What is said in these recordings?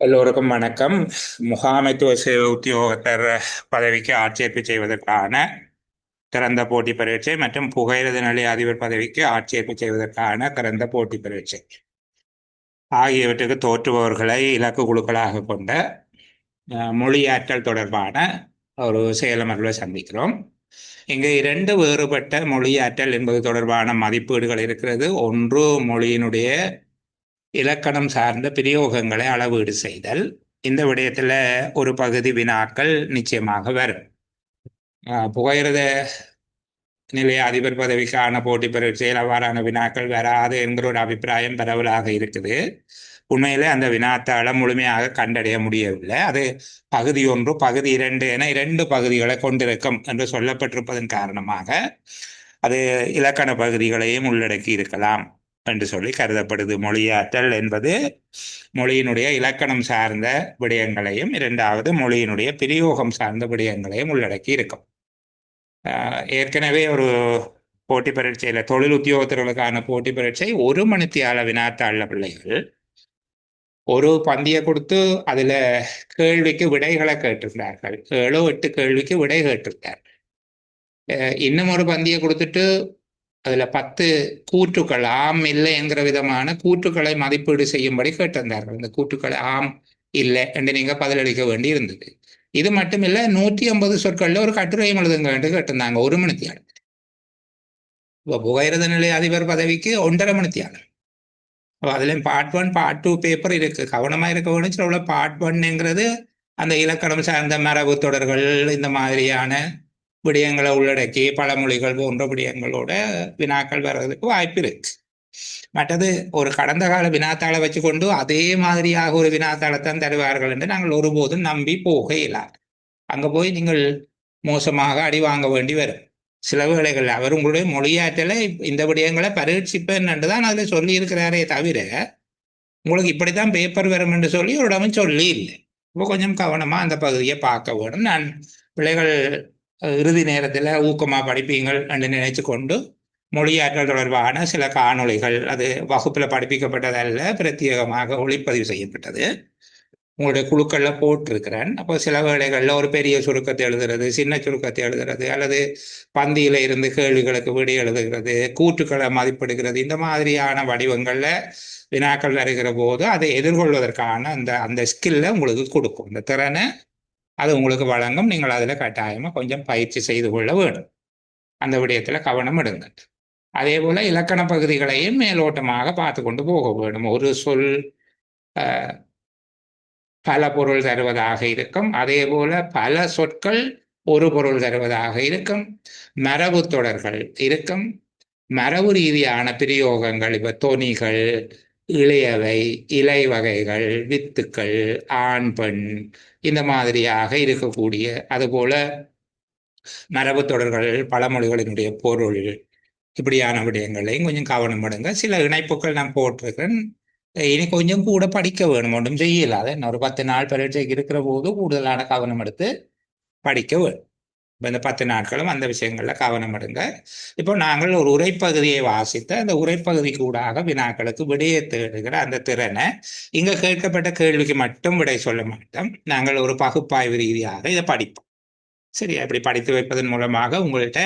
எல்லோருக்கும் வணக்கம். முகாமைத்துவ சேவை உத்தியோகத்தர் பதவிக்கு ஆட்சேர்ப்பு செய்வதற்கான திறந்த போட்டி பரீட்சை மற்றும் புகையிரத நிலைய அதிபர் பதவிக்கு ஆட்சேர்ப்பு செய்வதற்கான திறந்த போட்டி பரீட்சை ஆகியவற்றுக்கு தோற்றுபவர்களை இலக்கு குழுக்களாக கொண்ட மொழியாற்றல் தொடர்பான ஒரு செயலமர்வை சந்திக்கிறோம். இங்கு இரண்டு வேறுபட்ட மொழியாற்றல் என்பது தொடர்பான மதிப்பீடுகள் இருக்கிறது. ஒன்று, மொழியினுடைய இலக்கணம் சார்ந்த பிரயோகங்களை அளவீடு செய்தல். இந்த விடயத்தில் ஒரு பகுதி வினாக்கள் நிச்சயமாக வரும். புகையிரத நிலைய அதிபர் பதவிக்கான போட்டி பரீட்சையில் அவ்வாறான வினாக்கள் வராது என்கிற ஒரு அபிப்பிராயம் பரவலாக இருக்குது. உண்மையிலே அந்த வினாத்தாளை முழுமையாக கண்டறிய முடியவில்லை. அது பகுதி 1, பகுதி 2 என 2 பகுதிகளை கொண்டிருக்கும் என்று சொல்லப்பட்டிருப்பதன் காரணமாக அது இலக்கண பகுதிகளையும் உள்ளடக்கி இருக்கலாம் என்று சொல்லி கருதப்படுது. மொழியாற்றல் என்பது மொழியினுடைய இலக்கணம் சார்ந்த விடயங்களையும், இரண்டாவது மொழியினுடைய பிரயோகம் சார்ந்த விடயங்களையும் உள்ளடக்கி இருக்கும். ஏற்கனவே ஒரு போட்டி பரீட்சையில், தொழில் உத்தியோகத்தர்களுக்கான போட்டி பரீட்சை 1 மணித்தியால வினாத்தாள பிள்ளைகள் ஒரு பந்தியை கொடுத்து அதில் கேள்விக்கு விடைகளை கேட்டிருந்தார்கள். 7 8 கேள்விக்கு விடை கேட்டிருந்தார்கள். இன்னும் ஒரு பந்தியை கொடுத்துட்டு அதில் 10 கூற்றுக்கள், ஆம் இல்லை என்கிற விதமான கூற்றுக்களை மதிப்பீடு செய்யும்படி கேட்டிருந்தார்கள். இந்த கூற்றுக்களை ஆம் இல்லை என்று நீங்கள் பதிலளிக்க வேண்டி இருந்தது. இது மட்டும் இல்லை, 150 சொற்களில் ஒரு கட்டுரையும் எழுதுங்க என்று கேட்டிருந்தாங்க 1 மணித்தியாளர். இப்போ புகையிரத நிலைய அதிபர் பதவிக்கு 1.5 மணித்தியாளர். அதுலேயும் பார்ட் 1 பார்ட் 2 பேப்பர் இருக்கு. கவனமாக இருக்க வேணும். சில பார்ட் 1ங்கிறது அந்த இலக்கணம் சார்ந்த மரபு தொடர்கள், இந்த மாதிரியான விடயங்களை உள்ளடக்கி பழமொழிகள் போன்ற விடயங்களோட வினாக்கள் வர்றதுக்கு வாய்ப்பு இருக்கு. மற்றது ஒரு கடந்த கால வினாத்தாளை வச்சுக்கொண்டு அதே மாதிரியாக ஒரு வினாத்தாளத்தான் தருவார்கள் என்று நாங்கள் ஒருபோதும் நம்பி போக இயலாது. அங்கே போய் நீங்கள் மோசமாக அடி வாங்க வேண்டி வரும். சில வேளைகள் அவர் உங்களுடைய மொழியாற்றலை, இந்த விடயங்களை பரீட்சிப்பேன் என்று தான் அதில் சொல்லி இருக்கிறாரே தவிர உங்களுக்கு இப்படித்தான் பேப்பர் வரும் என்று சொல்லி ஒரு இடமும் சொல்லி இல்லை. இப்போ கொஞ்சம் கவனமாக அந்த பகுதியை பார்க்க வேணும். நான் பிள்ளைகள் இறுதி நேரத்தில் ஊக்கமாக படிப்பீங்கள் என்று நினைச்சு கொண்டு மொழியாற்றல் தொடர்பான சில காணொளிகள், அது வகுப்பில் படிப்பிக்கப்பட்டதல்ல, பிரத்யேகமாக ஒளிப்பதிவு செய்யப்பட்டது, உங்களுடைய குழுக்களில் போட்டிருக்கிறேன். அப்போ சில வேளைகளில் ஒரு பெரிய சுருக்கத்தை எழுதுறது, சின்ன சுருக்கத்தை எழுதுறது, அல்லது பந்தியில் இருந்து கேள்விகளுக்கு விடை எழுதுகிறது, கூற்றுக்களை மதிப்பிடுகிறது, இந்த மாதிரியான வடிவங்களில் வினாக்கள் வருகிற போது அதை எதிர்கொள்வதற்கான அந்த ஸ்கில்லை உங்களுக்கு கொடுக்கும். இந்த திறனை அது உங்களுக்கு வழங்கும். நீங்கள் அதில் கட்டாயமாக கொஞ்சம் பயிற்சி செய்து கொள்ள வேணும். அந்த விடயத்தில் கவனம் எடுங்க. அதே போல் இலக்கண பகுதிகளையும் மேலோட்டமாக பார்த்து கொண்டு போக வேணும். ஒரு சொல் பல பொருள் தருவதாக இருக்கும். அதே போல பல சொற்கள் ஒரு பொருள் தருவதாக இருக்கும். மரபு தொடர்கள் இருக்கும். மரபு ரீதியான பிரயோகங்கள், இப்போ தொனிகள், இளையவை, இலை வகைகள், வித்துக்கள், ஆண் பெண், இந்த மாதிரியாக இருக்கக்கூடிய, அதுபோல மரபு தொடர்கள், பழமொழிகளினுடைய பொருள், இப்படியான விடயங்களையும் கொஞ்சம் கவனம் எடுங்க. சில இணைப்புகள் நான் போட்டிருக்கிறேன். இனி கொஞ்சம் கூட படிக்க வேணும். ஒன்றும் செய்யலாத ஒரு 10 நாள் பரீட்சைக்கு இருக்கிற போது கூடுதலான கவனம் எடுத்து படிக்க வேணும். இப்போ இந்த 10 நாட்களும் அந்த விஷயங்களில் கவனம் எடுங்க. இப்போ நாங்கள் ஒரு உரைப்பகுதியை வாசித்த அந்த உரைப்பகுதி கூடாக வினாக்களுக்கு விடையை தேடுகிற அந்த திறனை, இங்கே கேட்கப்பட்ட கேள்விக்கு மட்டும் விடை சொல்ல மாட்டோம். நாங்கள் ஒரு பகுப்பாய்வு ரீதியாக இதை படிப்போம். சரி, அப்படி படித்து வைப்பதன் மூலமாக உங்கள்கிட்ட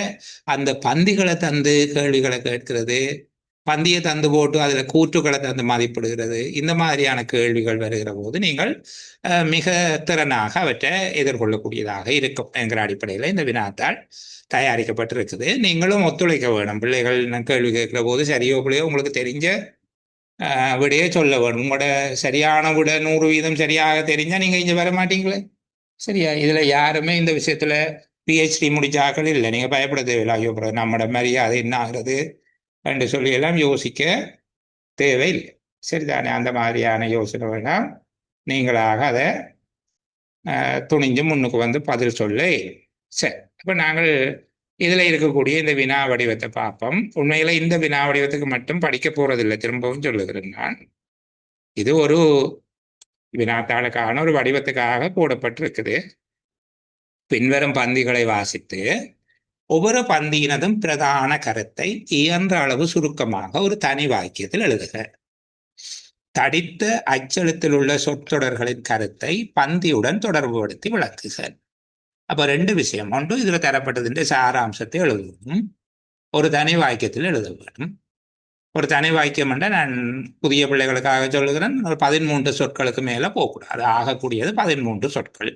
அந்த பந்திகளை தந்து கேள்விகளை கேட்கிறது, பந்தியை தந்து போட்டு அதில் கூற்றுக்களை தந்து மதிப்பிடுகிறது, இந்த மாதிரியான கேள்விகள் வருகிற போது நீங்கள் மிக திறனாக அவற்றை எதிர்கொள்ளக்கூடியதாக இருக்கும் என்கிற அடிப்படையில் இந்த வினாத்தாள் தயாரிக்கப்பட்டிருக்குது. நீங்களும் ஒத்துழைக்க வேணும். பிள்ளைகள் கேள்வி கேட்கிற போது சரியோ பிள்ளையோ உங்களுக்கு தெரிஞ்ச விடையே சொல்ல வேணும். உங்களோட சரியான விட 100% சரியாக தெரிஞ்சால் நீங்கள் இங்கே வர மாட்டீங்களே. சரியா? இதில் யாருமே இந்த விஷயத்தில் பிஹெச்டி முடிச்சாக்கள் இல்லை. நீங்கள் பயப்பட தேவையில்லை. ஐயோ நம்மளோட மரியாதை என்ன ஆகிறது என்று சொல்லி எல்லாம் யோசிக்க தேவையில்லை. சரிதானே? அந்த மாதிரியான யோசனை வேணாம். நீங்களாக அதை துணிஞ்சு முன்னுக்கு வந்து பதில் சொல்ல. சரி, இப்போ நாங்கள் இதில் இருக்கக்கூடிய இந்த வினா வடிவத்தை பார்ப்போம். உண்மையில் இந்த வினா வடிவத்துக்கு மட்டும் படிக்க போகிறதில்லை. திரும்பவும் சொல்லுகிறேன் நான். இது ஒரு வினாத்தாளுக்கான ஒரு வடிவத்துக்காக போடப்பட்டிருக்குது. பின்வரும் பந்திகளை வாசித்து ஒவ்வொரு பந்தியினதும் பிரதான கருத்தை இயன்ற அளவு சுருக்கமாக ஒரு தனி வாக்கியத்தில் எழுதுக. தடித்த அச்செழுத்தில் உள்ள சொற்றொடர்களின் கருத்தை பந்தியுடன் தொடர்புபடுத்தி விளக்குக. அப்ப ரெண்டு விஷயம். ஒன்று, இதுல தரப்பட்டதின் சாராம்சத்தை எழுதணும், ஒரு தனி வாக்கியத்தில் எழுத வேண்டும். ஒரு தனி வாக்கியம் என்ற நான் புதிய பிள்ளைகளுக்காக சொல்லுகிறேன், ஒரு 13 சொற்களுக்கு மேல போகக்கூடாது. ஆகக்கூடியது 13 சொற்கள்,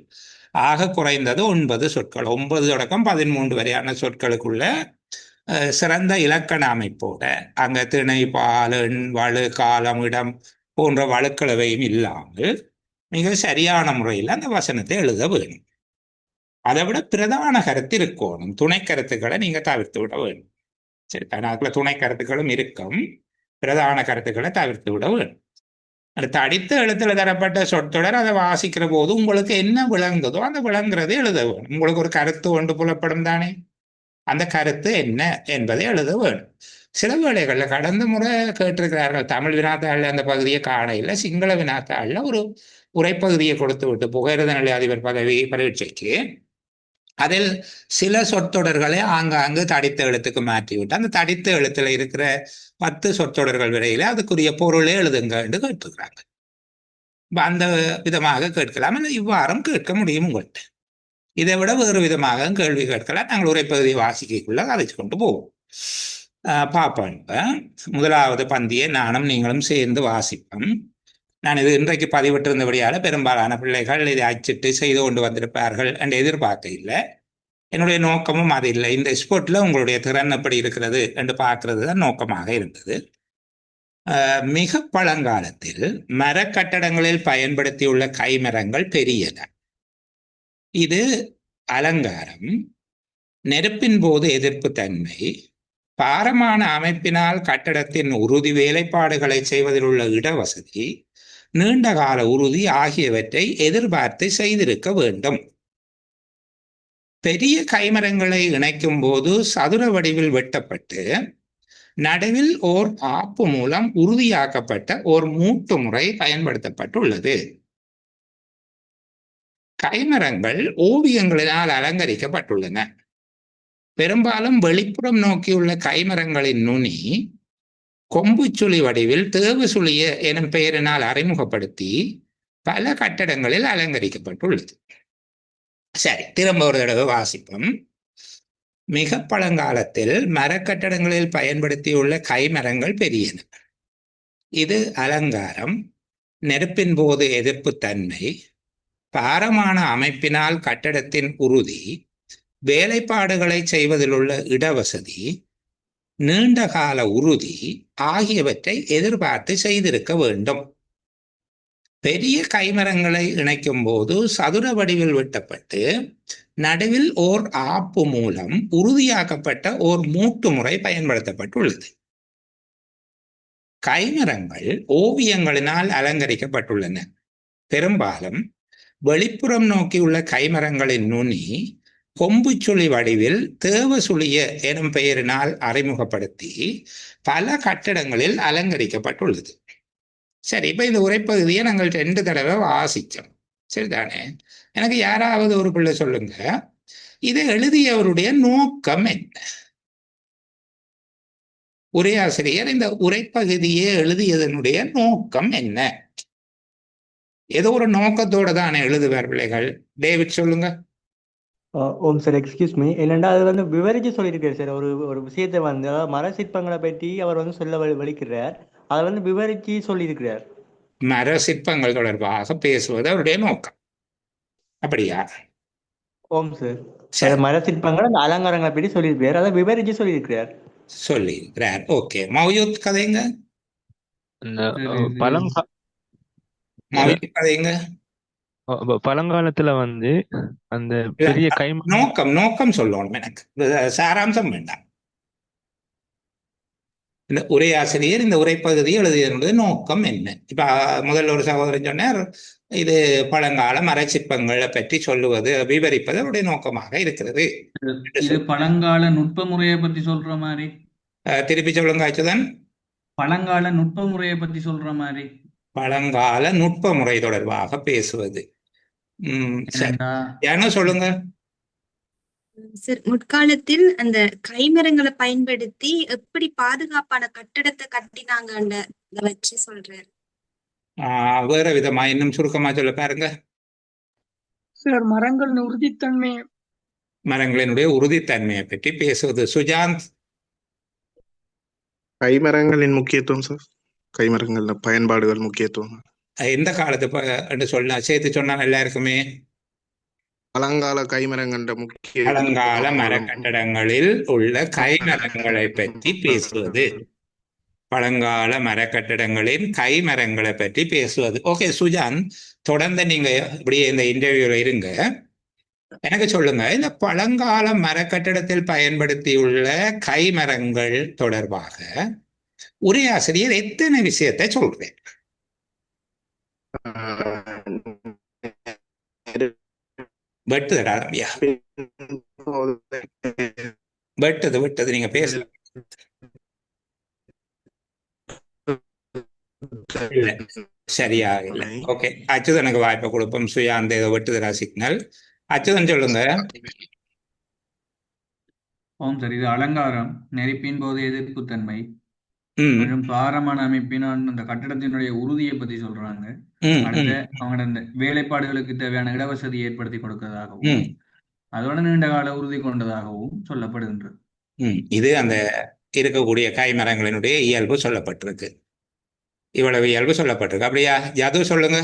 ஆக குறைந்தது 9 சொற்கள். 9 தொடக்கம் 13 வரையான சொற்களுக்குள்ள சிறந்த இலக்கண அமைப்போட, அங்க திணை, பால், எண், வலு, காலம், இடம் போன்ற வழுக்களவையும் இல்லாமல் மிக சரியான முறையில் அந்த வசனத்தை எழுத வேணும். அதை விட பிரதான கருத்து இருக்கணும். துணை கருத்துக்களை நீங்க தவிர்த்து விட வேண்டும். சரி, அதுக்குள்ள துணை கருத்துக்களும் இருக்கும், பிரதான கருத்துக்களை தவிர்த்து விட வேண்டும். அடுத்து, அடித்த எழுத்துல தரப்பட்ட சொற்றொடர் அதை வாசிக்கிற போது உங்களுக்கு என்ன விளங்குதோ அந்த விளங்குறதை எழுத வேணும். உங்களுக்கு ஒரு கருத்து ஒன்று புலப்படும் தானே, அந்த கருத்து என்ன என்பதை எழுத வேணும். சில வேளைகளில் கடந்த முறை கேட்டிருக்கிறார்கள், தமிழ் வினாத்தாளில் அந்த பகுதியை காண இல்லை, சிங்கள வினாத்தாளில் ஒரு உரைப்பகுதியை கொடுத்து விட்டு புகையிரத நிலை அதிபர் பதவி பரீட்சைக்கு அதில் சில சொற்றொடர்களை ஆங்காங்கு தடித்த எழுத்துக்கு மாற்றிவிட்டு அந்த தடித்த எழுத்துல இருக்கிற 10 சொற்றொடர்கள் வரையில அதுக்குரிய பொருளே எழுதுங்க என்று கேட்டிருக்கிறாங்க. அந்த விதமாக கேட்கலாம், இவ்வாறும் கேட்க முடியும் உங்கள்கிட்ட. இதை விட வேறு விதமாக கேள்வி கேட்கலாம். நாங்கள் உரைப்பகுதியை வாசிக்கக்குள்ள அழைச்சு கொண்டு போவோம். பார்ப்போம். முதலாவது பந்தியை நானும் நீங்களும் சேர்ந்து வாசிப்போம். நான் இது இன்றைக்கு பதிவிட்டிருந்தபடியால பெரும்பாலான பிள்ளைகள் இதை அச்சிட்டு செய்து கொண்டு வந்திருப்பார்கள் என்று எதிர்பார்க்க இல்லை. என்னுடைய நோக்கமும் அது இல்லை. இந்த ஸ்போர்ட்ல உங்களுடைய திறன் எப்படி இருக்கிறது என்று பார்க்கறது தான் நோக்கமாக இருந்தது. மிக பழங்காலத்தில் மரக்கட்டடங்களில் பயன்படுத்தியுள்ள கைமரங்கள் பெரியன. இது அலங்காரம், நெருப்பின் போது எதிர்ப்பு தன்மை, பாரமான அமைப்பினால் கட்டடத்தின் உறுதி வேலைப்பாடுகளை செய்வதில் உள்ள இடவசதி, நீண்டகால உறுதி ஆகியவற்றை எதிர்பார்த்து செய்திருக்க வேண்டும். பெரிய கைமரங்களை இணைக்கும் போது சதுர வடிவில் வெட்டப்பட்டு நடுவில் ஓர் ஆப்பு மூலம் உறுதியாக்கப்பட்ட ஓர் மூட்டு முறை பயன்படுத்தப்பட்டுள்ளது. கைமரங்கள் ஓவியங்களினால் அலங்கரிக்கப்பட்டுள்ளன. பெரும்பாலும் வெளிப்புறம் நோக்கியுள்ள கைமரங்களின் நுனி கொம்பு சுழி வடிவில் தேவு சுழிய எனும் பெயரினால் அறிமுகப்படுத்தி பல கட்டடங்களில் அலங்கரிக்கப்பட்டுள்ளது. சரி, திரும்ப ஒரு தடவை வாசிப்போம். மிக பழங்காலத்தில் மரக்கட்டடங்களில் பயன்படுத்தியுள்ள கைமரங்கள் பெரியன. இது அலங்காரம், நெருப்பின் போது எதிர்ப்பு தன்மை, பாரமான அமைப்பினால் கட்டடத்தின் உறுதி, வேலைப்பாடுகளை செய்வதில் உள்ள இடவசதி, நீண்டகால உறுதி ஆகியவற்றை எதிர்பார்த்து செய்திருக்க வேண்டும். பெரிய கைமரங்களை இணைக்கும் போது சதுர வடிவில் வெட்டப்பட்டு நடுவில் ஓர் ஆப்பு மூலம் உறுதியாக்கப்பட்ட ஓர் மூட்டு முறை பயன்படுத்தப்பட்டுள்ளது. கைமரங்கள் ஓவியங்களினால் அலங்கரிக்கப்பட்டுள்ளன. பெரும்பாலும் வெளிப்புறம் நோக்கியுள்ள கைமரங்களின் நுனி கொம்பு சுழி வடிவில் தேவ சுழிய எனும் பெயரினால் அறிமுகப்படுத்தி பல கட்டடங்களில் அலங்கரிக்கப்பட்டுள்ளது. சரி, இப்ப இந்த உரைப்பகுதியை நாங்கள் 2 தடவை வாசிச்சோம், சரிதானே? எனக்கு யாராவது ஒரு பிள்ளை சொல்லுங்க, இதை எழுதியவருடைய நோக்கம் என்ன? உரையாசிரியர் இந்த உரைப்பகுதியை எழுதியதனுடைய நோக்கம் என்ன? ஏதோ ஒரு நோக்கத்தோட தானே எழுதுவார் பிள்ளைகள். டேவிட் சொல்லுங்க. ஓம் சார், எக்ஸ்கியூஸ் மீ. என்னென்னா அது வந்து விவரிச்சு சொல்லியிருக்காரு சார். ஒரு விஷயத்தை வந்து மர சிற்பங்களை பற்றி அவர் வந்து சொல்ல வலிக்கிறார். அதை வந்து விவரிச்சு சொல்லியிருக்கிறார். மர சிற்பங்கள் தொடர்பாக பேசுவது அவருடைய நோக்கம், அப்படியா? ஓம் சார், மர சிற்பங்கள் அந்த அலங்காரங்களை பற்றி சொல்லியிருக்கிறார், அதை விவரிச்சு சொல்லியிருக்கிறார். சொல்லியிருக்கிறார். ஓகே, மௌயூத் கதைங்க. கதைங்க. பழங்காலத்துல வந்து அந்த பெரிய நோக்கம் சொல்லணும், எனக்கு சாராம்சம் வேண்டாம். இந்த உரையாசிரியர் இந்த உரைப்பகுதியை எழுதியதனுடைய நோக்கம் என்ன? இப்ப முதல்ல ஒரு சகோதரன் சொன்னார், இது பழங்கால மரச்சிற்பங்களை பற்றி சொல்லுவது, விவரிப்பது அவருடைய நோக்கமாக இருக்கிறது. இது பழங்கால நுட்ப முறையை பற்றி சொல்ற மாதிரி. திருப்பி சொல்லுங்க அச்சுதன். பழங்கால நுட்ப முறையை பற்றி சொல்ற மாதிரி. பழங்கால நுட்ப முறை தொடர்பாக பேசுவது. என்ன சொல்லுங்க சார். முற்காலத்தில் அந்த கைமரங்களை பயன்படுத்தி எப்படி பாதுகாப்பான கட்டடத்தை கட்டினாங்கன்னு வச்சு சொல்றாரு. வேற விதமா இன்னும் சுருக்கமா சொல்ல பாருங்க. சார் மரங்களின் உறுதித்தன்மை மரங்களினுடைய உறுதித்தன்மையை பற்றி பேசுவது. சுஜாந்த், கைமரங்களின் முக்கியத்துவம் சார். கைமரங்கள்ல பயன்பாடுகள் முக்கியத்துவம். எந்த காலத்து என்று சொல்லலாம், சேர்த்து சொன்னா நல்லா இருக்குமே. பழங்கால கைமரங்கள்ட முக்கிய பழங்கால மரக்கட்டடங்களில் உள்ள கைமரங்களை பற்றி பேசுவது. பழங்கால மரக்கட்டடங்களின் கைமரங்களை பற்றி பேசுவது. ஓகே சுஜான், தொடர்ந்து நீங்க இப்படியே இந்த இன்டர்வியூல இருங்க. எனக்கு சொல்லுங்க, இந்த பழங்கால மரக்கட்டடத்தில் பயன்படுத்தியுள்ள கைமரங்கள் தொடர்பாக உரையாசிரியர் எத்தனை விஷயத்தை சொல்றேன்? வெட்டுதடா தம்பியா, வெட்டது நீங்க பேச இல்ல, சரியா இல்ல. ஓகே, அச்சுதனுக்கு வாய்ப்பை கொடுப்போம். சுயாந்த ஏதோ வெட்டுதடா சிக்னல். அச்சுதன் சொல்லுங்க. ஓம் சார், இது அலங்காரம், நெருப்பின் போது எதிர்ப்புத்தன்மை ம் மற்றும் பாரமான அமைப்பினால் அந்த கட்டடத்தினுடைய உறுதியை பத்தி சொல்றாங்க. ம் அடுத்த ம் அவங்களோட இந்த வேலைப்பாடுகளுக்கு தேவையான இடவசதி ஏற்படுத்தி கொடுக்கிறதாகவும் ம் அதோட நீண்ட கால உறுதி கொண்டதாகவும் சொல்லப்படுகின்றது. இது அந்த இருக்கக்கூடிய கைமரங்களினுடைய இயல்பு சொல்லப்பட்டிருக்கு. இவ்வளவு இயல்பு சொல்லப்பட்டிருக்கு. அப்படியா? யாது சொல்லுங்க.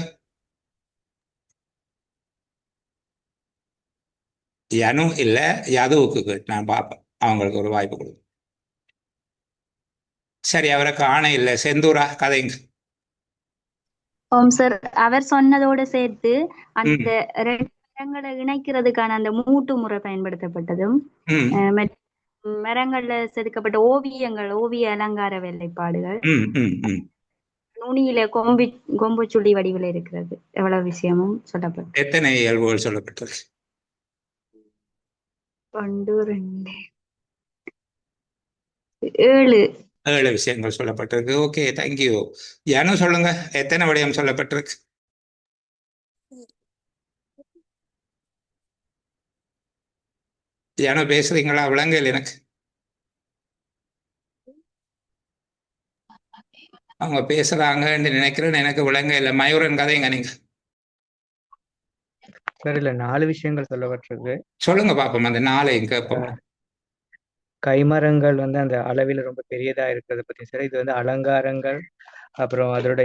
யனு இல்ல, யதுவுக்கு நான் பார்ப்பேன், அவங்களுக்கு ஒரு வாய்ப்பு கொடுக்கும். சரி, அவரை காண இல்லை. செந்தூரா, கதைங்க. ஓம் சார், அவர் சொன்னதோட சேர்த்து ம் அந்த ரெண்டு மரங்களை இணைக்கிறதுக்கான அந்த மூட்டு முறை பயன்படுத்தப்பட்டதும் ம் மரங்கள்ல செதுக்கப்பட்ட ஓவியங்கள், ஓவிய அலங்கார வேலைப்பாடுகள், ம் ம் ம் நுனியில கொம்பு சுழி வடிவில் இருக்கிறது, எவ்வளவு விஷயமும் சொல்லப்பட்டு எத்தனை இயல்புகள் சொல்லப்பட்டிருக்கு? 1 2 7 7 விஷயங்கள் சொல்லப்பட்டிருக்கு. Okay, thank you. யனு சொல்லுங்க, எத்தனை விடயம் சொல்லப்பட்டிருக்கு? யனு பேசுறீங்களா? விளங்கல எனக்கு. அவங்க பேசுறாங்கன்னு நினைக்கிறேன், எனக்கு விளங்க இல்லை. மயூரன், கதைங்க நீங்க. சார் இல்ல 4 விஷயங்கள் சொல்லப்பட்டிருக்கு. சொல்லுங்க பாப்போம், அந்த 4 கேட்போம். கைமரங்கள் வந்து அந்த அளவில் ரொம்ப பெரியதா இருக்கிறத பத்தி சார். இது வந்து அலங்காரங்கள், அப்புறம் அதோட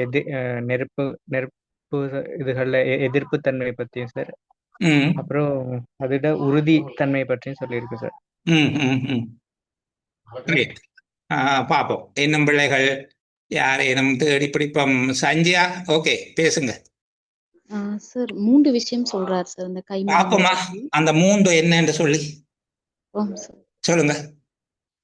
நெருப்பு நெருப்பு இதுகள்ல எதிர்ப்பு தன்மை பத்தியும் சார். ம் அப்புறம் அதோட உறுதி தன்மை பற்றியும் சொல்லியிருக்கு சார். ம் ம் ம் Great. பார்ப்போம். இன்னும் பிள்ளைகள் யாரேனும் தேடி பிடிப்போம். சஞ்சியா, ஓகே, பேசுங்க. சார் 3 விஷயம் சொல்றாரு சார் அந்த கைமரங்களை பாப்போமா பத்தி. அந்த 3 என்னன்னு சொல்லி ஆம் சார். சொல்லுங்க.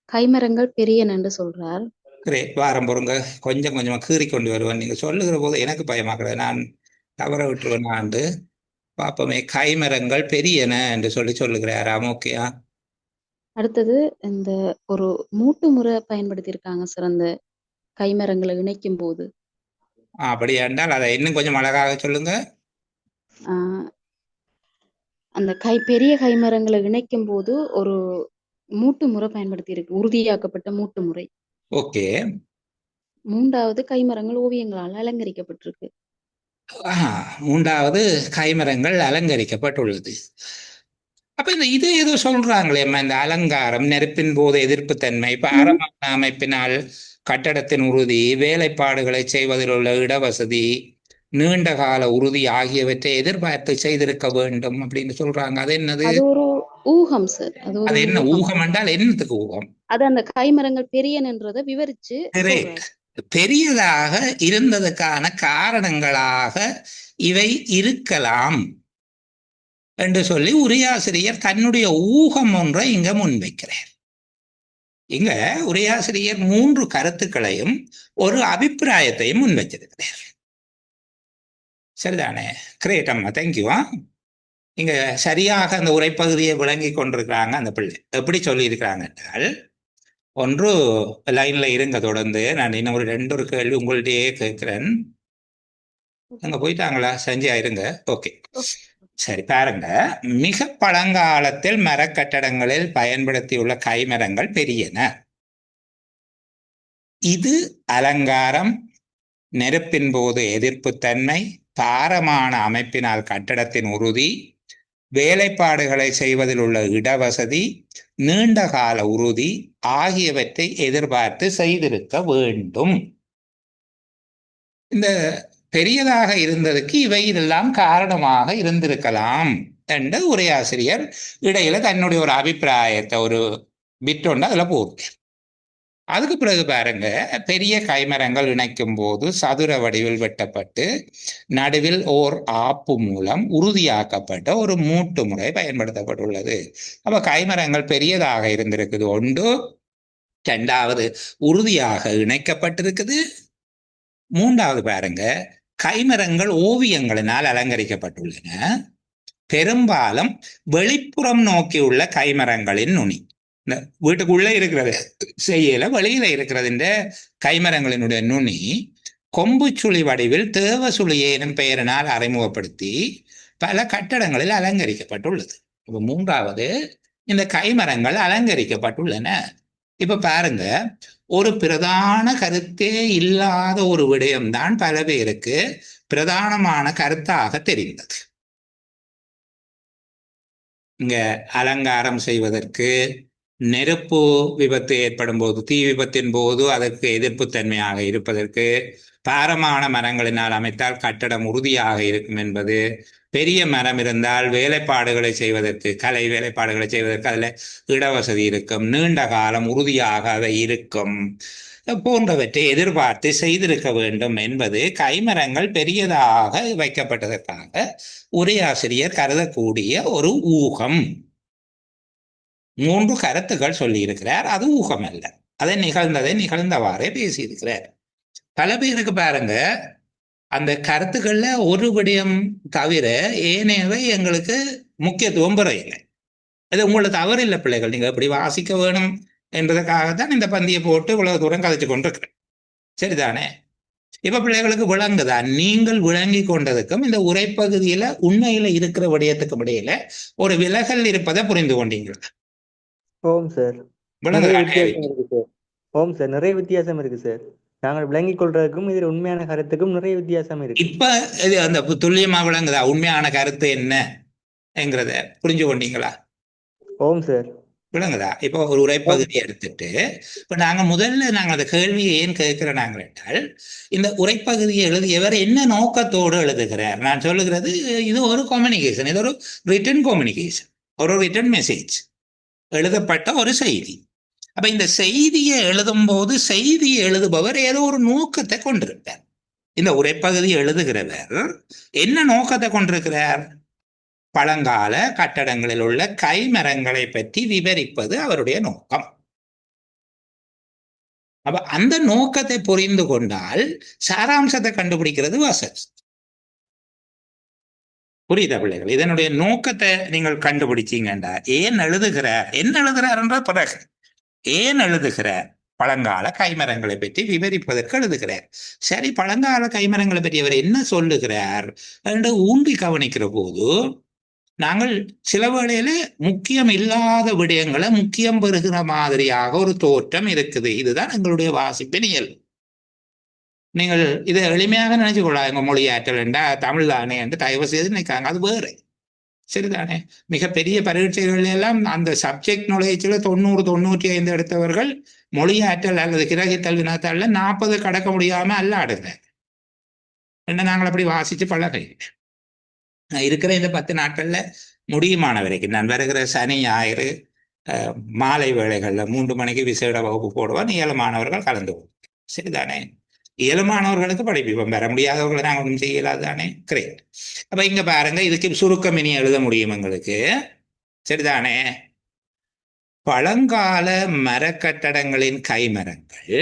கைமரங்கள் பெரியன என்று சொல்றார். கிரேட், வாரம் பொறுங்க, கொஞ்சம் கொஞ்சமா கீறி கொண்டு வருவேன். நீங்க சொல்லுகிற போது எனக்கு பயமாக்குறது, நான் தவற விட்டுருவேனாண்டு. பாப்போமே, கைமரங்கள் பெரியன என்று சொல்லுகிறாராம். ஓகேயா? அடுத்தது இந்த ஒரு மூட்டு முறை பயன்படுத்தி இருக்காங்க சார் அந்த கைமரங்களை இணைக்கும் போது. அப்படி என்றால் அதை இன்னும் கொஞ்சம் அழகாக சொல்லுங்க. ஆஹ் அந்த பெரிய கைமரங்களை இணைக்கும் போது ஒரு மூட்டு முறை பயன்படுத்தி இருக்கு, உறுதியாக்கப்பட்ட மூட்டு முறை. ஓகே. 3வது கைமரங்கள் ஓவியங்களால் அலங்கரிக்கப்பட்டிருக்கு. 3வது கைமரங்கள் அலங்கரிக்கப்பட்டுள்ளது. அப்ப இது ஏதோ சொல்றாங்களே, இந்த அலங்காரம், நெருப்பின் போது எதிர்ப்புத்தன்மை, பாரமான அமைப்பினால் கட்டடத்தின் உறுதி, வேலைப்பாடுகளை செய்வதில் உள்ள இடவசதி, நீண்ட கால உறுதி ஆகியவற்றை எதிர்பார்த்து செய்திருக்க வேண்டும் அப்படின்னு சொல்றாங்க. அது என்னது? அது ஒரு ஊகம் சார். அது என்ன ஊகம் என்றால் என்னத்துக்கு ஊகம்? அது அந்த கைமரங்கள் பெரியனன்றதை விவரிச்சு பெரியதாக இருந்ததுக்கான காரணங்களாக இவை இருக்கலாம் என்று சொல்லி உரையாசிரியர் தன்னுடைய ஊகம் ஒன்றை இங்க முன்வைக்கிறார். இங்க உரையாசிரியர் 3 கருத்துக்களையும் ஒரு அபிப்பிராயத்தையும் முன்வைச்சிருக்கிறார். சரிதானே? கிரேட் அம்மா, தேங்க்யூ. இங்க சரியாக அந்த உரைப்பகுதியை விளங்கி கொண்டிருக்கிறாங்க அந்த பிள்ளை. எப்படி சொல்லி இருக்கிறாங்க என்றால், ஒன்று லைன்ல இருங்க, தொடர்ந்து நான் இன்னும் ஒரு 2 கேள்வி உங்கள்கிட்டயே கேட்கிறேன். அங்க போயிட்டாங்களா? சஞ்சய் இருங்க. ஓகே, சரி, பாருங்க. மிக பழங்காலத்தில் மரக்கட்டடங்களில் பயன்படுத்தியுள்ள கைமரங்கள் பெரியன. இது அலங்காரம், நெருப்பின் போது எதிர்ப்புத்தன்மை, பாரமான அமைப்பினால் கட்டடத்தின் உறுதி, வேலைப்பாடுகளை செய்வதில் உள்ள இடவசதி, நீண்டகால உறுதி ஆகியவற்றை எதிர்பார்த்து செய்திருக்க வேண்டும். இந்த பெரியதாக இருந்ததுக்கு இவையெல்லாம் காரணமாக இருந்திருக்கலாம் என்று உரையாசிரியர் இடையில தன்னுடைய ஒரு அபிப்பிராயத்தை ஒரு பிட்டொண்டு அதுல போட்டு, அதுக்கு பிறகு பாருங்க, பெரிய கைமரங்கள் இணைக்கும் போது சதுர வடிவில் வெட்டப்பட்டு நடுவில் ஓர் ஆப்பு மூலம் உறுதியாக்கப்பட்ட ஒரு மூட்டு முறை பயன்படுத்தப்பட்டுள்ளது. அப்ப கைமரங்கள் பெரியதாக இருந்திருக்குது ஒன்று, இரண்டாவது உறுதியாக இணைக்கப்பட்டிருக்குது, மூன்றாவது பாருங்க கைமரங்கள் ஓவியங்களினால் அலங்கரிக்கப்பட்டுள்ளன. பெரும்பாலும் வெளிப்புறம் நோக்கியுள்ள கைமரங்களின் நுனி, இந்த வீட்டுக்குள்ளே இருக்கிறது செய்யல, வெளியில இருக்கிறது இந்த கைமரங்களினுடைய நுனி கொம்பு சுழி வடிவில் தேவசுழி எனும் பெயரினால் அறிமுகப்படுத்தி பல கட்டடங்களில் அலங்கரிக்கப்பட்டுள்ளது. இப்ப மூன்றாவது, இந்த கைமரங்கள் அலங்கரிக்கப்பட்டுள்ளன. இப்ப பாருங்க, ஒரு பிரதான கருத்தே இல்லாத ஒரு விடயம்தான் பல பேருக்கு பிரதானமான கருத்தாக தெரிந்தது. இங்க அலங்காரம் செய்வதற்கு, நெருப்பு விபத்து ஏற்படும் போது, தீ விபத்தின் போது அதற்கு எதிர்ப்புத்தன்மையாக இருப்பதற்கு, பாரமான மரங்களினால் அமைத்தால் கட்டடம் உறுதியாக இருக்கும் என்பது, பெரிய மரம் இருந்தால் வேலைப்பாடுகளை செய்வதற்கு, கலை வேலைப்பாடுகளை செய்வதற்கு அதில் இடவசதி இருக்கும், நீண்ட காலம் உறுதியாக அவை இருக்கும் போன்றவற்றை எதிர்பார்த்து செய்திருக்க வேண்டும் என்பது கைமரங்கள் பெரியதாக வைக்கப்பட்டதற்காக உரையாசிரியர் கருதக்கூடிய ஒரு ஊகம். 3 கருத்துக்கள் சொல்லியிருக்கிறார். அது ஊகம் அல்ல, அதை நிகழ்ந்தவாறே பேசியிருக்கிறார். பல பேருக்கு பாருங்க, அந்த கருத்துக்கள்ல ஒரு விடயம் தவிர ஏனையவை எங்களுக்கு முக்கியத்துவம் பெறவில்லை. அது உங்களுக்கு தவறு இல்லை பிள்ளைகள், நீங்க எப்படி வாசிக்க வேணும் என்பதற்காகத்தான் இந்த பந்தியை போட்டு இவ்வளவு தூரம் கதைச்சு கொண்டிருக்கிறேன். சரிதானே? இப்ப பிள்ளைகளுக்கு விளங்குதா? நீங்கள் விளங்கி கொண்டதுக்கும் இந்த உரைப்பகுதியில உண்மையில இருக்கிற விடயத்துக்கும் இடையில ஒரு விலகல் இருப்பதை புரிந்து கொண்டீங்களா? ஓம் சார். ஓம் சார், நிறைய வித்தியாசம் இருக்கு சார். நாங்கள் விளங்கிக் கொள்றதுக்கும் இதில் உண்மையான கருத்துக்கும் நிறைய வித்தியாசம் இருக்கு. இப்ப இது அந்த துல்லியமா விளங்குதா? உண்மையான கருத்து என்ன என்கிறத புரிஞ்சு கொண்டீங்களா? ஓம் சார். விளங்குதா? இப்போ ஒரு உரைப்பகுதியை எடுத்துட்டு இப்ப முதல்ல அந்த கேள்வியை ஏன் கேட்கிறோம் நாங்கள் என்றால், இந்த உரைப்பகுதியை எழுதியவர் என்ன நோக்கத்தோடு எழுதுகிறார்? நான் சொல்லுகிறது, இது ஒரு கம்யூனிகேஷன், இது ஒரு ரிட்டன் கம்யூனிகேஷன், ஒரு ரிட்டன் மெசேஜ், எழுதப்பட்ட ஒரு செய்தி. அப்ப இந்த செய்தியை எழுதும் போது செய்தியை எழுதுபவர் ஏதோ ஒரு நோக்கத்தை கொண்டிருப்பார். இந்த உரைப்பகுதி எழுதுகிறவர் என்ன நோக்கத்தை கொண்டிருக்கிறார்? பழங்கால கட்டடங்களில் உள்ள கைமரங்களை பற்றி விவரிப்பது அவருடைய நோக்கம். அப்ப அந்த நோக்கத்தை புரிந்து கொண்டால் சாராம்சத்தை கண்டுபிடிக்கிறது வசதி. புரியுதா பிள்ளைகள்? இதனுடைய நோக்கத்தை நீங்கள் கண்டுபிடிச்சீங்கண்டா, ஏன் எழுதுகிறார், என்ன எழுதுகிறார் என்ற பிறகு ஏன் எழுதுகிறார்? பழங்கால கைமரங்களை பற்றி விவரிப்பதற்கு எழுதுகிறார். சரி, பழங்கால கைமரங்களை பற்றி அவர் என்ன சொல்லுகிறார் என்று ஊன்றி கவனிக்கிற போது நாங்கள் சில வேளையில முக்கியம் இல்லாத விடயங்களை முக்கியம் பெறுகிற மாதிரியாக ஒரு தோற்றம் இருக்குது. இதுதான் எங்களுடைய வாசிப்பின் இயல்பு. நீங்கள் இதை எளிமையாக நினைச்சு கொள்ளலாம். எங்க மொழியாற்றல் என்றா தமிழ் தானே என்று தயவு செய்து நினைக்காங்க, அது வேறு. சரிதானே? மிகப்பெரிய பரீட்சைகள் எல்லாம் அந்த சப்ஜெக்ட் நுழைச்சில 90-95 எடுத்தவர்கள் மொழியாற்றல் அல்லது கிரகித்தல் வினாத்தாள்ல 40 கடக்க முடியாம அல்லாடுங்க. என்ன நாங்கள் அப்படி வாசிச்சு பழக இருக்கிற இந்த 10 நாட்கள்ல முடியுமான வரைக்கும் நான் வருகிற சனி ஞாயிறு மாலை வேளைகள்ல 3 மணிக்கு விசேட வகுப்பு போடுவான். இயலுமானவர்கள் கலந்து கொள்வோம். சரிதானே? இயலுமானவர்களுக்கு படிப்பிப்போம், பெற முடியாதவர்களை நாங்கள் ஒன்றும் செய்யலாது தானே. கிரேட். அப்ப இங்க பாருங்க, இதுக்கு சுருக்கம் இனி எழுத முடியும் எங்களுக்கு. சரிதானே? பழங்கால மரக்கட்டடங்களின் கைமரங்கள்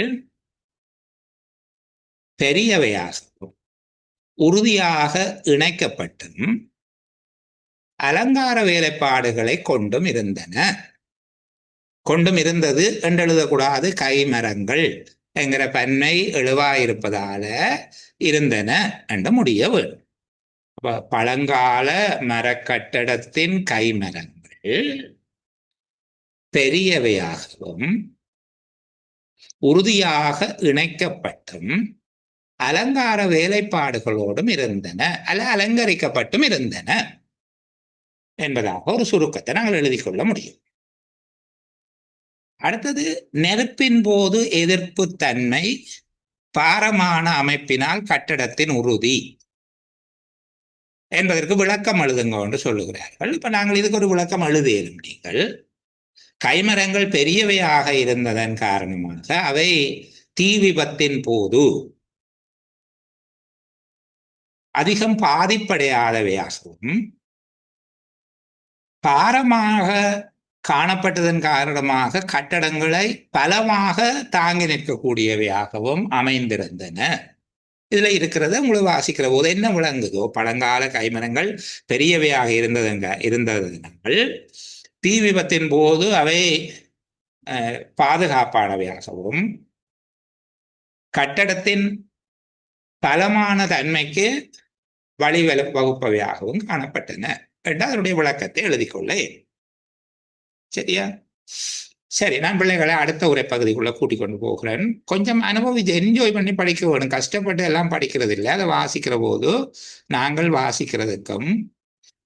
பெரியவையாகவும் உறுதியாக இணைக்கப்பட்டும் அலங்கார வேலைப்பாடுகளை கொண்டும் இருந்தது என்று எழுதக்கூடாது. கைமரங்கள் என்கிற பன்மை எழுவாயிருப்பதால இருந்தன என்று முடிய வேண்டும். பழங்கால மரக்கட்டடத்தின் கைமரங்கள் பெரியவையாகவும் உறுதியாக இணைக்கப்பட்டும் அலங்கார வேலைப்பாடுகளோடும் இருந்தன, அல்ல அலங்கரிக்கப்பட்டும் இருந்தன என்பதாக ஒரு சுருக்கத்தை நாங்கள் எழுதி கொள்ள முடியும். அடுத்தது, நெருப்பின் போது எதிர்ப்பு தன்மை, பாரமான அமைப்பினால் கட்டடத்தின் உறுதி என்பதற்கு விளக்கம் எழுதுங்க என்று சொல்லுகிறார்கள். இப்ப நாங்கள் இதுக்கு ஒரு விளக்கம் எழுதியும், நீங்கள் கைமரங்கள் பெரியவையாக இருந்ததன் காரணமாக அவை தீ விபத்தின் போது அதிகம் பாதிப்படையாதவையாகவும், பாரமாக காணப்பட்டதன் காரணமாக கட்டடங்களை பலமாக தாங்கி நிற்கக்கூடியவையாகவும் அமைந்திருந்தன. இதுல இருக்கிறத உங்களுக்கு வாசிக்கிற போது என்ன விளங்குதோ, பழங்கால கைமரங்கள் பெரியவையாக இருந்ததனால் தீ விபத்தின் போது அவை பாதுகாப்பானவையாகவும், கட்டடத்தின் பலமான தன்மைக்கு வழி வகுப்பவையாகவும் காணப்பட்டன என்று அதனுடைய விளக்கத்தை எழுதி கொள்ள. சரியா? சரி, நான் பிள்ளைகளை அடுத்த உரை பகுதிக்குள்ள கூட்டிக் கொண்டு போகிறேன். கொஞ்சம் அனுபவிச்சு என்ஜாய் பண்ணி படிக்க வேணும். கஷ்டப்பட்டு எல்லாம் படிக்கிறது இல்லை. அதை வாசிக்கிற போது நாங்கள் வாசிக்கிறதுக்கும்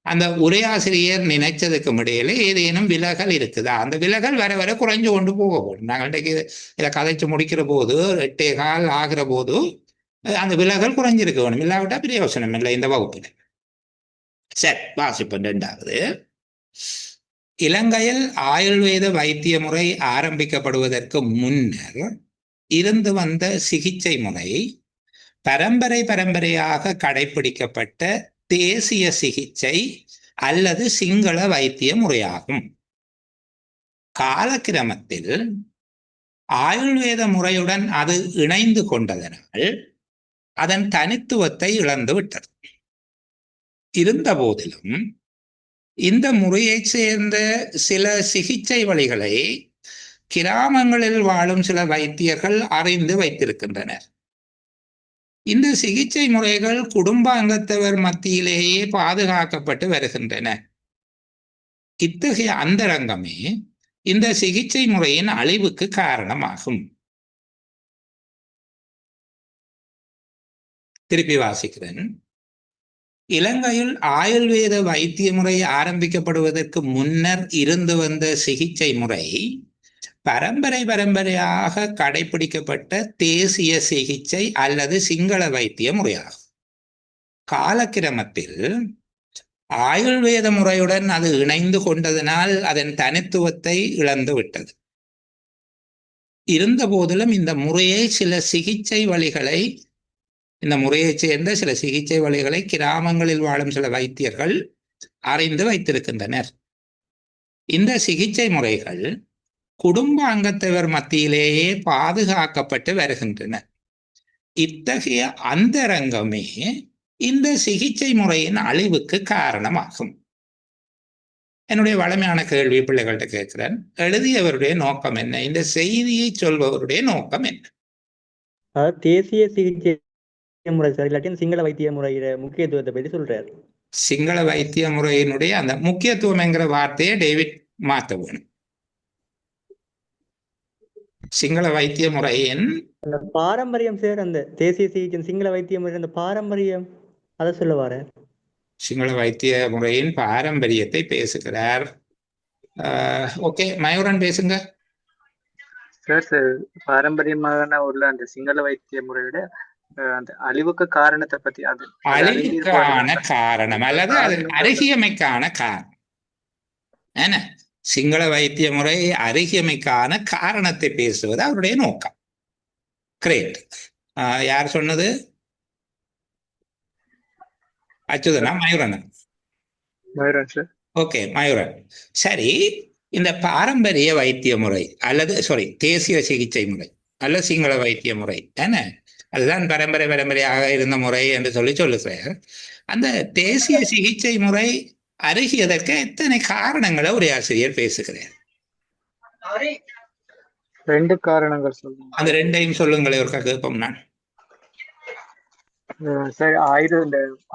அந்த உரையாசிரியர் நினைச்சதுக்கும் இடையில ஏதேனும் விலகல் இருக்குதா, அந்த விலகல் வர வர குறைஞ்சு கொண்டு போக போகணும். நாங்கள் இன்றைக்கு இதை கதைச்சு முடிக்கிற போது 8:15 ஆகிற போது அந்த விலகல் குறைஞ்சிருக்க வேணும். இல்லாவிட்டா பிரயோசனம் இல்லை இந்த வகுப்பில். சரி, வாசிப்போம். 2வது, இலங்கையில் ஆயுர்வேத வைத்திய முறை ஆரம்பிக்கப்படுவதற்கு முன்னர் இருந்து வந்த சிகிச்சை முறை பரம்பரையாக கடைபிடிக்கப்பட்ட தேசிய சிகிச்சை அல்லது சிங்கள வைத்திய முறையாகும். காலக்கிரமத்தில் ஆயுர்வேத முறையுடன் அது இணைந்து கொண்டதனால் அதன் தனித்துவத்தை இழந்து விட்டது. இருந்த போதிலும் இந்த முறையைச் சேர்ந்த சில சிகிச்சை வழிகளை கிராமங்களில் வாழும் சில வைத்தியர்கள் அறிந்து வைத்திருக்கின்றனர். இந்த சிகிச்சை முறைகள் குடும்ப அங்கத்தவர் மத்தியிலேயே பாதுகாக்கப்பட்டு வருகின்றன. இத்தகைய அந்தரங்கமே இந்த சிகிச்சை முறையின் அழிவுக்கு காரணமாகும். திருப்பி வாசிக்கிறேன். இலங்கையில் ஆயுர்வேத வைத்திய முறை ஆரம்பிக்கப்படுவதற்கு முன்னர் இருந்து வந்த சிகிச்சை முறை பரம்பரையாக கடைபிடிக்கப்பட்ட தேசிய சிகிச்சை அல்லது சிங்கள வைத்திய முறையாகும். காலக்கிரமத்தில் ஆயுர்வேத முறையுடன் அது இணைந்து கொண்டதனால் அதன் தனித்துவத்தை இழந்து விட்டது. இருந்த போதிலும் இந்த முறையைச் சேர்ந்த சில சிகிச்சை வழிகளை கிராமங்களில் வாழும் சில வைத்தியர்கள் அறிந்து வைத்திருக்கின்றனர். இந்த சிகிச்சை முறைகள் குடும்ப அங்கத்தவர் மத்தியிலேயே பாதுகாக்கப்பட்டு வருகின்றன. இத்தகைய அந்தரங்கமே இந்த சிகிச்சை முறையின் அழிவுக்கு காரணமாகும். என்னுடைய வளமையான கேள்வி பிள்ளைகள்கிட்ட கேட்கிறேன். எழுதியவருடைய நோக்கம் என்ன? இந்த செய்தியை சொல்பவருடைய நோக்கம் என்ன? தேசிய சிகிச்சை முறை சார், இல்லாட்டி சிங்கள வைத்திய முறையில முக்கியத்துவத்தை பற்றி சொல்றாரு. சிங்கள வைத்திய முறையினுடைய அந்த முக்கியத்துவம் என்கிற வார்த்தையை டேவிட் மாற்ற வேணும். சிங்கள வைத்திய முறையின் அந்த பாரம்பரியம் சார், அந்த தேசிய சிகிச்சை சிங்கள வைத்திய முறை அந்த பாரம்பரியம், அதை சொல்ல வர. சிங்கள வைத்திய முறையின் பாரம்பரியத்தை பேசுகிறார். ஓகே, மயூரன் பேசுங்க சார். பாரம்பரியமாக உள்ள அந்த சிங்கள வைத்திய முறையோட அந்த அழிவுக்கு காரணத்தை பத்தி, அது அழிவுக்கான காரணம் அல்லது அது அருகியமைக்கான காரணம் என்ன? சிங்கள வைத்திய முறை அருகியமைக்கான காரணத்தை பேசுவது அவருடைய நோக்கம். கிரேட். யார் சொன்னது? அச்சுதனா? மயூரன் சார். ஓகே, மயூரன். சரி, இந்த பாரம்பரிய வைத்திய முறை அல்லது தேசிய சிகிச்சை முறை அல்லது சிங்கள வைத்திய முறை என்ன, அதுதான் பரம்பரையாக இருந்த முறை என்று சொல்லுகிறார். அந்த தேசிய சிகிச்சை முறை அருகியதற்கு எத்தனை காரணங்களை ஒரு ஆசிரியர் பேசுகிறார். 2 காரணங்கள் சொல்லுங்க. அந்த 2ஐயும் சொல்லுங்களே ஒரு கேட்போம். நான் சார்,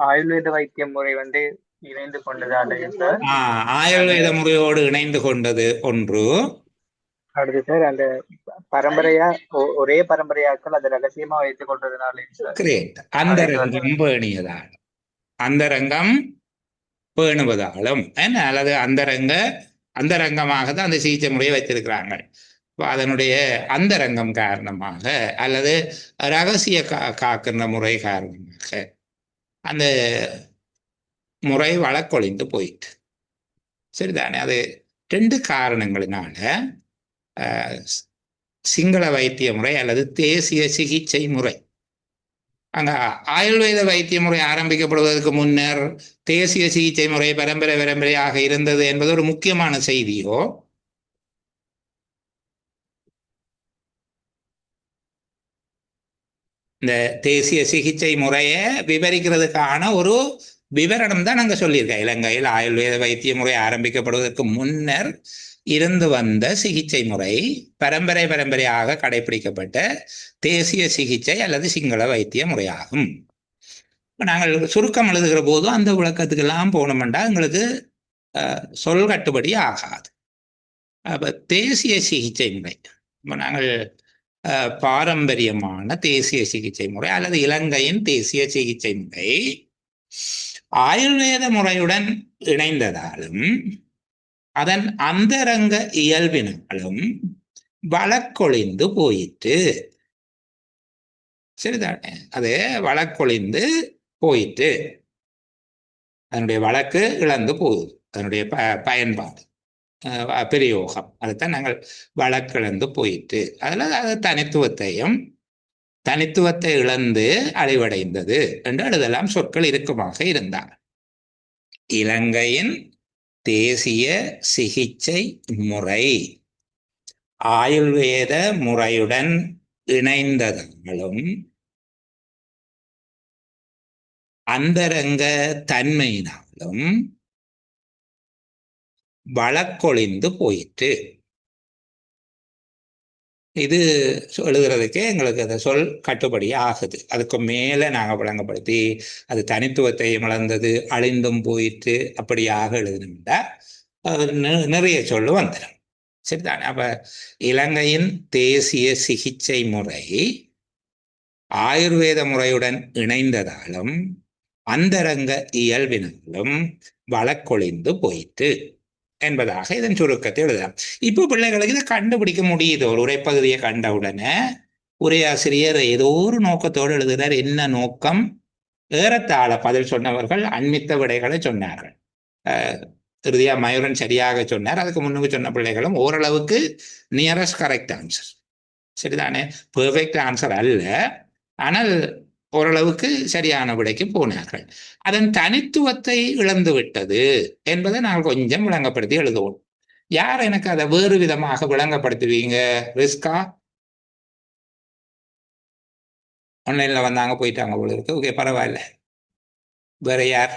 ஆயுர்வேத வைத்திய முறை இணைந்து கொண்டதாலேயும் சார், ஆயுர்வேத முறையோடு இணைந்து கொண்டது ஒன்று. அடுத்து சார் அந்த பரம்பரையா ஒரே பரம்பரையாக்கள் அதை ரகசியமா வைத்துக் கொள்றதுனால சார் கிரேட். அந்தரங்கம் பேணியதாலும் அந்தரங்கம் பேணுவதாலும் என்ன அல்லது அந்தரங்கமாக தான் அந்த சிகிச்சை முறையை வைத்திருக்கிறாங்க. அதனுடைய அந்தரங்கம் காரணமாக அல்லது ரகசிய காக்கின்ற முறை காரணமாக அந்த முறை வழக்கொழிந்து போயிட்டு. சரிதானே? அது 2 காரணங்களினால சிங்கள வைத்திய முறை அல்லது தேசிய சிகிச்சை முறை, அங்க ஆயுர்வேத வைத்திய முறை ஆரம்பிக்கப்படுவதற்கு முன்னர் தேசிய சிகிச்சை முறை பரம்பரையாக இருந்தது என்பது ஒரு முக்கியமான செய்தியோ, இந்த தேசிய சிகிச்சை முறையை விவரிக்கிறதுக்கான ஒரு விவரணம் தான் நாங்கள் சொல்லியிருக்கோம். இலங்கையில் ஆயுர்வேத வைத்திய முறை ஆரம்பிக்கப்படுவதற்கு முன்னர் இருந்து வந்த சிகிச்சை முறை பரம்பரையாக கடைபிடிக்கப்பட்ட தேசிய சிகிச்சை அல்லது சிங்கள வைத்திய முறையாகும். நாங்கள் சுருக்கம் எழுதுகிற போதும் அந்த விளக்கத்துக்கெல்லாம் போனோம்னா எங்களுக்கு சொல் கட்டுப்படி ஆகாது. அப்போ தேசிய சிகிச்சை முறை, இப்போ நாங்கள் பாரம்பரியமான தேசிய சிகிச்சை முறை அல்லது இலங்கையின் தேசிய சிகிச்சை முறை ஆயுர்வேத முறையுடன் இணைந்ததாலும் அதன் அந்தரங்க இயல்பினாலும் வழக்கொழிந்து போயிட்டு. சரிதானே? அது வழக்கொழிந்து போயிட்டு, அதனுடைய வழக்கு இழந்து போகுது, அதனுடைய பயன்பாடு பிரயோகம் அதுதான் நாங்கள் வழக்கிழந்து போயிட்டு. அதில் அது தனித்துவத்தை இழந்து அழிவடைந்தது என்று எழுதலாம் சொற்கள் இறுக்கமாக இருந்தார். இலங்கையின் தேசிய சிகிச்சை முறை ஆயுர்வேத முறையுடன் இணைந்ததாலும் அந்தரங்க தன்மையினாலும் வழக்கொழிந்து போயிட்டு. இது எழுதுறதுக்கே எங்களுக்கு அந்த சொல் கட்டுப்படி ஆகுது. அதுக்கு மேலே நாங்கள் விளங்கப்படுத்தி அது தனித்துவத்தை இழந்தது, அழிந்தும் போயிட்டு அப்படியாக எழுதணும்னா நிறைய சொல்லு வந்துடும். சரிதானே? அப்போ இலங்கையின் தேசிய சிகிச்சை முறை ஆயுர்வேத முறையுடன் இணைந்ததாலும் அந்தரங்க இயல்பினாலும் வழக்கொழிந்து போயிட்டு என்பதாக இதன் சுருக்கத்தை எழுதலாம். இப்போ பிள்ளைகளுக்கு இதை கண்டுபிடிக்க முடியுது. ஒரு உரைப்பகுதியை கண்ட உடனே உரையாசிரியர் ஏதோ ஒரு நோக்கத்தோடு எழுதுகிறார். என்ன நோக்கம்? ஏறத்தாழ பதில் சொன்னவர்கள் அண்மித்த விடைகளை சொன்னார்கள். இறுதியா மயூரன் சரியாக சொன்னார். அதுக்கு முன்னுக்கு சொன்ன பிள்ளைகளும் ஓரளவுக்கு நியரஸ்ட் கரெக்ட் ஆன்சர். சரிதானே? பெர்ஃபெக்ட் ஆன்சர் அல்ல, ஆனால் ஓரளவுக்கு சரியான விடைக்கு போனார்கள். அதன் தனித்துவத்தை இழந்து விட்டது என்பதை நாங்கள் கொஞ்சம் விளங்கப்படுத்தி எழுதுவோம். யார் எனக்கு அதை வேறு விதமாக விளங்கப்படுத்துவீங்க? ரிஸ்கா? ஆன்லைன்ல வந்தாங்க, போயிட்டாங்க போல இருக்கு. ஓகே, பரவாயில்ல. வேற யார்?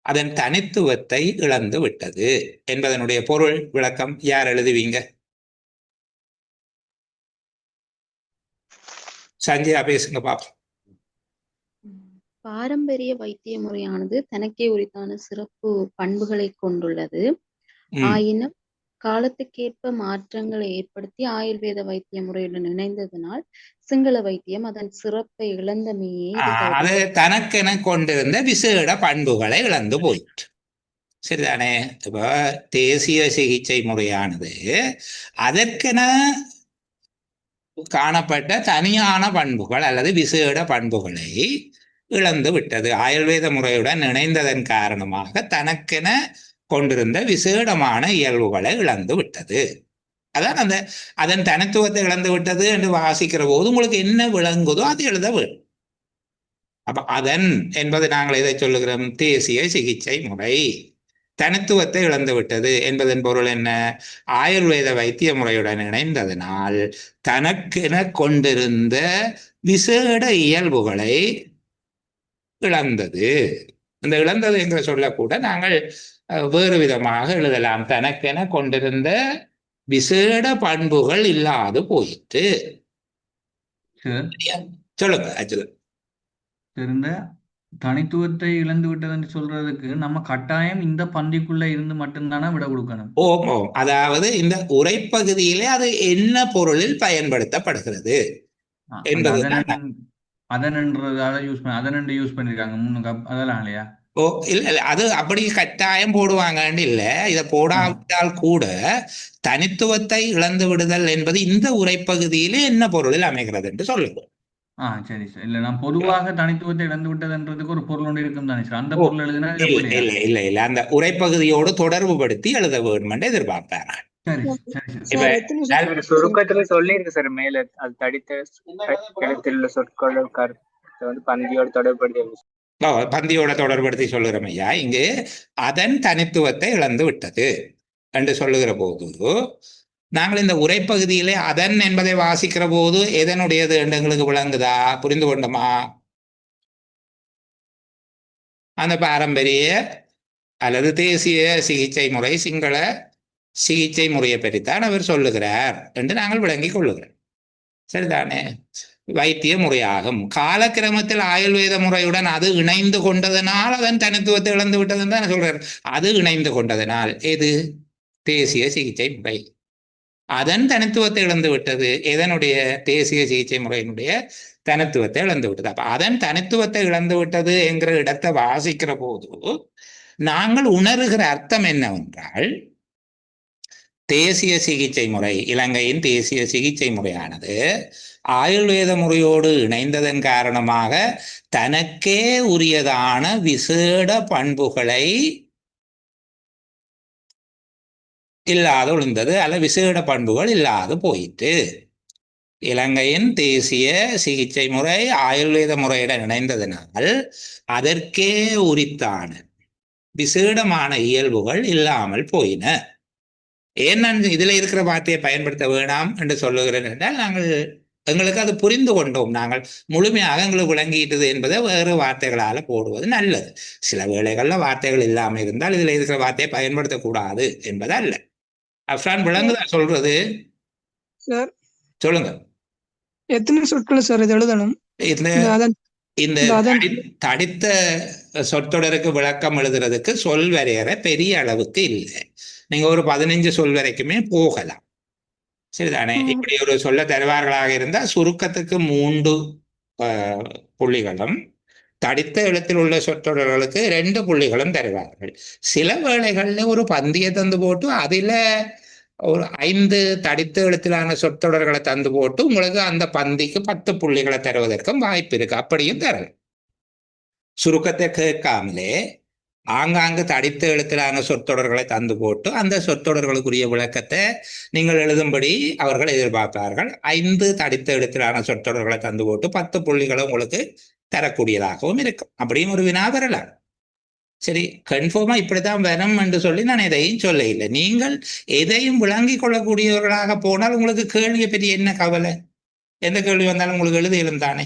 அதன் தனித்துவத்தை இழந்து விட்டது என்பதனுடைய பொருள் விளக்கம் யார் எழுதுவீங்க? சஞ்சயா பேசுங்க பாப்போம். பாரம்பரிய வைத்திய முறையானது தனக்கே உரித்தான சிறப்பு பண்புகளை கொண்டுள்ளது. ஆயினும் காலத்துக்கேற்ப மாற்றங்களை ஏற்படுத்தி ஆயுர்வேத வைத்திய முறையுடன் இணைந்ததனால் சிங்கள வைத்தியம் அதன் சிறப்பை இழந்தமையே. அது தனக்கென கொண்டிருந்த விசேட பண்புகளை இழந்து போயிற்று. சரிதானே? இப்போ தேசிய சிகிச்சை முறையானது அதற்கென காணப்பட்ட தனியான பண்புகள் அல்லது விசேட பண்புகளை இழந்து விட்டது. ஆயுர்வேத முறையுடன் இணைந்ததன் காரணமாக தனக்கென கொண்டிருந்த விசேடமான இயல்புகளை இழந்து விட்டது. அதான் அதன் தனித்துவத்தை இழந்து விட்டது என்று வாசிக்கிற போது உங்களுக்கு என்ன விளங்குதோ அது எழுத வேண்டும். அப்ப அதன் என்பது நாங்கள் எதை சொல்லுகிறோம்? தேசிய சிகிச்சை முறை தனித்துவத்தை இழந்து விட்டது என்பதன் பொருள் என்ன? ஆயுர்வேத வைத்திய முறையுடன் இணைந்ததனால் தனக்கென கொண்டிருந்த விசேட இயல்புகளை இழந்தது. இந்த இழந்தது என்ற சொல்லக்கூட நாங்கள் வேறு விதமாக எழுதலாம். தனக்கென கொண்டிருந்த விசேட பண்புகள் இல்லாது போயிட்டு. சொல்லுங்க. இந்த தனித்துவத்தை இழந்து விட்டதுன்னு சொல்றதுக்கு நம்ம கட்டாயம் இந்த பந்திக்குள்ள இருந்து மட்டும்தானே விட கொடுக்கணும். ஓம் ஓம். அதாவது இந்த உரைப்பகுதியிலே அது என்ன பொருளில் பயன்படுத்தப்படுகிறது அந்த என்பதுதான். அதனன்றதால அதனண்டு யூஸ் பண்ணிருக்காங்க முன்னுக்கு அதெல்லாம் இல்லையா? ஓ இல்ல இல்ல, அது அப்படி கட்டாயம் போடுவாங்கன்னு இல்ல. இதை போடாவிட்டால் கூட தனித்துவத்தை இழந்து விடுதல் என்பது இந்த உரைப்பகுதியிலே என்ன பொருளில் அமைகிறது என்று சொல்லுங்க. சரி சார். இல்ல நான் பொதுவாக தனித்துவத்தை இழந்து விட்டதுன்றதுக்கு ஒரு பொருள் ஒன்று இருக்கும் தானே சார். அந்த ஓ பொருள் எழுதுனா இது இல்ல எப்படியா? இல்ல இல்ல இல்ல, அந்த உரைப்பகுதியோடு தொடர்பு படுத்தி எழுத வேண்டும் என்று எதிர்பார்ப்பாங்க. சரி சரி சார். இப்ப சார் எத்தனை சார் சுருக்கத்துல சொல்லியிருக்கு சார் மேல அது தடித்த எழுத்தில் உள்ள சொற்களோ கருத்தை வந்து பந்தியோட தொடர்படுத்தி பந்தியோட தொடர்படுத்தி சொல்லுகிறோம் ஐயா. இங்கு அதன் தனித்துவத்தை இழந்து விட்டது என்று சொல்லுகிற போது நாங்கள் இந்த உரைப்பகுதியிலே அதன் என்பதை வாசிக்கிற போது எதனுடையது என்று எங்களுக்கு விளங்குதா? புரிந்து கொண்டோமா? அந்த பாரம்பரிய அல்லது தேசிய சிகிச்சை முறை, சிங்கள சிகிச்சை முறையை பற்றித்தான் அவர் சொல்லுகிறார் என்று நாங்கள் விளங்கிக் கொள்ளுகிறோம். சரிதானே? வைத்திய முறையாகும். காலக்கிரமத்தில் ஆயுர்வேத முறையுடன் அது இணைந்து கொண்டதனால் அதன் தனித்துவத்தை இழந்து விட்டதுன்னு தான் சொல்றார். அது இணைந்து கொண்டதனால் எது? தேசிய சிகிச்சை முறை அதன் தனித்துவத்தை இழந்து விட்டது. எதனுடைய? தேசிய சிகிச்சை முறையினுடைய தனித்துவத்தை இழந்து விட்டது. அப்ப அதன் தனித்துவத்தை இழந்து விட்டது என்கிற இடத்தை வாசிக்கிற போது நாங்கள் உணர்கிற அர்த்தம் என்னவென்றால், தேசிய சிகிச்சை முறை, இலங்கையின் தேசிய சிகிச்சை முறையானது ஆயுர்வேத முறையோடு இணைந்ததன் காரணமாக தனக்கே உரியதான விசேட பண்புகளை இல்லாது விழுந்தது, அல்ல விசேட பண்புகள் இல்லாது போயிட்டு. இலங்கையின் தேசிய சிகிச்சை முறை ஆயுர்வேத முறையுடன் இணைந்ததனால் அதற்கே உரித்தான விசேடமான இயல்புகள் இல்லாமல் போயின. ஏன் நான் இதுல இருக்கிற வார்த்தையை பயன்படுத்த வேண்டாம் என்று சொல்லுகிறேன் என்றால், எங்களுக்கு அது புரிந்து கொண்டோம், நாங்கள் முழுமையாக எங்களுக்கு விளங்கிட்டது என்பதை வேறு வார்த்தைகளால் போடுவது நல்லது. சில வேளைகள்ல வார்த்தைகள் இல்லாமல் இருந்தால் இதுல இருக்கிற வார்த்தையை பயன்படுத்தக்கூடாது என்பது அல்ல. அஃப்ரான் விளங்குதா சொல்றது? சார் சொல்லுங்க. எத்தனை சொற்கள் சார் இது எழுதணும்? இந்த தடித்த சொற்றொடருக்கு விளக்கம் எழுதுறதுக்கு சொல் வரையறை பெரிய அளவுக்கு இல்லை. நீங்க ஒரு 15 சொல் வரைக்குமே போகலாம். சரிதானே? இப்படி ஒரு சொல்ல தருவார்களாக இருந்தால் சுருக்கத்துக்கு 3 புள்ளிகளும், தடித்த எழுத்தில் உள்ள சொற்றொடர்களுக்கு 2 புள்ளிகளும் தருவார்கள். சில வேளைகள்ல ஒரு பந்தியை தந்து போட்டு அதில ஒரு 5 தடித்த எழுத்திலான சொற்றொடர்களை தந்து போட்டு உங்களுக்கு அந்த பந்திக்கு 10 புள்ளிகளை தருவதற்கும் வாய்ப்பு இருக்கு. அப்படியும் தரலாம். சுருக்கத்தை கேட்காமலே ஆங்காங்கு தடித்த எழுத்திலான சொற்றொடர்களை தந்து போட்டு அந்த சொற்றொடர்களுக்குரிய விளக்கத்தை நீங்கள் எழுதும்படி அவர்கள் எதிர்பார்ப்பார்கள். 5 தடித்த எழுத்திலான சொற்றொடர்களை தந்து போட்டு 10 புள்ளிகளை உங்களுக்கு தரக்கூடியதாகவும் இருக்கும். அப்படியும் ஒரு வினா வரலாம். சரி, கன்ஃபார்மா இப்படித்தான் வேணும் என்று சொல்லி நான் எதையும் சொல்ல இல்லை. நீங்கள் எதையும் விளங்கிக் கொள்ளக்கூடியவர்களாக போனால் உங்களுக்கு கேள்வியை பற்றி என்ன கவலை? எந்த கேள்வி வந்தாலும் உங்களுக்கு எழுதி எழுந்தானே.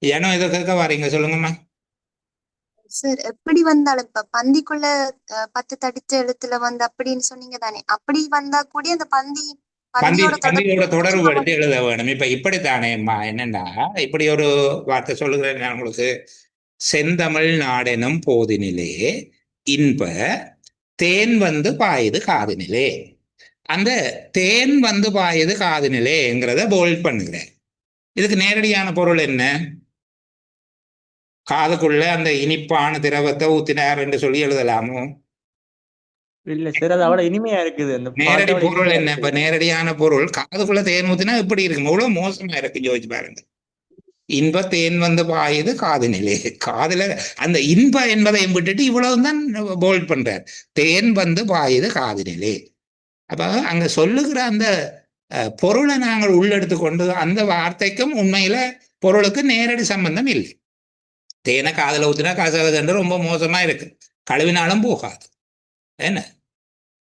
ஏனோ ஏதோ கேட்க வாரீங்க, சொல்லுங்கம்மா. சார் எப்படி வந்தாலும் இப்ப பந்திக்குள்ள 10 தடித்த எழுத்துல வந்து அப்படின்னு சொன்னீங்க தானே, அப்படி வந்தா கூட அந்த பந்தியோட தொடர்பு படுத்தி எழுத வேணும். இப்ப இப்படித்தானேம்மா, என்னன்னா இப்படி ஒரு வார்த்தை சொல்லுகிறேன் நான் உங்களுக்கு. செந்தமிழ் நாடெனும் போதினிலே இன்ப தேன் வந்து பாயுது காதினிலே. அந்த தேன் வந்து பாயுது காதினிலேங்கிறத போல்ட் பண்ணுகிறேன். இதுக்கு நேரடியான பொருள் என்ன? காதுக்குள்ள அந்த இனிப்பான திரவத்தை ஊத்தினார் என்று சொல்லி எழுதலாமோ? இல்ல சார், அது அவ்வளவு இனிமையா இருக்குது. அந்த நேரடி பொருள் என்ன? இப்ப நேரடியான பொருள் காதுக்குள்ள தேன் ஊத்தினா எப்படி இருக்கு? எவ்வளவு மோசமா இருக்கு யோசிச்சு பாருங்க. இன்ப தேன் வந்து பாயுது காதுனிலே. காதுல அந்த இன்ப என்பதையும் விட்டுட்டு இவ்வளவுதான் போல்ட் பண்றார். தேன் வந்து பாயுது காதுனிலே. அப்ப அங்க சொல்லுகிற அந்த பொருளை நாங்கள் உள்ளெடுத்து கொண்டு அந்த வார்த்தைக்கும் உண்மையில பொருளுக்கு நேரடி சம்பந்தம் இல்லை. தேனை காதல ஊத்தினா காசு ரொம்ப மோசமா இருக்கு, கழுவினாலும் போகாது. என்ன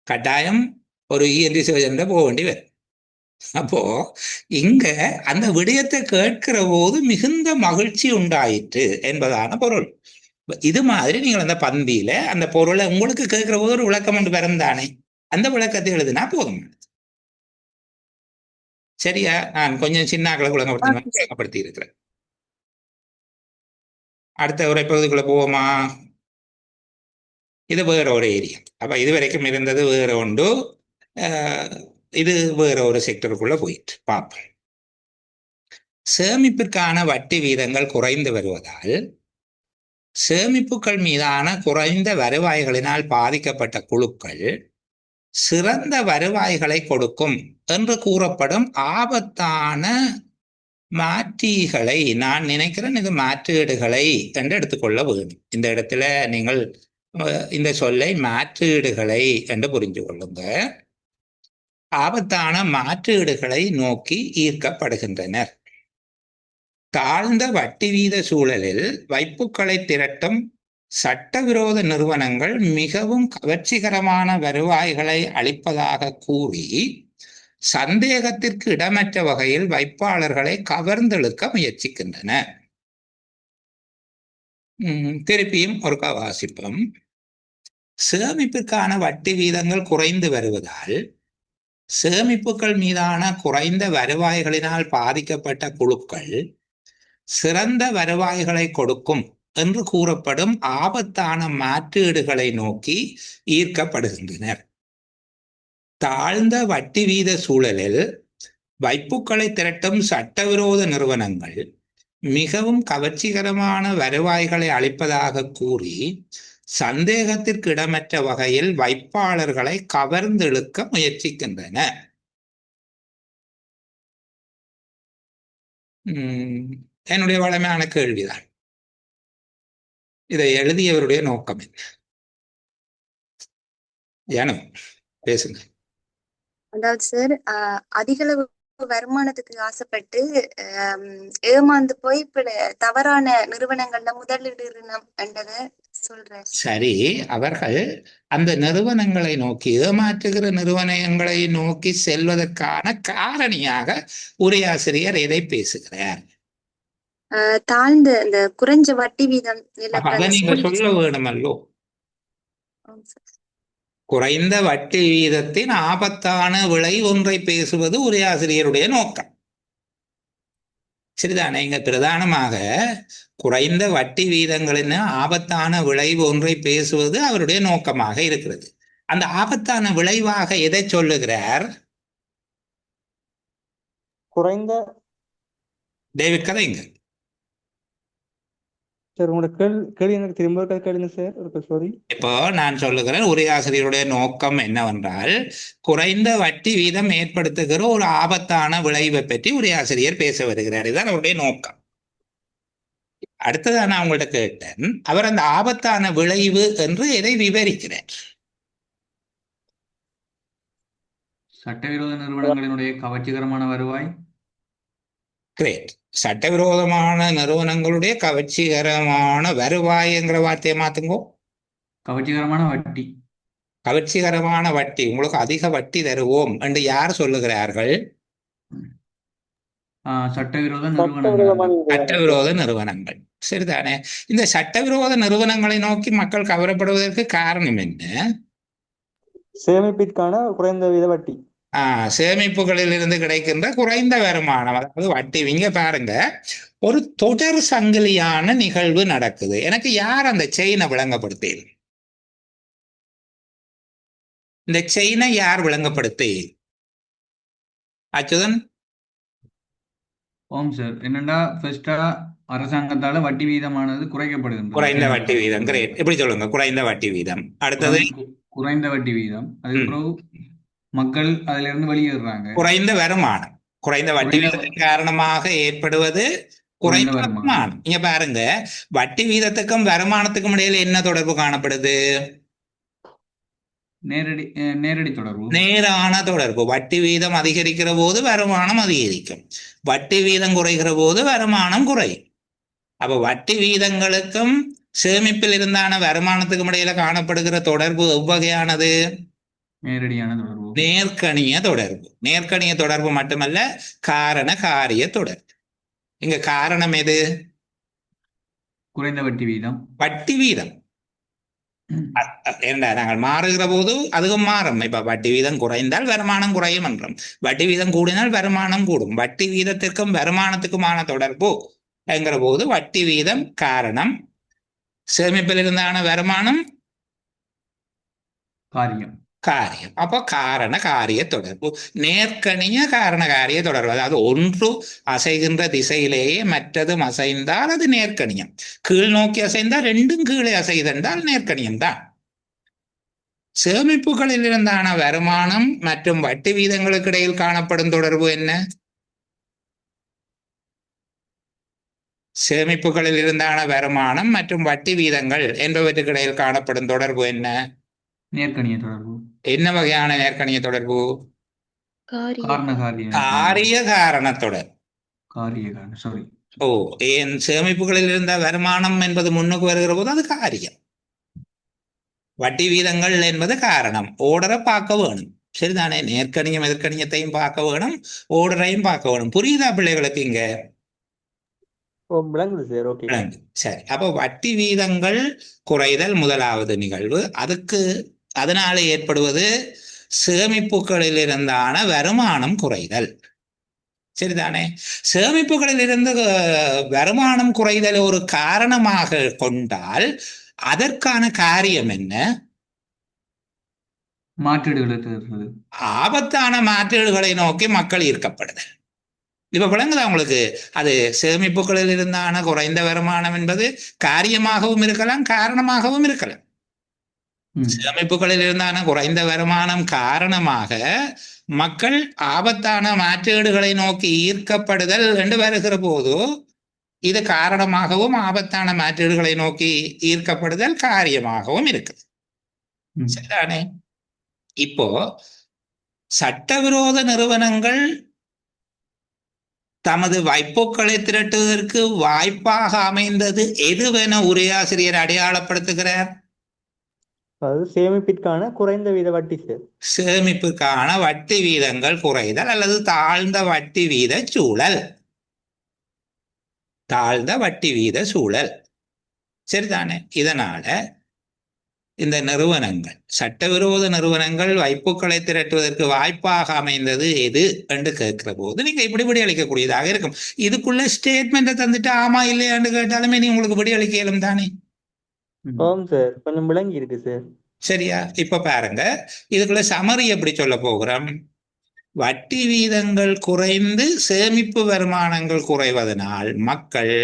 கட்டாயம் ஒரு இஎன்டி சர்ஜன் போக வேண்டி வரும். அப்போ இங்க அந்த விடயத்தை கேட்கிற போது மிகுந்த மகிழ்ச்சி உண்டாயிற்று என்பதான பொருள். இது மாதிரி நீங்கள் அந்த பந்தியில அந்த பொருளை உங்களுக்கு கேட்கிற போது ஒரு விளக்கம் ஒன்று பிறந்தானே, அந்த விளக்கத்தை எழுதினா போதும். சரியா? நான் கொஞ்சம் சின்ன விளங்கப்படுத்தி இருக்கிறேன். அடுத்த உரைப்பகுதிக்குள்ள போவோமா? இது வேற ஒரு ஏரியா. அப்ப இது வரைக்கும் இருந்தது வேற ஒன்று, இது வேற ஒரு செக்டருக்குள்ள போயிட்டு பார்ப்போம். சேமிப்பிற்கான வட்டி வீதங்கள் குறைந்து வருவதால் சேமிப்புகள் மீதான குறைந்த வருவாய்களினால் பாதிக்கப்பட்ட குழுக்கள் சிறந்த வருவாய்களை கொடுக்கும் என்று கூறப்படும் ஆபத்தான மாற்றீடுகளை, நான் நினைக்கிறேன் இது மாற்றீடுகளை என்று எடுத்துக்கொள்ள வேண்டும். இந்த இடத்துல நீங்கள் இந்த சொல்லை மாற்றீடுகளை என்று புரிந்து கொள்ளுங்க. ஆபத்தான மாற்றீடுகளை நோக்கி ஈர்க்கப்படுகின்றனர். தாழ்ந்த வட்டி வீத சூழலில் வைப்புகளை திரட்டும் சட்டவிரோத நிறுவனங்கள் மிகவும் கவர்ச்சிகரமான வருவாய்களை அளிப்பதாக கூறி சந்தேகத்திற்கு இடமற்ற வகையில் வைப்பாளர்களை கவர்ந்தெழுக்க முயற்சிக்கின்றன. திருப்பியும் ஒரு வாசிப்போம். சேமிப்பிற்கான வட்டி வீதங்கள் குறைந்து வருவதால் சேமிப்புகள் மீதான குறைந்த வருவாய்களினால் பாதிக்கப்பட்ட குழுக்கள் சிறந்த வருவாய்களை கொடுக்கும் என்று கூறப்படும் ஆபத்தான மாற்றீடுகளை நோக்கி ஈர்க்கப்படுகின்றனர். தாழ்ந்த வட்டி வீத சூழலில் வைப்புகளை திரட்டும் சட்டவிரோத நிறுவனங்கள் மிகவும் கவர்ச்சிகரமான வருவாய்களை அளிப்பதாக கூறி சந்தேகத்திற்கு இடமற்ற வகையில் வைப்பாளர்களை கவர்ந்தெழுக்க முயற்சிக்கின்றன. என்னுடைய வளமையான கேள்விதான், இதை எழுதியவருடைய நோக்கம் என்ன? ஏனோ பேசுங்க. அதாவது சார், அதிகளவு வருமானத்துக்கு ஆசைப்பட்டு ஏமாந்து போய் தவறான நிறுவனங்கள்ல முதலீடு சொல்றேன். சரி, அவர்கள் அந்த நிறுவனங்களை நோக்கி, ஏமாற்றுகிற நிறுவனங்களை நோக்கி செல்வதற்கான காரணியாக உரையாசிரியர் எதை பேசுகிறார்? தாழ்ந்த இந்த குறைஞ்ச வட்டி வீதம். அதை நீங்க சொல்ல வேணுமல்லோ. குறைந்த வட்டி வீதத்தின் ஆபத்தான விளை ஒன்றை பேசுவது உரையாசிரியருடைய நோக்கம். சரிதானே? இங்க பிரதானமாக குறைந்த வட்டி வீதங்களின் ஆபத்தான விளைவு ஒன்றை பேசுவது அவருடைய நோக்கமாக இருக்கிறது. அந்த ஆபத்தான விளைவாக எதை சொல்லுகிறார்? குறைந்த டேவிட் கதைங்க சார். உங்களோட கேள்வி எனக்கு திரும்ப கேளுங்க சார். சாரி. இப்போ நான் சொல்லுகிறேன், உரையாசிரியருடைய நோக்கம் என்னவென்றால் குறைந்த வட்டி வீதம் ஏற்படுத்துகிற ஒரு ஆபத்தான விளைவை பற்றி உரையாசிரியர் பேச வருகிறார். இதுதான் அவருடைய நோக்கம். அடுத்ததான் நான் உங்கள்கிட்ட கேட்டேன், அவர் அந்த ஆபத்தான விளைவு என்று எதை விவரிக்கிறார்? சட்டவிரோத நிறுவனங்களினுடைய கவர்ச்சிகரமான வருவாய். கிரேட். சட்டவிரோதமான நிறுவனங்களுடைய கவர்ச்சிகரமான வருவாய்ங்கிற வார்த்தையை மாத்துங்கோ. கவர்ச்சிகரமான வட்டி. கவர்ச்சிகரமான வட்டி, உங்களுக்கு அதிக வட்டி தருவோம் என்று யார் சொல்லுகிறார்கள்? சட்டவிரோத நிறுவனங்கள். சட்டவிரோத நிறுவனங்கள். சரிதானே? இந்த சட்டவிரோத நிறுவனங்களை நோக்கி மக்கள் கவரப்படுவதற்கு காரணம் என்ன? சேமிப்பிற்கான குறைந்த வீத வட்டி. சேமிப்புகளில் இருந்து கிடைக்கின்ற குறைந்த வருமானம், அதாவது வட்டி. இங்க பாருங்க, ஒரு தொடர் சங்கிலியான நிகழ்வு நடக்குது. எனக்கு யார் அந்த செயினை விளங்கப்படுத்தி? இந்த செயினை யார் விளங்கப்படுத்தி? அச்சுதன். ஓம் சார். என்னன்னா ஃபர்ஸ்டா அரசாங்கத்தால வட்டி வீதமானது குறைக்கப்படுகின்றது. குறைந்த வட்டி வீதம். கிரேட். எப்படி சொல்லுங்க? குறைந்த வட்டி வீதம். அடுத்தது குறைந்த வட்டி வீதம். அதுக்கப்புறம் மக்கள் அதுல இருந்து வெளியேறாங்க. குறைந்த வருமானம். குறைந்த வட்டி வீதத்தின் காரணமாக ஏற்படுவது குறைந்த வருமானம். இங்க பாருங்க, வட்டி வீதத்துக்கும் வருமானத்துக்கும் இடையில என்ன தொடர்பு காணப்படுது? நேரடி தொடர்பு. நேரான தொடர்பு. வட்டி வீதம் அதிகரிக்கிற போது வருமானம் அதிகரிக்கும், வட்டி வீதம் குறைகிற போது வருமானம் குறையும். அப்ப வட்டி வீதங்களுக்கும் சேமிப்பில் இருந்தான வருமானத்துக்கும் இடையில காணப்படுகிற தொடர்பு எவ்வகையானது? நேரடியான தொடர்பு. நேர்கணிய தொடர்பு. நேர்கணிய தொடர்பு மட்டுமல்ல, காரண காரிய தொடர்பு. இங்க காரணம் எது? குறைந்த வட்டி வீதம். வட்டி வீதம் என்ன, நாங்கள் மாறுகிற போது அதுவும் மாறும். இப்ப வட்டி வீதம் குறைந்தால் வருமானம் குறையும் என்றும், வட்டி வீதம் கூடினால் வருமானம் கூடும். வட்டி வீதத்திற்கும் வருமானத்துக்குமான தொடர்பு என்கிற போது வட்டி வீதம் காரணம், சேமிப்பில் இருந்தான வருமானம் காரியம். காரியம். அப்போ காரண காரிய தொடர்பு, நேர்கணிய காரண காரிய தொடர்பு. அதாவது ஒன்று அசைகின்ற திசையிலேயே மற்றதும் அசைந்தால் அது நேர்கணியம். கீழ் நோக்கி அசைந்தால் ரெண்டும் கீழே அசைதென்றால் நேர்கணியம் தான். சேமிப்புகளில் இருந்தான வருமானம் மற்றும் வட்டி வீதங்களுக்கு இடையில் காணப்படும் தொடர்பு என்ன? சேமிப்புகளில் இருந்தான வருமானம் மற்றும் வட்டி வீதங்கள் என்பவற்றுக்கு இடையில் காணப்படும் தொடர்பு என்ன? நேர்கணிய தொடர்பு. என்ன வகையான நேர்கணிய தொடர்பு? காரண காரிய காரிய காரண தொடர்பு. காரிய காரணம். சாரி. ஓ, என் சேமிப்புகளில் இருந்த வருமானம் என்பது முன்னுக்கு வருகிற போது அது காரியம், வட்டி வீதங்கள் என்பது காரணம். ஓர்டரை பார்க்க வேணும், சரிதானே? நேர்கணியம் எதிர்கணியத்தையும் பார்க்க வேணும், ஓர்டரையும் பார்க்க வேணும். புரியுதா பிள்ளைகளுக்கு இங்க? விளங்குது சார். ஓகே. விளங்கு. சரி, அப்போ வட்டி வீதங்கள் குறைதல் முதலாவது நிகழ்வு. அதனால ஏற்படுவது சேமிப்புகளில் இருந்தான வருமானம் குறைதல், சரிதானே? சேமிப்புகளில் இருந்து வருமானம் குறைதல் ஒரு காரணமாக கொண்டால் அதற்கான காரியம் என்ன? மாற்றீடுகளை, ஆபத்தான மாற்றீடுகளை நோக்கி மக்கள் ஈர்க்கப்படுதல். இப்ப விளங்குதா உங்களுக்கு? அது சேமிப்புகளில் இருந்தான குறைந்த வருமானம் என்பது காரியமாகவும் இருக்கலாம், காரணமாகவும் இருக்கலாம். சேமிப்புகளில் இருந்தான குறைந்த வருமானம் காரணமாக மக்கள் ஆபத்தான மாற்றீடுகளை நோக்கி ஈர்க்கப்படுதல் என்று வருகிற போது இது காரணமாகவும் ஆபத்தான மாற்றீடுகளை நோக்கி ஈர்க்கப்படுதல் காரியமாகவும் இருக்குது, சரிதானே? இப்போ சட்டவிரோத நிறுவனங்கள் தமது வைப்புக்களை திரட்டுவதற்கு வாய்ப்பாக அமைந்தது எதுவென உரையாசிரியர் அடையாளப்படுத்துகிறார்? அது சேமிப்பிற்கான குறைந்த வீத வட்டி சார். சேமிப்புக்கான வட்டி வீதங்கள் குறைதல் அல்லது தாழ்ந்த வட்டி வீத சூழல். தாழ்ந்த வட்டி வீத சூழல், சரிதானே? இதனால இந்த நிறுவனங்கள், சட்டவிரோத நிறுவனங்கள் வைப்புக்களை திரட்டுவதற்கு வாய்ப்பாக அமைந்தது எது என்று கேட்கிற போது நீங்க இப்படி விடையளிக்கக்கூடியதாக இருக்கும். இதுக்குள்ள ஸ்டேட்மெண்ட்டை தந்துட்டு ஆமா இல்லையான்னு கேட்டாலுமே நீ உங்களுக்கு விடையளிக்க இயலும் தானே? ஆம் சார், கொஞ்சம் விளங்கி இருக்கு சார். சரியா? இப்ப பாருங்க, இதுக்குள்ள சமரி எப்படி சொல்ல போகிறோம்? வட்டி வீதங்கள் குறைந்து சேமிப்பு வருமானங்கள் குறைவதனால் மக்கள்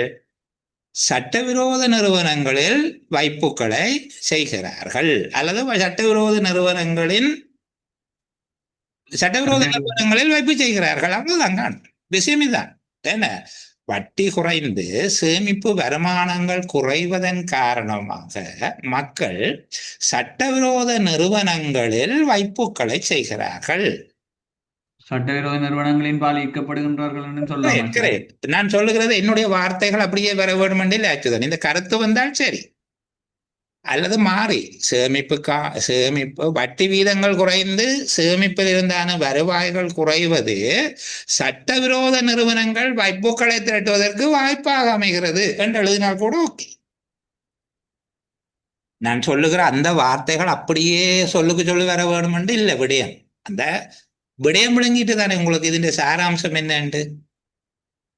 சட்டவிரோத நிறுவனங்களில் வைப்புக்களை செய்கிறார்கள் அல்லது சட்டவிரோத நிறுவனங்களில் வைப்பு செய்கிறார்கள். அவ்வளவுதாங்க விஷயம். இதான் என்ன? வட்டி குறைந்து சேமிப்பு வருமானங்கள் குறைவதன் காரணமாக மக்கள் சட்டவிரோத நிறுவனங்களில் வைப்புக்களை செய்கிறார்கள். சட்டவிரோத நிறுவனங்களின் பால் ஈர்க்கப்படுகின்றார்கள் என்று சொல்லலாம். நான் சொல்லுகிறது என்னுடைய வார்த்தைகள் அப்படியே வர வேண்டும் என்று ஆச்சுதான். இந்த கருத்து வந்தால் சரி, அல்லது மாறி சேமிப்பு வட்டி வீதங்கள் குறைந்து சேமிப்பில் இருந்தான வருவாய்கள் குறைவது சட்டவிரோத நிறுவனங்கள் வைப்புக்களை திரட்டுவதற்கு வாய்ப்பாக அமைகிறது என்று எழுதினால் கூட ஓகே. நான் சொல்லுகிற அந்த வார்த்தைகள் அப்படியே சொல்லுக்கு சொல்லி வர வேணும் என்று இல்லை. விடயம், அந்த விடயம் விளங்கிட்டு தானே உங்களுக்கு ഇതിന്റെ சாராம்சம் என்னண்டு.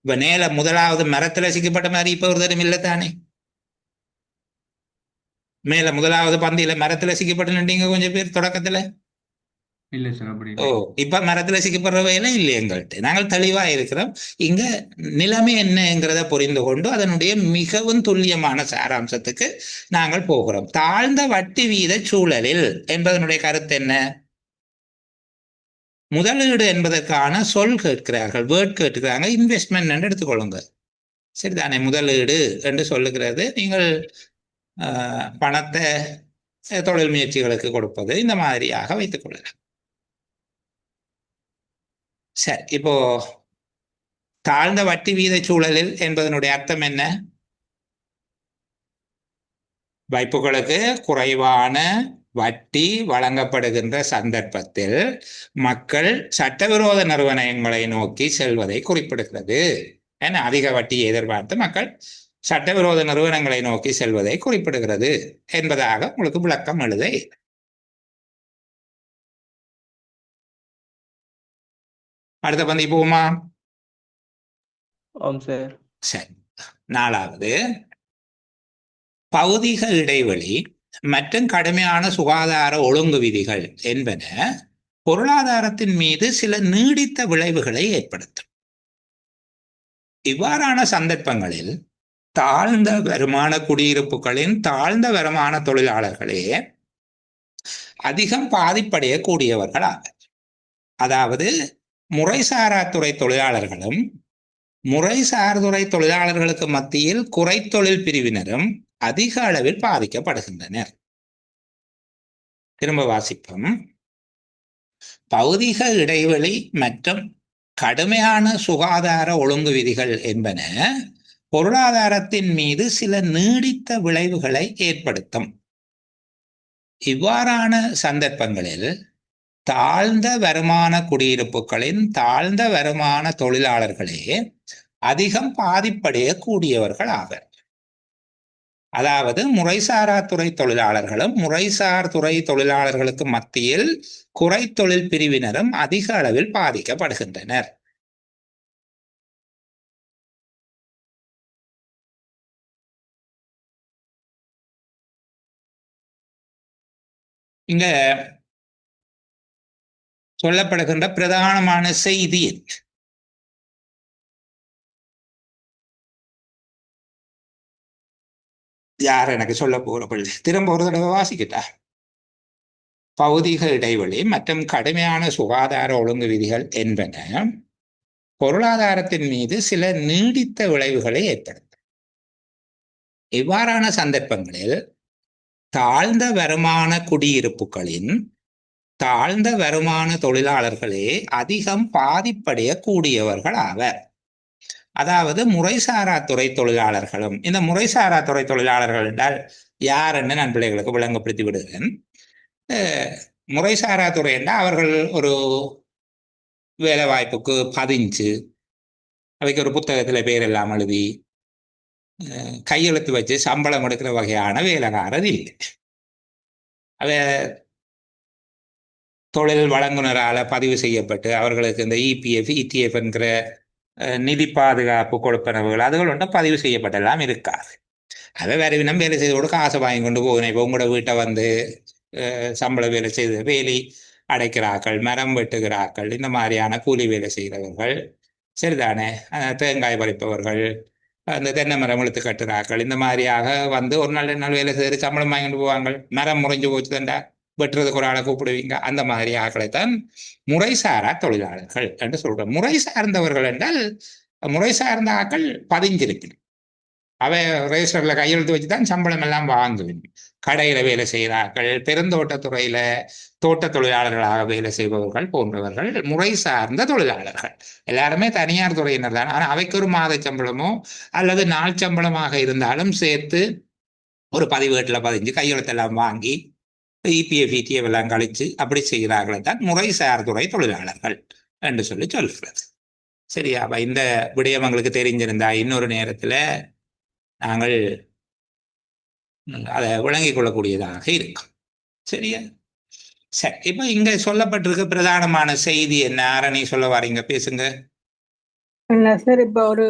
இப்ப நேல முதலாவது மரத்துல சிக்கப்பட்ட மாதிரி இப்ப ஒரு தரம் இல்லத்தானே? மேல முதலாவது பந்தியில மரத்துல சிக்கப்பட்டு நின்றீங்க கொஞ்சம் பேர் தொடக்கத்துல. இல்ல சார், அப்படி ஓ, இப்ப மரத்துல சிக்கப்படுற வேலை இல்லை எங்கள்கிட்ட. நாங்கள் தெளிவா இருக்கிறோம். இங்க நிலைமை என்னங்கிறத புரிந்து கொண்டு அதனுடைய மிகவும் துல்லியமான சாராம்சத்துக்கு நாங்கள் போகிறோம். தாழ்ந்த வட்டி வீத சூழலில் என்பதனுடைய கருத்து என்ன? முதலீடு என்பதற்கான சொல் கேட்கிறார்கள், வேர்ட் கேட்கிறாங்க. இன்வெஸ்ட்மெண்ட் என்று எடுத்துக்கொள்ளுங்க, சரிதானே? முதலீடு என்று சொல்லுகிறது நீங்கள் பணத்தை தொழில் முயற்சிகளுக்கு கொடுப்பது, இந்த மாதிரியாக வைத்துக் கொள்ளலாம். சரி, இப்போ தாழ்ந்த வட்டி வீத சூழலில் என்பதனுடைய அர்த்தம் என்ன? வைப்புகளுக்கு குறைவான வட்டி வழங்கப்படுகின்ற சந்தர்ப்பத்தில் மக்கள் சட்டவிரோத நிறுவனங்களை நோக்கி செல்வதை குறிப்பிடுகிறது. ஏன்னா அதிக வட்டியை எதிர்பார்த்து மக்கள் சட்டவிரோத நிறுவனங்களை நோக்கி செல்வதை குறிப்பிடுகிறது என்பதாக உங்களுக்கு விளக்கம் எழுத. அடுத்த பந்தி போமா? ஆம் சார். சரி, நாலாவது பௌதிக இடைவெளி மற்றும் கடுமையான சுகாதார ஒழுங்கு விதிகள் என்பன பொருளாதாரத்தின் மீது சில நீடித்த விளைவுகளை ஏற்படுத்தும். இவ்வாறான சந்தர்ப்பங்களில் தாழ்ந்த வருமான குடியிருப்புகளின் தாழ்ந்த வருமான தொழிலாளர்களே அதிகம் பாதிப்படையக்கூடியவர்கள் ஆவர். அதாவது முறைசாரா துறை தொழிலாளர்களும் முறைசார்துறை தொழிலாளர்களுக்கு மத்தியில் குறைத்தொழில் பிரிவினரும் அதிக அளவில் பாதிக்கப்படுகின்றனர். திரும்ப வாசிப்போம். பௌதிக இடைவெளி மற்றும் கடுமையான சுகாதார ஒழுங்கு விதிகள் என்பன பொருளாதாரத்தின் மீது சில நீடித்த விளைவுகளை ஏற்படுத்தும். இவ்வாறான சந்தர்ப்பங்களில் தாழ்ந்த வருமான குடியிருப்புகளின் தாழ்ந்த வருமான தொழிலாளர்களே அதிகம் பாதிப்படையக்கூடியவர்கள் ஆவர். அதாவது முறைசாரா துறை தொழிலாளர்களும் முறைசார் துறை தொழிலாளர்களுக்கு மத்தியில் குறைத்தொழில் பிரிவினரும் அதிக அளவில் பாதிக்கப்படுகின்றனர். இங்க சொல்லப்படுகின்ற பிரதானமான செய்தி யார் எனக்கு சொல்ல போற திரும்ப ஒரு தடவை வாசிக்கிட்டா. பௌதிக இடைவெளி மற்றும் கடுமையான சுகாதார ஒழுங்கு விதிகள் என்பன பொருளாதாரத்தின் மீது சில நீடித்த விளைவுகளை ஏற்படுத்தும். இவ்வாறான சந்தர்ப்பங்களில் தாழ்ந்த வருமான குடியிருப்புகளின் தாழ்ந்த வருமான தொழிலாளர்களே அதிகம் பாதிப்படையக்கூடியவர்கள் ஆவர். அதாவது முறைசாரா துறை தொழிலாளர்களும். இந்த முறைசாரா துறை தொழிலாளர்கள் என்றால் யார் என்று நான் பிள்ளைகளுக்கு விளங்கப்படுத்தி விடுகிறேன். முறைசாரா துறை என்றால் அவர்கள் ஒரு வேலை வாய்ப்புக்கு பதிஞ்சு அவைக்கு ஒரு புத்தகத்தில் பேரெல்லாம் எழுதி கையெழுத்து வச்சு சம்பளம் எடுக்கிற வகையான வேலைக்காரர் இல்லை. அவை தொழில் வழங்குனரால் பதிவு செய்யப்பட்டு அவர்களுக்கு இந்த இபிஎஃப் இடிஎஃப் என்கிற நிதி பாதுகாப்பு கொடுப்பனவுகள் அதுகள் ஒன்றும் பதிவு செய்யப்பட்டெல்லாம் இருக்காது. அதை வேறு வினம் வேலை செய்து கூட காசை வாங்கி கொண்டு போகணும். இப்போ உங்களோட வீட்டை வந்து சம்பள வேலை செய்து வேலி அடைக்கிறார்கள், மரம் வெட்டுகிறார்கள், இந்த மாதிரியான கூலி வேலை செய்கிறவர்கள் சரிதானே, தேங்காய் பறிப்பவர்கள், அந்த தென்னை மரம் இழுத்து கட்டுறாக்கள், இந்த மாதிரியாக வந்து ஒரு நாள் 2 நாள் வேலை செய்து சம்பளம் வாங்கிட்டு போவாங்க. மரம் முறைஞ்சு போச்சு தண்டா வெட்டுறதுக்கு ஒரு ஆளை கூப்பிடுவீங்க. அந்த மாதிரி ஆக்களைத்தான் முறைசாரா தொழிலாளர்கள் என்று சொல்றோம். முறை சார்ந்தவர்கள் என்றால் முறை சார்ந்த ஆக்கள் பதிஞ்சிருக்கணும். அவை ரெஜிஸ்டர்ல கையெழுத்து வச்சுதான் சம்பளம் எல்லாம் வாங்குவீங்க. கடையில வேலை செய்கிறார்கள், பெருந்தோட்டத்துறையில தோட்ட தொழிலாளர்களாக வேலை செய்பவர்கள் போன்றவர்கள் முறை சார்ந்த தொழிலாளர்கள். எல்லாருமே தனியார் துறையினர் தான். ஆனால் அவைக்கு ஒரு மாத சம்பளமோ அல்லது நாள் சம்பளமாக இருந்தாலும் சேர்த்து ஒரு பதிவேட்டில் பதிஞ்சு கையெழுத்தெல்லாம் வாங்கி இபிஎஃப் இடிஎஃப் எல்லாம் கழிச்சு அப்படி செய்கிறார்கள் தான் முறைசார் துறை தொழிலாளர்கள் என்று சொல்லி சொல்கிறது. சரியா? இந்த விடயம் எங்களுக்கு தெரிஞ்சிருந்தா இன்னொரு நேரத்தில் நாங்கள் அதை விளங்கிக் கொள்ளக்கூடியதாக இருக்கும். சரியா? சரி, இப்போ இங்க சொல்லப்பட்டிருக்க பிரதானமான செய்தி என்ன? ஆரணி சொல்ல வாரீங்க, பேசுங்க. இல்ல சார், இப்ப ஒரு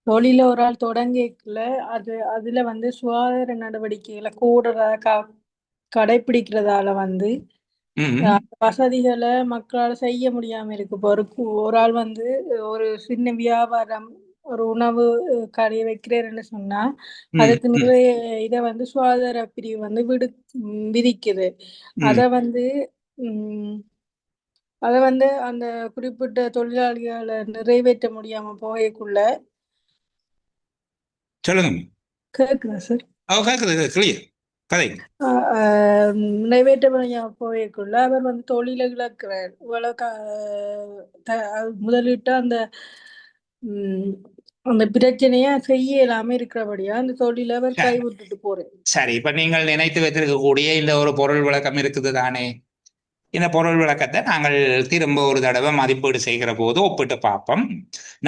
தொழில ஒரு ஆள் தொடங்கிக்கல, அதுல வந்து சுகாதார நடவடிக்கைகளை கூடுதலா கடைபிடிக்கிறதால வந்து வசதிகளை மக்களால் செய்ய முடியாம இருக்கு. இப்போ ஒரு ஆள் வந்து ஒரு சின்ன வியாபாரம் ஒரு உணவு கடையை வைக்கிறேன்னு சொன்னா அதுக்கு நிறைய இதை வந்து சுகாதார பிரிவு வந்து விதிக்குது. அதை வந்து அந்த குறிப்பிட்ட தொழிலாளிகளை நிறைவேற்ற முடியாம போகக்குள்ள சொல்லுங்க. கேக்குதா சார்? நிறைவேற்ற முடியாம போகக்குள்ள அவர் வந்து தொழிலை இழக்கிறார். முதலிட்ட அந்த பிரச்சனைய செய்ய இல்லாம இருக்கிறபடியா அந்த தொழில அவர் கைவிட்டுட்டு போறேன். சரி, இப்ப நீங்கள் நினைத்து வைத்திருக்கக்கூடிய இந்த ஒரு பொருள் விளக்கம் இருக்குது தானே? இந்த பொருள் விளக்கத்தை நாங்கள் திரும்ப ஒரு தடவை மதிப்பீடு செய்கிற போது ஒப்பிட்டு பார்ப்போம்.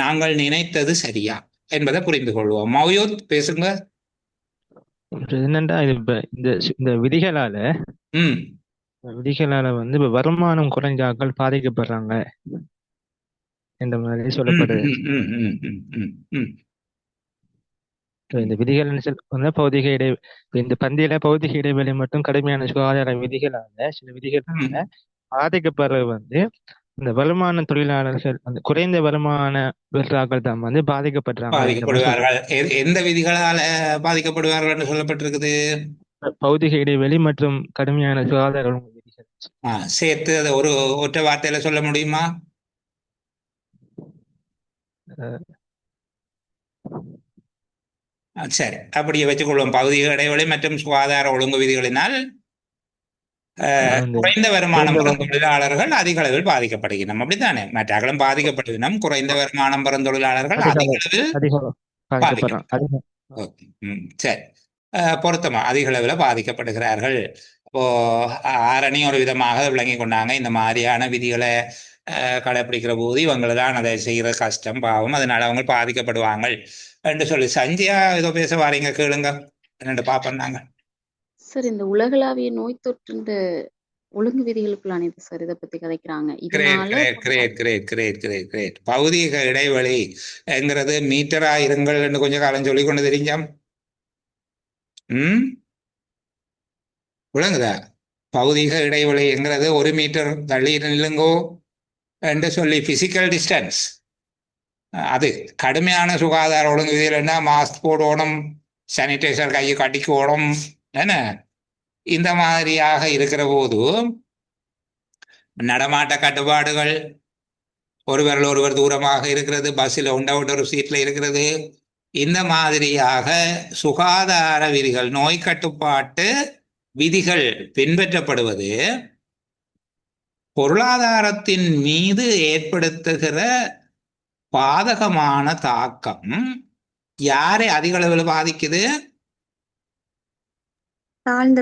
நாங்கள் நினைத்தது சரியா என்பதை புரிந்து கொள்வோம். மௌயூத் பேசுங்க. என்னண்டா இந்த விதிகளால வந்து இப்ப வருமானம் குறைஞ்சாக்கள் பாதிக்கப்படுறாங்க என்ற மாதிரி சொல்லப்படுது. இந்த விதிகள் வந்து பௌதிக இடை இந்த பந்தியில பௌதிக இடைவெளி மற்றும் கடுமையான சுகாதார விதிகளால சில விதிகளால பாதிக்கப்படுறது வந்து இந்த வருமான தொழிலாளர்கள் அந்த குறைந்த வருமான பெற்றாக்கள் தான் வந்து பாதிக்கப்படுறாங்க. பாதிக்கப்படுவார்கள். எந்த விதிகளால பாதிக்கப்படுவார்கள் என்று சொல்லப்பட்டிருக்குது? பௌதிக இடைவெளி மற்றும் கடுமையான சுகாதார விதிகள். சேர்த்து அதை ஒரு ஒற்றை வார்த்தையில சொல்ல முடியுமா? சரி, அப்படியே வச்சுக்கொள்வோம். பௌதிக இடைவெளி மற்றும் சுகாதார ஒழுங்கு விதிகளினால் குறைந்த வருமானம் பெறும் தொழிலாளர்கள் அதிக அளவில் பாதிக்கப்படுகின்றன. அப்படித்தானே? மற்றவர்களும் பாதிக்கப்படுகின்றன. குறைந்த வருமானம் பெறும் தொழிலாளர்கள் அதிக அளவில் பாதிக்கப்படுகிறார்கள். சரி, பொருத்தமா அதிக அளவில் பாதிக்கப்படுகிறார்கள். இப்போ ஆரணி ஒரு விதமாக விளங்கி கொண்டாங்க. இந்த மாதிரியான விதிகளை கடைப்பிடிக்கிற போது இவங்களதான் அதை செய்கிற கஷ்டம், பாவம், அதனால அவங்க பாதிக்கப்படுவாங்க என்று சொல்லி. சந்தியா ஏதோ பேச வாரீங்க, கேளுங்க, என்னென்று பாப்போம். சார், இந்த உலகளாவிய நோய் தொற்று ஒழுங்கு விதிகளுக்குள்ளான சார், இதை பத்தி கதைக்கிறாங்க. பௌதிக இடைவெளி என்கிறது மீட்டரா இருங்கள் என்று கொஞ்சம் காலம் சொல்லி கொண்டு தெரிஞ்சாம். விளங்குதா? பௌதிக இடைவெளி என்கிறது 1 மீட்டர் தள்ளி நில்லுங்கோ என்று சொல்லி பிசிக்கல் டிஸ்டன்ஸ். அது கடுமையான சுகாதார ஒழுங்கு விதிகள்னா மாஸ்க் போடணும், சானிடைசர் கையை கட்டிக்கோணும், என்ன இந்த மாதிரியாக இருக்கிற போது நடமாட்ட கட்டுப்பாடுகள், ஒருவர் தூரமாக இருக்கிறது, பஸ்ஸில் ஒரு சீட்ல இருக்கிறது, இந்த மாதிரியாக சுகாதார விதிகள், நோய் கட்டுப்பாட்டு விதிகள் பின்பற்றப்படுவது பொருளாதாரத்தின் மீது ஏற்படுத்துகிற பாதகமான தாக்கம் யாரை அதிக அளவில் பாதிக்குது? குறைந்த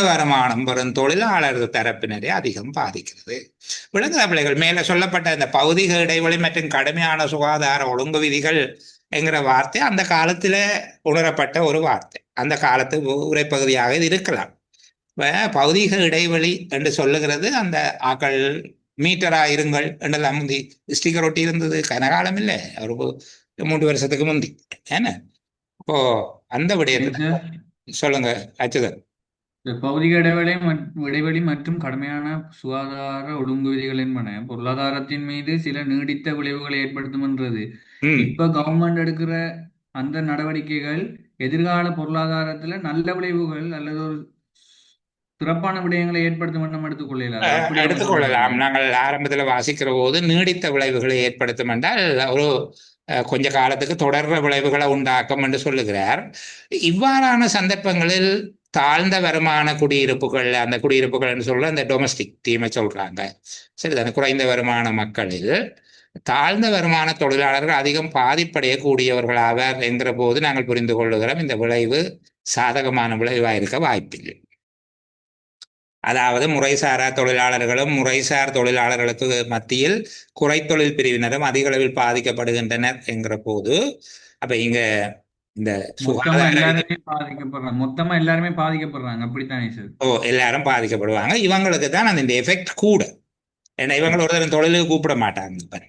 வருமானம் பெறும் தொழிலாளர்கள் தரப்பினரே அதிகம் பாதிக்கிறது. விளங்குதா பிள்ளைகள்? மேல சொல்லப்பட்ட இந்த பௌதிக இடைவெளி மற்றும் கடுமையான சுகாதார ஒழுங்கு விதிகள் என்கிற வார்த்தை அந்த காலத்துல உணரப்பட்ட ஒரு வார்த்தை. அந்த காலத்து உரைப்பகுதியாக இது இருக்கலாம். பௌதிக இடைவெளி என்று சொல்லுகிறது அந்த ஆக்கள் மீட்டரா இருங்கள் என்றெல்லாம் முந்தி ஸ்டிக்கர் ஒட்டி இருந்தது. கனகாலம் இல்லை, ஒரு 3 வருஷத்துக்கு முந்தி. ஏன்னா இப்போ அந்த விடயத்தை சொல்லுங்க அச்சுதன். பௌதிக இடைவெளி மற்றும் கடுமையான சுகாதார ஒழுங்கு விதிகள் என்பன பொருளாதாரத்தின் மீது சில நீடித்த விளைவுகளை ஏற்படுத்தும் என்றது. இப்ப கவர்மெண்ட் எடுக்கிற அந்த நடவடிக்கைகள் எதிர்கால பொருளாதாரத்துல நல்ல விளைவுகள் அல்லது ஒரு சிறப்பான விடயங்களை ஏற்படுத்தும் எடுத்துக்கொள்ளலாம். நாங்கள் ஆரம்பத்துல வாசிக்கிற போது நீடித்த விளைவுகளை ஏற்படுத்தும் என்றால் ஒரு கொஞ்ச காலத்துக்கு தொடர்ற விளைவுகளை உண்டாக்கும் என்று சொல்லுகிறார். இவ்வாறான சந்தர்ப்பங்களில் தாழ்ந்த வருமான குடியிருப்புகள், அந்த குடியிருப்புகள் சொல்ற அந்த டொமஸ்டிக் டீமை சொல்றாங்க, சரிதானே? குறைந்த வருமான மக்களில் தாழ்ந்த வருமான தொழிலாளர்கள் அதிகம் பாதிப்படையக்கூடியவர்களாவர் என்கிற போது நாங்கள் புரிந்து கொள்ளுகிறோம் இந்த விளைவு சாதகமான விளைவாக இருக்க வாய்ப்பில்லை. அதாவது முறைசாரா தொழிலாளர்களும் முறைசார் தொழிலாளர்களுக்கு மத்தியில் குறைத்தொழில் பிரிவினரும் அதிக அளவில் பாதிக்கப்படுகின்றனர் என்கிற போது அப்ப இங்க இந்த மொத்தமா எல்லாருமே பாதிக்கப்படுறாங்க. அப்படித்தானே சார்? எல்லாரும் பாதிக்கப்படுவாங்க. இவங்களுக்கு தான் அந்த எஃபெக்ட் கூட. ஏன்னா இவங்களை ஒரு தொழிலுக்கு கூப்பிட மாட்டாங்க.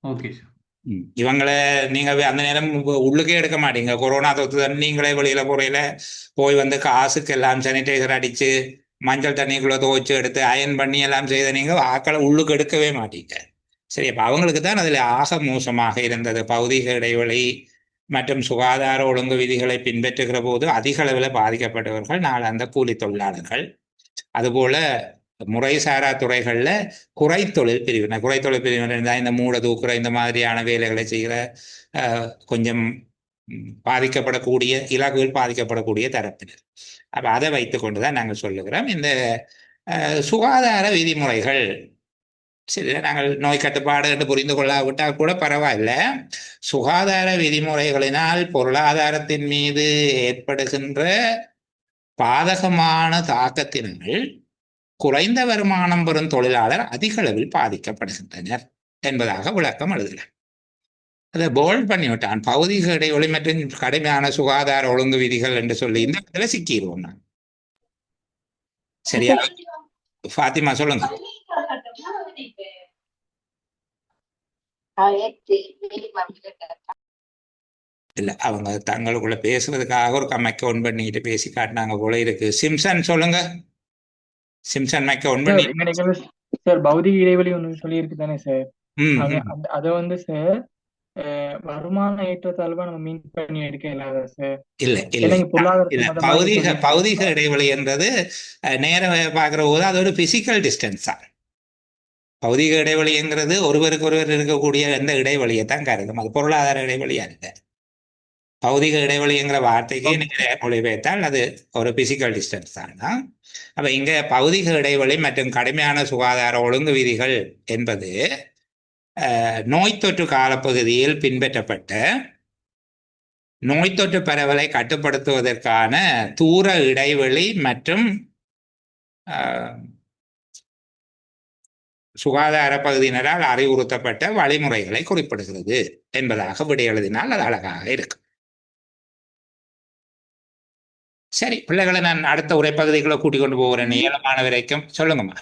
Okay sir. இவங்களை நீங்க அந்த நேரம் உள்ளுக்கே எடுக்க மாட்டீங்க. கொரோனா தொத்து நீங்களே வெளியில போறையில போய் வந்து காசுக்கு எல்லாம் சானிடைசர் அடிச்சு மஞ்சள் தண்ணிக்குள்ள துவைச்சு எடுத்து அயன் பண்ணி எல்லாம் செய்த நீங்க ஆக்களை உள்ளுக்கு எடுக்கவே மாட்டீங்க. சரி, அப்ப அவங்களுக்கு தான் அதுல ஆக மோசமாக இருந்தது. பௌதிக இடைவெளி மற்றும் சுகாதார ஒழுங்கு விதிகளை பின்பற்றுகிற போது அதிக அளவில் பாதிக்கப்பட்டவர்கள் நாளாந்த கூலி தொழிலாளர்கள். அதுபோல முறைசாரா துறைகள்ல குறைத்தொழில் பிரிவினர் தான் இந்த மூட தூக்குற இந்த மாதிரியான வேலைகளை செய்கிற கொஞ்சம் பாதிக்கப்படக்கூடிய இலகுவில் பாதிக்கப்படக்கூடிய தரப்பினர். அப்ப அதை வைத்து கொண்டுதான் நாங்கள் சொல்லுகிறோம் இந்த சுகாதார விதிமுறைகள். சரி, நாங்கள் நோய் கட்டுப்பாடு என்று புரிந்து கொள்ளாவிட்டால் கூட பரவாயில்ல. சுகாதார விதிமுறைகளினால் பொருளாதாரத்தின் மீது ஏற்படுகின்ற பாதகமான தாக்கத்தினால் குறைந்த வருமானம் பெறும் தொழிலாளர் அதிக அளவில் பாதிக்கப்படுகின்றனர் என்பதாக விளக்கம் எழுதுகிறார். அதை போல்ட் பண்ணி விட்டான். பௌதிக இடைவெளி மற்றும் கடுமையான சுகாதார ஒழுங்கு விதிகள் என்று சொல்லி இந்த இடத்துல சிக்கிடுவோம் நான். சரியா ஃபாத்திமா, சொல்லுங்க. இல்ல அவங்க தங்களுக்குள்ள பேசுறதுக்காக ஒரு மைக்க ஒன் பண்ணிட்டு பேசி காட்டினாங்க போல இருக்கு. சிம்சன் சொல்லுங்க. சிம்சன் மைக்க ஒன் சார் பண்ணி. எங்க நிகழ்வு சார் பௌதிக இடைவெளி ஒன்று சொல்லியிருக்கு தானே சார். ம் அது ம். அதை வந்து சார் வருமான ஏற்றத்தாழ்வா நம்ம மீன் பண்ணி எடுக்க இல்லாத சார். இல்ல ஏன்னா இல்ல இங்க பொருளாதாரத்தை இல்ல மதமா நீங்க பௌதிக சொல்லியிருக்கீங்க. இடைவெளி என்றது நேர பார்க்கிற போது அது ஒரு பிசிக்கல் டிஸ்டன்ஸ் தான். பௌதிக இடைவெளிங்கிறது ஒருவருக்கு ஒருவர் இருக்கக்கூடிய எந்த இடைவெளியை தான் கருதும். அது பொருளாதார இடைவெளியா இல்லை. பௌதிக இடைவெளிங்கிற வார்த்தைக்கு நேர மொழிபெயர்த்தால் அது ஒரு பிசிக்கல் டிஸ்டன்ஸ் தான். அப்ப இங்க பௌதிக இடைவெளி மற்றும் கடுமையான சுகாதார ஒழுங்கு விதிகள் என்பது நோய் தொற்று காலப்பகுதியில் பின்பற்றப்பட்ட நோய் தொற்று பரவலை கட்டுப்படுத்துவதற்கான தூர இடைவெளி மற்றும் சுகாதார பகுதியினரால் அறிவுறுத்தப்பட்ட வழிமுறைகளை குறிப்பிடுகிறது என்பதாக விடை எழுதினால் அது அழகாக இருக்கு. சரி பிள்ளைகளை நான் அடுத்த உரைப்பகுதிகளை கூட்டிக் கொண்டு போகிறேன். 7 வரைக்கும் சொல்லுங்கம்மா.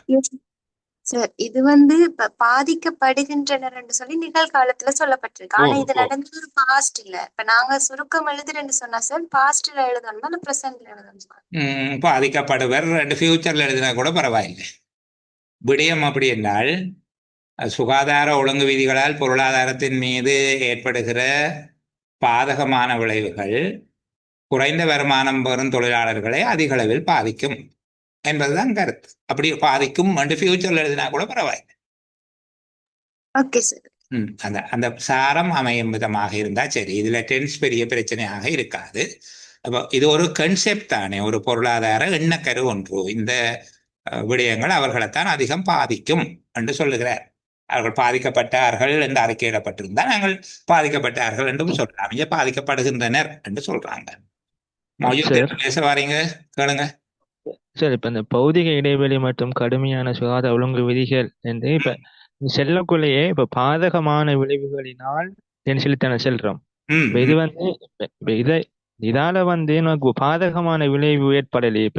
சார் இது வந்து இப்ப பாதிக்கப்படுகின்றனர் என்று சொல்லி நிகழ்காலத்துல சொல்லப்பட்டிருக்கு. ஆனா இது நடந்தது ஒரு பாஸ்ட் இல்ல. இப்ப நாங்க சுருக்கம் எழுதுறேன்னு சொன்னா சார் பாஸ்ட்ல எழுதணுமா இல்ல பிரசன்ட்ல எழுதணுமா? பாதிக்கப்படுவர் ஃபியூச்சர்ல எழுதினா கூட பரவாயில்லை. விடயம் அப்படி என்றால் சுகாதார ஒழுங்கு விதிகளால் பொருளாதாரத்தின் மீது ஏற்படுகிற பாதகமான விளைவுகள் குறைந்த வருமானம் பெறும் தொழிலாளர்களை அதிக அளவில் பாதிக்கும் என்பதுதான் கருத்து. அப்படி பாதிக்கும் ஃபியூச்சர்ல எழுதினா கூட பரவாயில்லை. அந்த சாரம் அமையும் விதமாக இருந்தா சரி. இதுல டென்ஸ் பெரிய பிரச்சனையாக இருக்காது. அப்போ இது ஒரு கன்செப்ட் தானே, ஒரு பொருளாதார எண்ணக்கரு ஒன்று. இந்த விடயங்கள் அவர்களைத்தான் அதிகம் பாதிக்கும் என்று சொல்லுகிறார். அவர்கள் பாதிக்கப்பட்டார்கள் என்று அறிக்கையிடப்பட்டிருந்தால் நாங்கள் பாதிக்கப்பட்டார்கள் என்றும் சொல்றாங்க. இங்க பாதிக்கப்படுகின்றனர் என்று சொல்றாங்க. பேச வாரீங்க கேளுங்க. சரி, இப்ப இந்த பௌதிக இடைவெளி மற்றும் கடுமையான சுகாதார ஒழுங்கு விதிகள் என்று இப்ப செல்லக்குள்ளேயே இப்ப பாதகமான விளைவுகளினால் சொல்லித்தானே செல்றோம். இது வந்து இதால வந்து எனக்கு பாதகமான விளைவு ஏற்படலையே.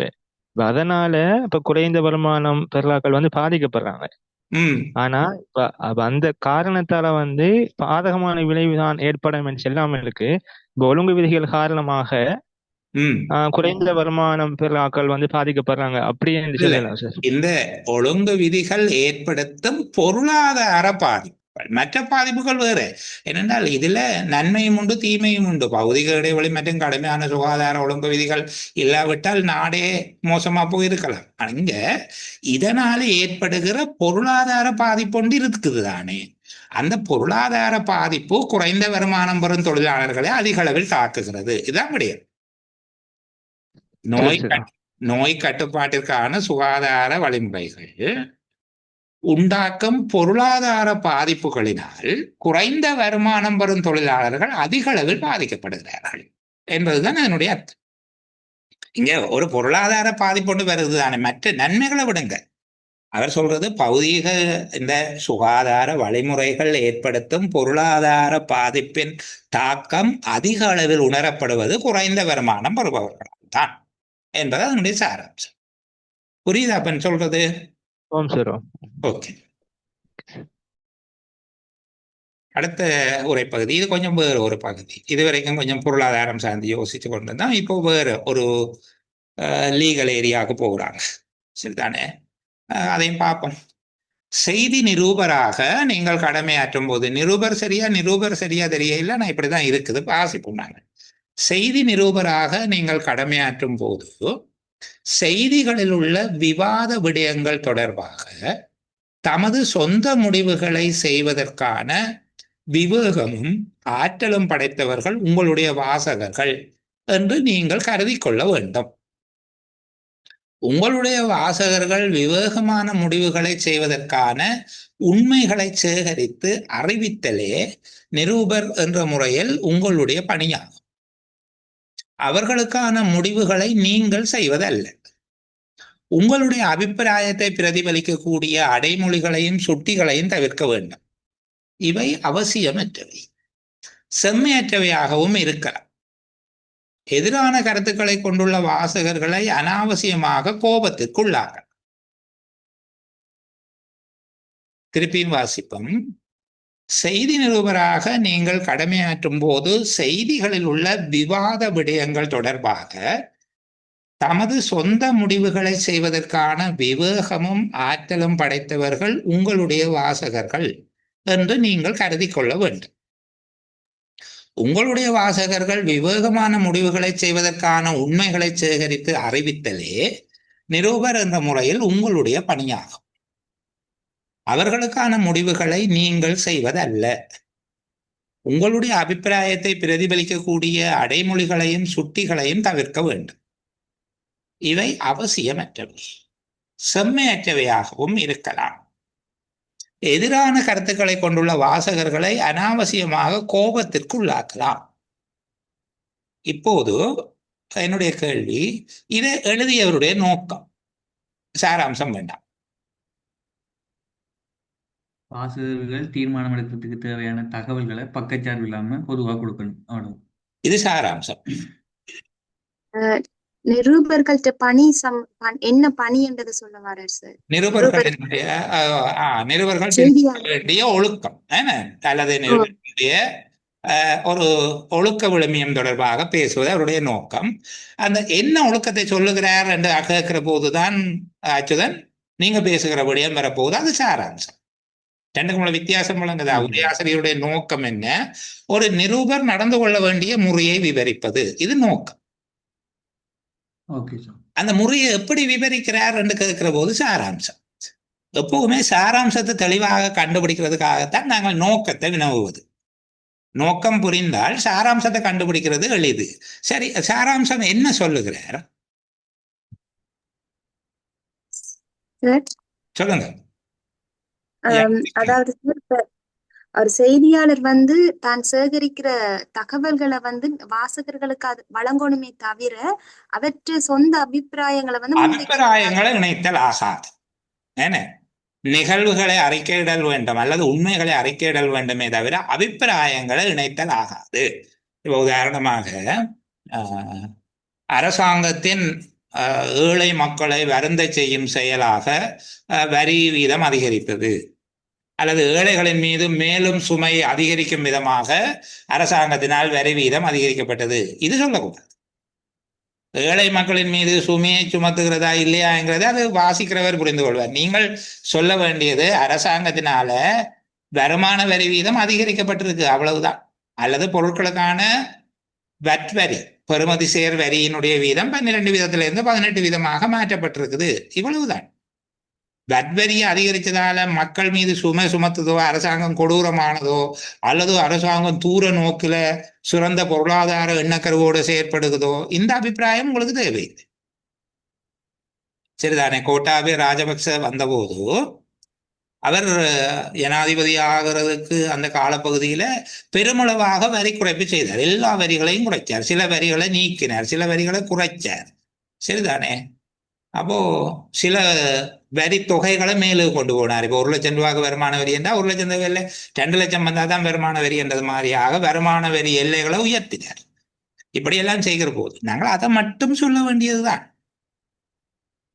இப்ப அதனால இப்ப குறைந்த வருமானம் பெறலாக்கள் வந்து பாதிக்கப்படுறாங்க. ஆனா இப்ப அந்த காரணத்தால வந்து பாதகமான விளைவு தான் ஏற்படும் செல்லாமல் இருக்கு. இப்ப ஒழுங்கு விதிகள் காரணமாக குறைந்த வருமானம் பெறாக்கள் வந்து பாதிக்கப்படுறாங்க அப்படி என்று சொல்லலாம் சார். இந்த ஒழுங்கு விதிகள் ஏற்படுத்தும் பொருளாதார பாதிப்புகள், மற்ற பாதிப்புகள் வேறு. ஏனென்றால் இதுல நன்மையும் உண்டு தீமையும் உண்டு. பௌதிக இடைவெளி மற்றும் கடுமையான சுகாதார ஒழுங்கு விதிகள் இல்லாவிட்டால் நாடே மோசமா போயிருக்கலாம். அங்க இதனால ஏற்படுகிற பொருளாதார பாதிப்பு ஒன்று இருக்குது தானே. அந்த பொருளாதார பாதிப்பு குறைந்த வருமானம் பெறும் தொழிலாளர்களை அதிக அளவில் தாக்குகிறது. இதான் முடியும். நோய் கட்டுப்பாட்டிற்கான சுகாதார வழிமுறைகள் உண்டாக்கும் பொருளாதார பாதிப்புகளினால் குறைந்த வருமானம் பெறும் தொழிலாளர்கள் அதிக அளவில் பாதிக்கப்படுகிறார்கள் என்பதுதான் அதனுடைய அர்த்தம். இங்க ஒரு பொருளாதார பாதிப்பு ஒன்று வருது தானே, மற்ற நன்மைகளை விடுங்க. அவர் சொல்றது பௌதீக இந்த சுகாதார வழிமுறைகள் ஏற்படுத்தும் பொருளாதார பாதிப்பின் தாக்கம் அதிக அளவில் உணரப்படுவது குறைந்த வருமானம் பெறுபவர்களால் தான் என்பது அதனுடைய சாராம்சம். புரியுதா அப்பன் சொல்றது? ஓகே. அடுத்த உரைப்பகுதி இது கொஞ்சம் வேறு ஒரு பகுதி. இதுவரைக்கும் கொஞ்சம் பொருளாதாரம் சார்ந்து யோசிச்சு கொண்டு தான் இப்போ வேறு ஒரு லீகல் ஏரியாவுக்கு போகிறாங்க. சரிதானே? அதையும் பார்ப்போம். செய்தி நிரூபராக நீங்கள் கடமையாற்றும் போது நிரூபர் சரியா தெரியல. நான் இப்படிதான் இருக்குது வாசிப்போம். நாங்கள் செய்தி நிரூபராக நீங்கள் கடமையாற்றும் போது செய்திகளில் உள்ள விவாத விடயங்கள் தொடர்பாக தமது சொந்த முடிவுகளை செய்வதற்கான விவேகமும் ஆற்றலும் படைத்தவர்கள் உங்களுடைய வாசகர்கள் என்று நீங்கள் கருதி கொள்ள வேண்டும். உங்களுடைய வாசகர்கள் விவேகமான முடிவுகளை செய்வதற்கான உண்மைகளை சேகரித்து அறிவித்தலே நிரூபர் என்ற முறையில் உங்களுடைய பணியாகும். அவர்களுக்கான முடிவுகளை நீங்கள் செய்வதல்ல. உங்களுடைய அபிப்பிராயத்தை பிரதிபலிக்கக்கூடிய அடைமொழிகளையும் சுட்டிகளையும் தவிர்க்க வேண்டும். இவை அவசியமற்றவை, செம்மையற்றவையாகவும் இருக்கலாம். எதிரான கருத்துக்களை கொண்டுள்ள வாசகர்களை அனாவசியமாக கோபத்திற்குள்ளாக. திருப்பியும் வாசிப்போம். செய்தி நிருபராக நீங்கள் கடமையாற்றும் போது செய்திகளில் உள்ள விவாத விடயங்கள் தொடர்பாக தமது சொந்த முடிவுகளை செய்வதற்கான விவேகமும் ஆற்றலும் படைத்தவர்கள் உங்களுடைய வாசகர்கள் என்று நீங்கள் கருதி கொள்ள வேண்டும். உங்களுடைய வாசகர்கள் விவேகமான முடிவுகளை செய்வதற்கான உண்மைகளை சேகரித்து அறிவித்தலே நிருபர் என்ற முறையில் உங்களுடைய பணியாகும். அவர்களுக்கான முடிவுகளை நீங்கள் செய்வதல்ல. உங்களுடைய அபிப்பிராயத்தை பிரதிபலிக்கக்கூடிய அடைமொழிகளையும் சுட்டிகளையும் தவிர்க்க வேண்டும். இவை அவசியமற்றவை, செம்மையற்றவையாகவும் இருக்கலாம். எதிரான கருத்துக்களை கொண்டுள்ள வாசகர்களை அனாவசியமாக கோபத்திற்கு உள்ளாக்கலாம். இப்போது என்னுடைய கேள்வி, இதை எழுதியவருடைய நோக்கம், சாராம்சம் வேண்டாம். வாசகர்கள் தீர்மானம் எடுக்கிறதுக்கு தேவையான தகவல்களை பக்கச்சார்பு இல்லாம பொதுவாக கொடுக்கணும், அவ்வளவு. இது சாராம்சம். நிருபர்கள்ட்ட பணி என்ன பணி என்றதை சொல்ல வர்றார் சார். நிருபர்களுடைய நிருபர்கள் வேண்டிய ஒழுக்கம் அல்லது நிருபர்களுடைய ஒரு ஒழுக்க விழுமியம் தொடர்பாக பேசுவது அவருடைய நோக்கம். அந்த என்ன ஒழுக்கத்தை சொல்லுகிறார் என்று கேட்கிற போதுதான் அச்சுதன் நீங்க பேசுகிற விடயம் வரப்போகுது, அது சாராம்சம். ரெண்டுக்குள்ள வித்தியாசம் வழங்குதா? உரையாசிரியருடைய நோக்கம் என்ன? ஒரு நிருபர் நடந்து கொள்ள வேண்டிய முறையை விவரிப்பது, இது நோக்கம். அந்த முறையை எப்படி விவரிக்கிறார் என்று கேட்கிற போது சாராம்சம். எப்பவுமே சாராம்சத்தை தெளிவாக கண்டுபிடிக்கிறதுக்காகத்தான் நாங்கள் நோக்கத்தை வினவுவது. நோக்கம் புரிந்தால் சாராம்சத்தை கண்டுபிடிக்கிறது எளிது. சரி, சாராம்சம் என்ன சொல்லுகிறார் சொல்லுங்க. அதாவது ஒரு செய்தியாளர் தான் சேகரிக்கிற தகவல்களை வாசகர்களுக்கு அது வழங்கணுமே தவிர அவற்றை சொந்த அபிப்பிராயங்களை இணைத்தல் ஆகாது. ஏன்னா நிகழ்வுகளை அறிக்கையிடல் வேண்டும் அல்லது உண்மைகளை அறிக்கையிடல் வேண்டுமே தவிர அபிப்பிராயங்களை இணைத்தல் ஆகாது. இப்போ உதாரணமாக அரசாங்கத்தின் ஏழை மக்களை வருந்த செய்யும் செயலாக வரி வீதம் அதிகரிப்பது அல்லது ஏழைகளின் மீது மேலும் சுமை அதிகரிக்கும் விதமாக அரசாங்கத்தினால் வரி வீதம் அதிகரிக்கப்பட்டது, இது சொல்லக்கூடாது. ஏழை மக்களின் மீது சுமையை சுமத்துகிறதா இல்லையாங்கிறத அது வாசிக்கிறவர் புரிந்து கொள்வார். நீங்கள் சொல்ல வேண்டியது அரசாங்கத்தினால வருமான வரி வீதம் அதிகரிக்கப்பட்டிருக்கு, அவ்வளவுதான். அல்லது பொருட்களுக்கான வட் வரி, பெறுமதி சேர் வரியினுடைய வீதம் 12 வீதத்திலிருந்து 18 வீதமாக மாற்றப்பட்டிருக்குது, இவ்வளவுதான். வட்வரியை அதிகரித்ததால மக்கள் மீது சுமை சுமத்துதோ, அரசாங்கம் கொடூரமானதோ, அல்லது அரசாங்கம் தூர நோக்கில சிறந்த பொருளாதார எண்ணக்கருவோடு செயற்படுகிறதோ, இந்த அபிப்பிராயம் உங்களுக்கு தேவையில்லை. சரிதானே? கோட்டாபய ராஜபக்ச வந்தபோது அவர் ஜனாதிபதி ஆகிறதுக்கு அந்த காலப்பகுதியில பெருமளவாக வரி குறைப்பு செய்தார். எல்லா வரிகளையும் குறைச்சார், சில வரிகளை நீக்கினார், சில வரிகளை குறைச்சார். சரிதானே? அப்போ சில வரி தொகைகளை மேலே கொண்டு போனார். இப்போ 1 லட்சம் ரூபாய்க்கு வருமான வரி என்றால் 1 லட்சம் தொகை இல்லை, 2 லட்சம் வந்தால் தான் வருமான வரி என்றது மாதிரியாக வருமான வரி எல்லைகளை உயர்த்தினார். இப்படியெல்லாம் செய்கிற போது நாங்கள் அதை மட்டும் சொல்ல வேண்டியதுதான்.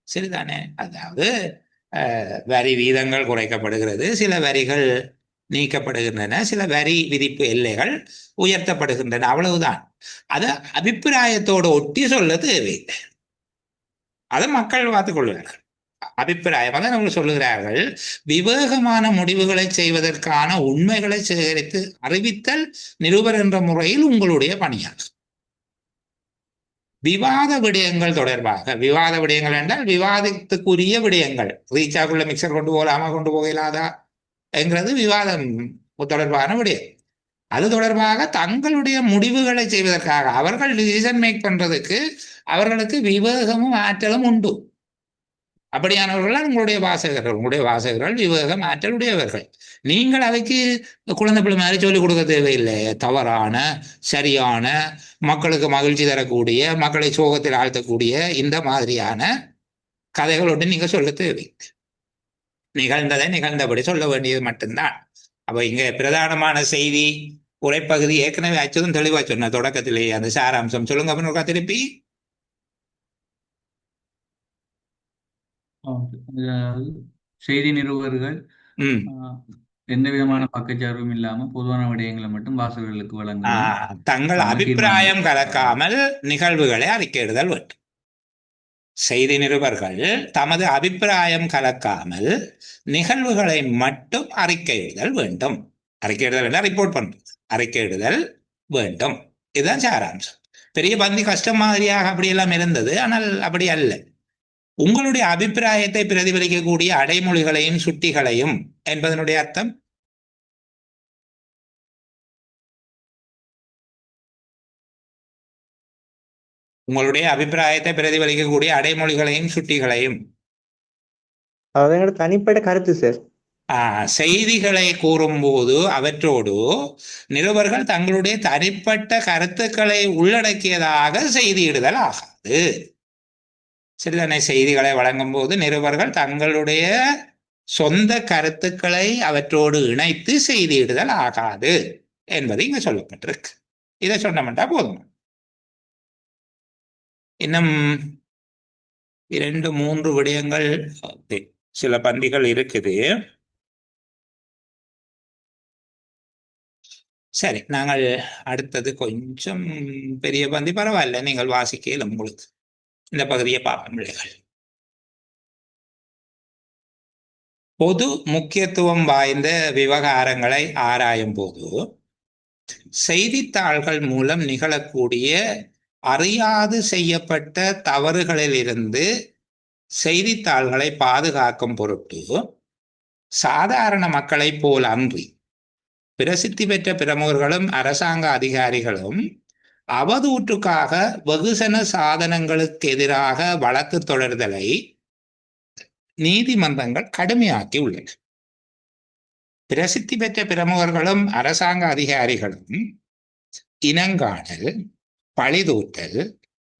சரிதானே? அதாவது வரி வீதங்கள் குறைக்கப்படுகிறது, சில வரிகள் நீக்கப்படுகின்றன, சில வரி விதிப்பு எல்லைகள் உயர்த்தப்படுகின்றன, அவ்வளவுதான். அதை அபிப்பிராயத்தோடு ஒட்டி சொல்ல தேவையில்லை. அதை மக்கள் பார்த்துக் கொள்வார்கள். அபிப்பிராயம் தான் அவங்க சொல்லுகிறார்கள். விவேகமான முடிவுகளை செய்வதற்கான உண்மைகளை சேகரித்து அறிவித்தல் நிருபர் என்ற முறையில் உங்களுடைய பணியாகும். விவாத விடயங்கள் தொடர்பாக, விவாத விடயங்கள் என்றால் விவாதத்துக்குரிய விடயங்கள், ரீச்சாக்குள்ள மிக்சர் கொண்டு போகலாமா கொண்டு போகலாதா என்கிறது விவாதம் தொடர்பான விடயம். அது தொடர்பாக தங்களுடைய முடிவுகளை செய்வதற்காக அவர்கள் டிசிஷன் மேக் பண்றதுக்கு அவர்களுக்கு விவேகமும் ஆற்றலும் உண்டு. அப்படியானவர்கள் உங்களுடைய வாசகர்கள் விவேகம் ஆற்றல் உடையவர்கள். நீங்கள் அவைக்கு குழந்தை பிள்ளை மாதிரி சொல்லிக் கொடுக்க தேவையில்லை. தவறான சரியான மக்களுக்கு மகிழ்ச்சி தரக்கூடிய மக்களை சோகத்தில் ஆழ்த்தக்கூடிய இந்த மாதிரியான கதைகளோடு நீங்க சொல்ல தேவையில்லை. நிகழ்ந்ததை நிகழ்ந்தபடி சொல்ல வேண்டியது மட்டும்தான். அப்ப இங்க பிரதானமான செய்தி உரைப்பகுதி ஏற்கனவே அச்சுதான் தெளிவா சொன்ன தொடக்கத்திலேயே அந்த சாராம்சம் சொல்லுங்க. அப்படின்னு திருப்பி செய்தி நிருபர்கள் எந்த விதமான பக்கச்சார்பும் இல்லாம பொதுவான விடயங்களை மட்டும் வாசகர்களுக்கு வழங்கணும். தங்கள் அபிப்பிராயம் கலக்காமல் நிகழ்வுகளை அறிக்கையிடுதல் வேண்டும். செய்தி நிருபர்கள் தமது அபிப்பிராயம் கலக்காமல் நிகழ்வுகளை மட்டும் அறிக்கையிடுதல் வேண்டும். அறிக்கையிடுதல் ரிப்போர்ட் பண்றது, அறிக்கையிடுதல் வேண்டும். இதுதான் சாராம்சம். பெரிய பந்தி கஷ்டம் மாதிரியாக அப்படியெல்லாம் இருந்தது, ஆனால் அப்படி அல்ல. உங்களுடைய அபிப்பிராயத்தை பிரதிபலிக்கக்கூடிய அடைமொழிகளையும் சுட்டிகளையும் என்பதனுடைய அர்த்தம் உங்களுடைய அபிப்பிராயத்தை பிரதிபலிக்கக்கூடிய அடைமொழிகளையும் சுட்டிகளையும் அது எங்களோட தனிப்பட்ட கருத்து சார். செய்திகளை கூறும்போது அவற்றோடு நிருபர்கள் தங்களுடைய தனிப்பட்ட கருத்துக்களை உள்ளடக்கியதாக செய்தியிடுதல் ஆகாது. சரிதானே? செய்திகளை வழங்கும் போது நிருபர்கள் தங்களுடைய சொந்த கருத்துக்களை அவற்றோடு இணைத்து செய்தியிடுதல் ஆகாது என்பது இங்க சொல்லப்பட்டிருக்கு. இதை சொன்னோம்டா போதும். இன்னும் 2-3 விடயங்கள் சில பந்திகள் இருக்குது. சரி, நாங்கள் அடுத்தது கொஞ்சம் பெரிய பந்தி, பரவாயில்ல, நீங்கள் வாசிக்கல. உங்களுக்கு இந்த பகுதியை பார்க்க பிள்ளைகள். பொது முக்கியத்துவம் வாய்ந்த விவகாரங்களை ஆராயும் போது செய்தித்தாள்கள் மூலம் நிகழக்கூடிய அறியாது செய்யப்பட்ட தவறுகளிலிருந்து செய்தித்தாள்களை பாதுகாக்கும் பொருட்டு சாதாரண மக்களைப் போல் அன்றி பிரசித்தி பெற்ற பிரமுகர்களும் அரசாங்க அதிகாரிகளும் அவதூற்றுக்காக வெகுசன சாதனங்களுக்கு எதிராக வழக்கு தொடர்தலை நீதிமன்றங்கள் கடுமையாக்கி உள்ளன. பிரசித்தி பெற்ற பிரமுகர்களும் அரசாங்க அதிகாரிகளும் இனங்காணல், பழிதூற்றல்,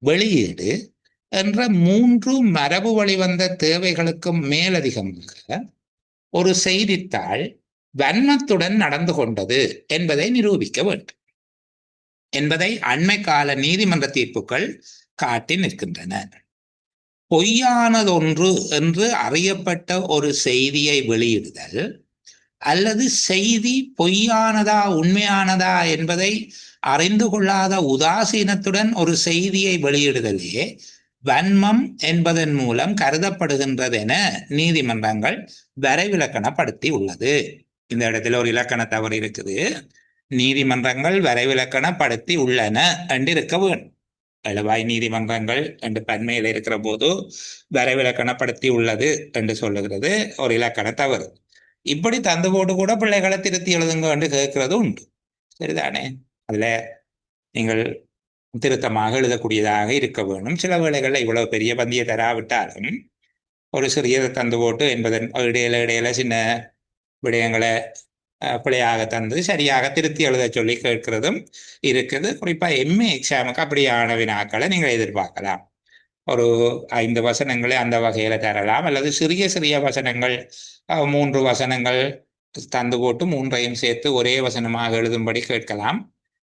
வெளியீடு என்ற 3 மரபு வழிவந்த தேவைகளுக்கும் மேலதிகமாக ஒரு செய்தித்தாள் வன்மத்துடன் நடந்து கொண்டது என்பதை நிரூபிக்க வேண்டும் என்பதை அண்மை கால நீதிமன்ற தீர்ப்புகள் காட்டி நிற்கின்றன. பொய்யானதொன்று என்று அறியப்பட்ட ஒரு செய்தியை வெளியிடுதல் அல்லது செய்தி பொய்யானதா உண்மையானதா என்பதை அறிந்து கொள்ளாத உதாசீனத்துடன் ஒரு செய்தியை வெளியிடுதலே வன்மம் என்பதன் மூலம் கருதப்படுகின்றது என நீதிமன்றங்கள் வரைவிலக்கணப்படுத்தி உள்ளது. இந்த இடத்துல ஒரு இலக்கண தவறு இருக்குது. நீதிமன்றங்கள் வரைவிலக்கணப்படுத்தி உள்ளன என்று இருக்க வேண்டும். எழுவாய் நீதிமன்றங்கள் என்று பன்மையில் இருக்கிற போது வரைவிலக்கணப்படுத்தி உள்ளது என்று சொல்லுகிறது ஒரு இலக்கண தவறு. இப்படி தந்து போட்டு கூட பிள்ளைகளை திருத்தி எழுதுங்க என்று கேட்கிறது உண்டு. சரிதானே? அதுல நீங்கள் திருத்தமாக எழுதக்கூடியதாக இருக்க வேண்டும். சில வேளைகளில் இவ்வளவு பெரிய பந்தியை தராவிட்டாலும் ஒரு சிறியதை தந்து போட்டு என்பதன் இடையில சின்ன விடயங்களை பிழையாக தந்து சரியாக திருத்தி எழுத சொல்லி கேட்கிறதும் இருக்குது. குறிப்பாக எம்ஏ எக்ஸாமுக்கு அப்படியான வினாக்களை நீங்கள் எதிர்பார்க்கலாம். ஒரு 5 வசனங்களை அந்த வகையில தரலாம், அல்லது சிறிய சிறிய வசனங்கள் 3 வசனங்கள் தந்து போட்டு 3ஐயும் சேர்த்து ஒரே வசனமாக எழுதும்படி கேட்கலாம்.